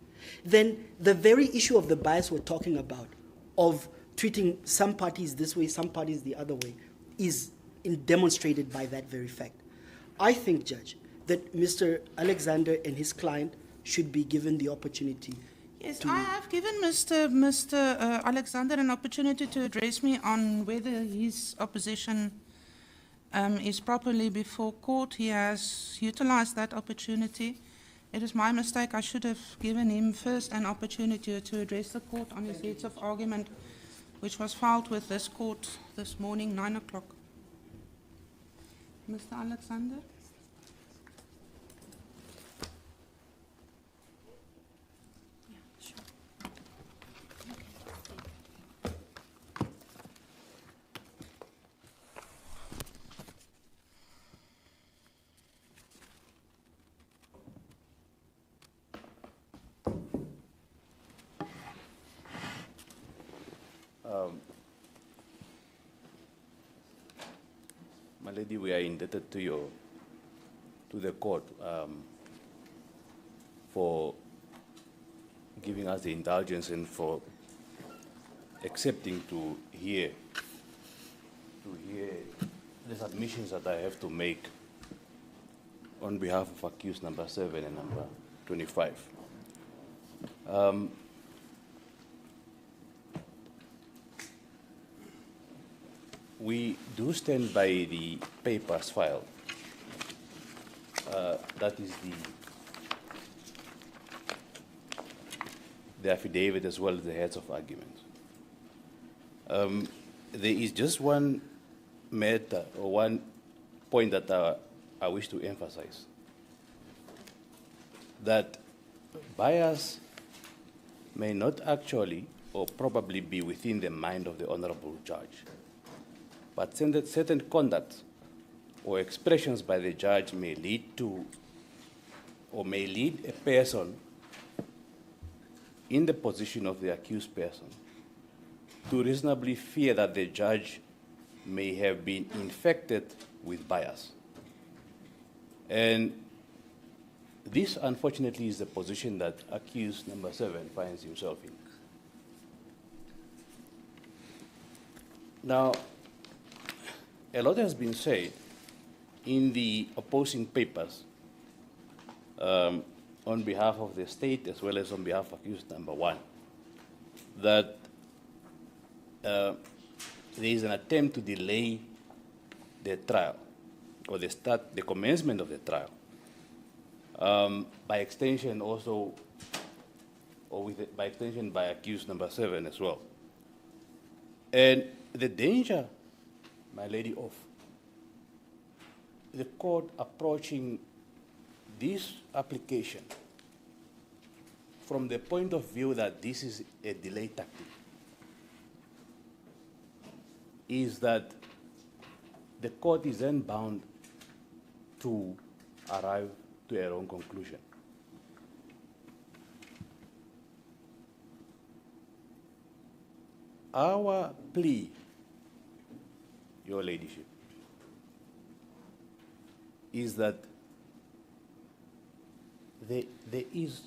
[SPEAKER 3] then the very issue of the bias we're talking about, of treating some parties this way, some parties the other way, is demonstrated by that very fact. I think, Judge, that Mr. Alexander and his client should be given the opportunity.
[SPEAKER 1] Yes, I have given Mr. Alexander an opportunity to address me on whether his opposition is properly before court. He has utilized that opportunity. It is my mistake. I should have given him first an opportunity to address the court on his heads of argument, which was filed with this court this morning, 9 o'clock. Mr. Alexander?
[SPEAKER 8] My lady, we are indebted to the court for giving us the indulgence and for accepting to hear the submissions that I have to make on behalf of accused number 7 and number 25. We do stand by the papers filed. That is the affidavit as well as the heads of argument. There is just one matter or one point that I wish to emphasize. That bias may not actually or probably be within the mind of the honorable judge. But certain conduct or expressions by the judge may lead to or may lead a person in the position of the accused person to reasonably fear that the judge may have been infected with bias. And this, unfortunately, is the position that accused number 7 finds himself in. Now, a lot has been said in the opposing papers on behalf of the state as well as on behalf of accused number 1 that there is an attempt to delay the trial or the commencement of the trial. By extension also, or by extension by accused number 7 as well. And the danger, my lady, of the court approaching this application from the point of view that this is a delay tactic is that the court is then bound to arrive to a wrong conclusion. Our plea, Your Ladyship, is that there is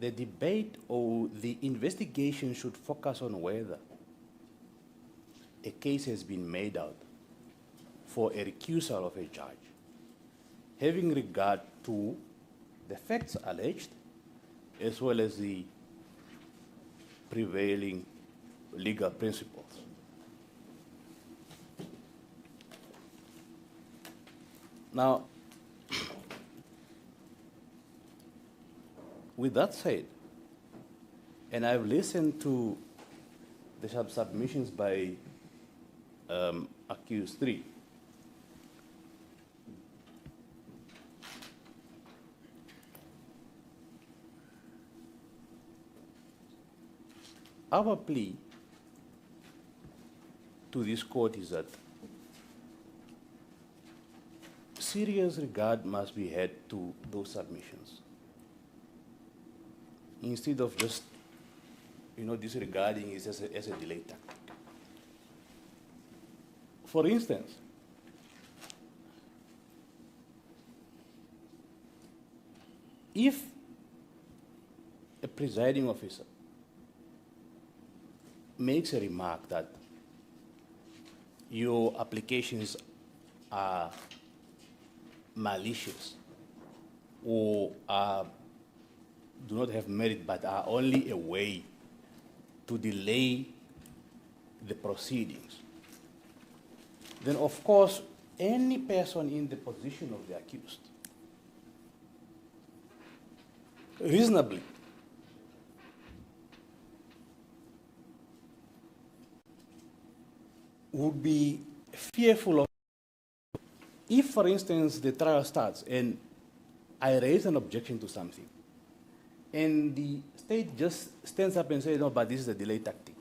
[SPEAKER 8] the debate or the investigation should focus on whether a case has been made out for a recusal of a judge, having regard to the facts alleged as well as the prevailing legal principles. Now, with that said, and I've listened to the submissions by accused 3, our plea to this court is that serious regard must be had to those submissions, instead of just, disregarding it as a delay tactic. For instance, if a presiding officer makes a remark that your applications are malicious or do not have merit but are only a way to delay the proceedings, then of course any person in the position of the accused reasonably would be fearful of, if for instance the trial starts and I raise an objection to something and the state just stands up and says, no, but this is a delay tactic.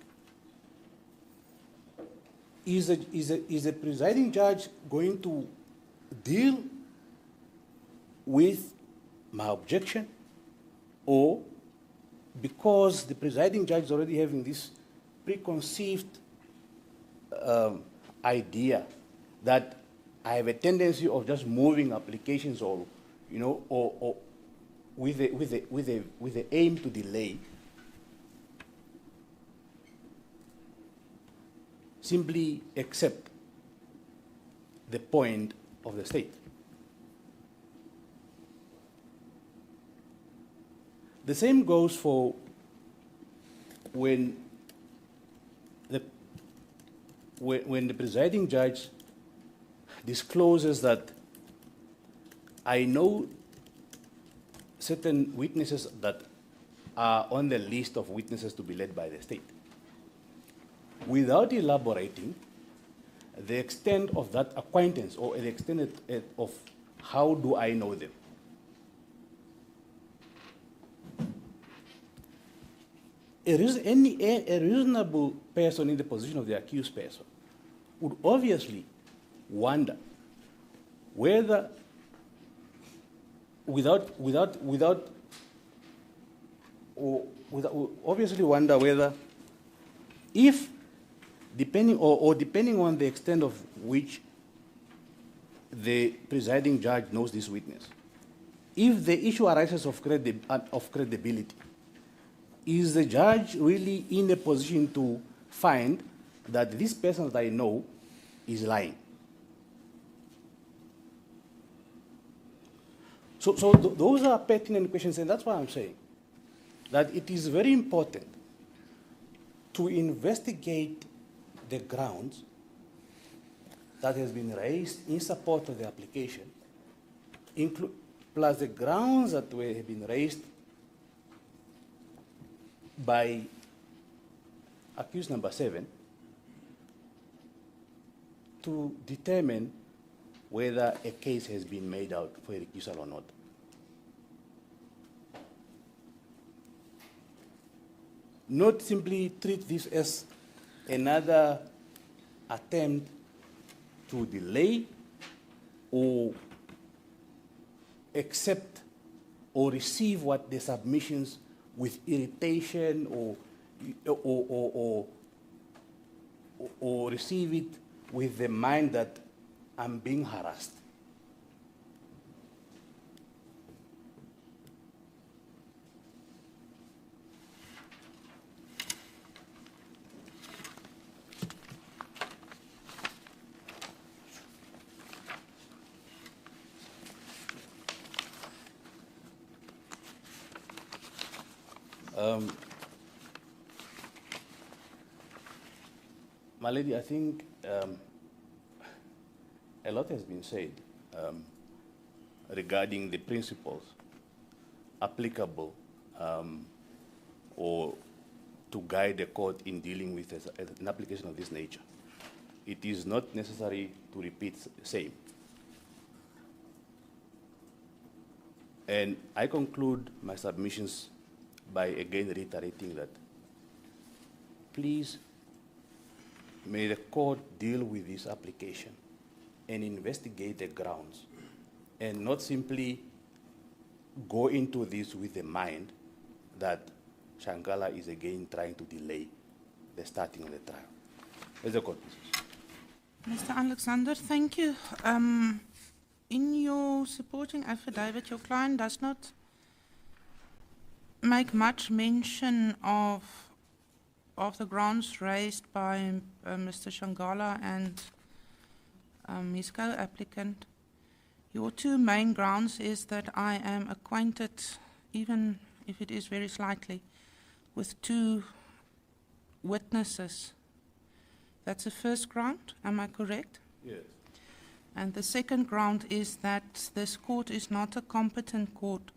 [SPEAKER 8] Is a presiding judge going to deal with my objection, or because the presiding judge is already having this preconceived idea that I have a tendency of just moving applications or with the aim to delay, simply accept the point of the state? The same goes for when the presiding judge discloses that I know certain witnesses that are on the list of witnesses to be led by the state, without elaborating the extent of that acquaintance or the extent of how do I know them. A reasonable person in the position of the accused person would obviously wonder whether, obviously wonder whether, if depending on the extent of which the presiding judge knows this witness, if the issue arises of credibility, is the judge really in a position to find that this person that I know is lying? So those are pertinent questions, and that's why I'm saying that it is very important to investigate the grounds that has been raised in support of the application, plus the grounds that have been raised by accused number 7, to determine whether a case has been made out for a recusal or not. Not simply treat this as another attempt to delay or accept or receive what the submissions with irritation or receive it with the mind that I'm being harassed. My lady, I think a lot has been said regarding the principles applicable or to guide the court in dealing with an application of this nature. It is not necessary to repeat the same. And I conclude my submissions by again reiterating that please, may the court deal with this application and investigate the grounds and not simply go into this with the mind that Shanghala is again trying to delay the starting of the trial. There's a court decision.
[SPEAKER 1] Mr. Alexander, thank you. In your supporting affidavit, your client does not make much mention of the grounds raised by Mr. Shanghala and his co-applicant. Your two main grounds is that I am acquainted, even if it is very slightly, with two witnesses. That's the first ground, am I correct?
[SPEAKER 8] Yes.
[SPEAKER 1] And the second ground is that this court is not a competent court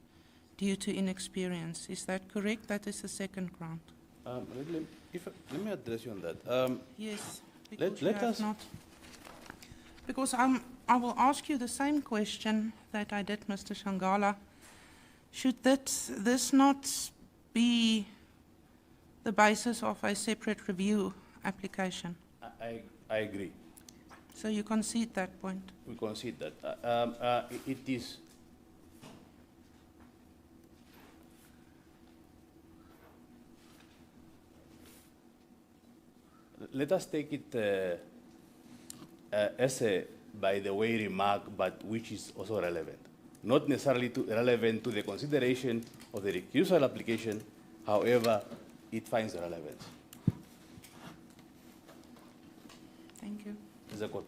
[SPEAKER 1] due to inexperience. Is that correct? That is the second ground.
[SPEAKER 8] Let me address you on that.
[SPEAKER 1] Yes, because
[SPEAKER 8] let
[SPEAKER 1] you
[SPEAKER 8] us
[SPEAKER 1] have not. Because I will ask you the same question that I did Mr. Shanghala. Should this not be the basis of a separate review application?
[SPEAKER 8] I agree.
[SPEAKER 1] So you concede that point?
[SPEAKER 8] We concede that. It is. Let us take it as a by the way remark, but which is also relevant. Not necessarily relevant to the consideration of the recusal application, however, it finds relevance.
[SPEAKER 1] Thank you.
[SPEAKER 8] Is a court.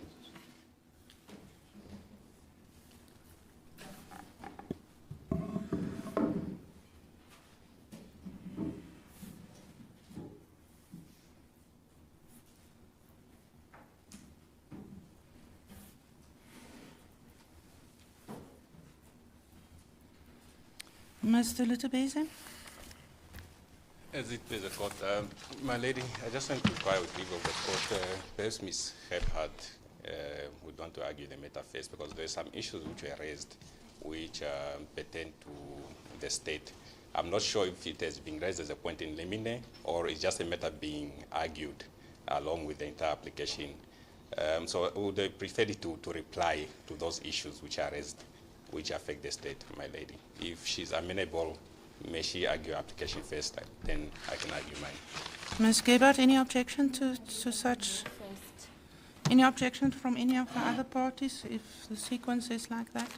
[SPEAKER 1] Mr. Lutebeze?
[SPEAKER 7] As it is a court, my lady, I just want to inquire with leave of the court. Perhaps Ms. Gebhardt would want to argue the matter first, because there are some issues which were raised which pertain to the state. I'm not sure if it has been raised as a point in limine or it's just a matter being argued along with the entire application. So I would prefer it to reply to those issues which are raised, which affect the state, my lady. If she's amenable, may she argue application first, then I can argue mine.
[SPEAKER 1] Ms. Gebhardt, any objection to such? Any objection from any of the other parties if the sequence is like that?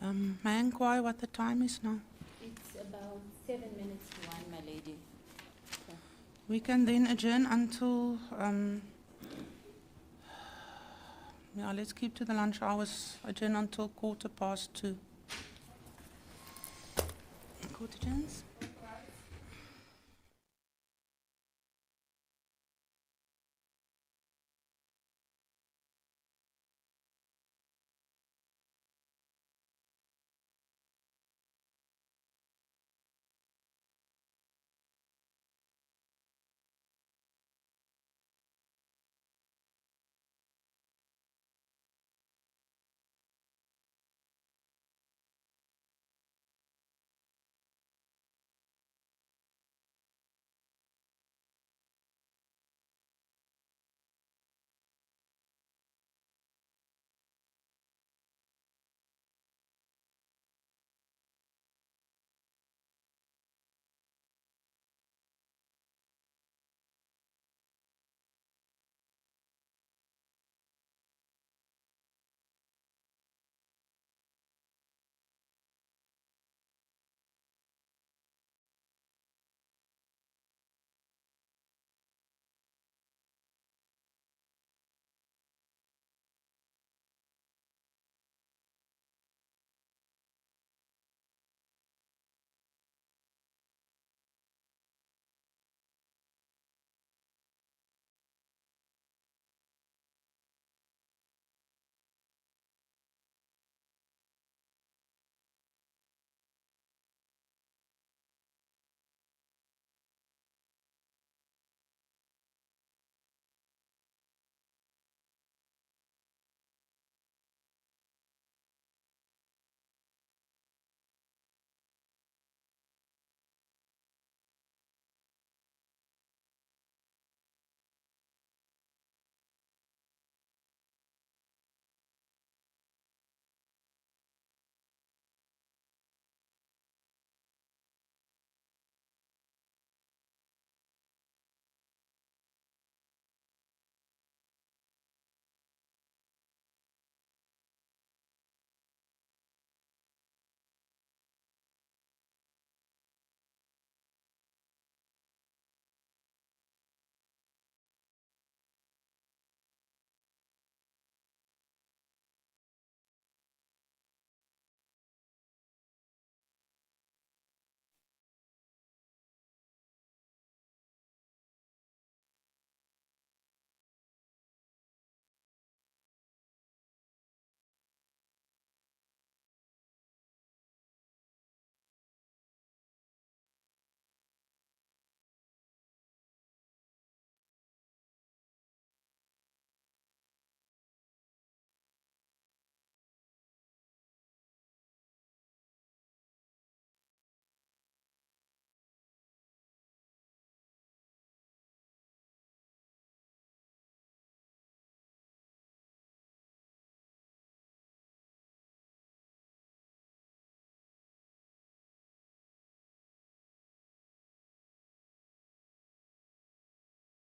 [SPEAKER 1] May I inquire what the time is now?
[SPEAKER 2] It's about 7 minutes to 1, my lady. Okay.
[SPEAKER 1] We can then adjourn until, let's keep to the lunch hours, adjourn until 2:15. Court adjourns.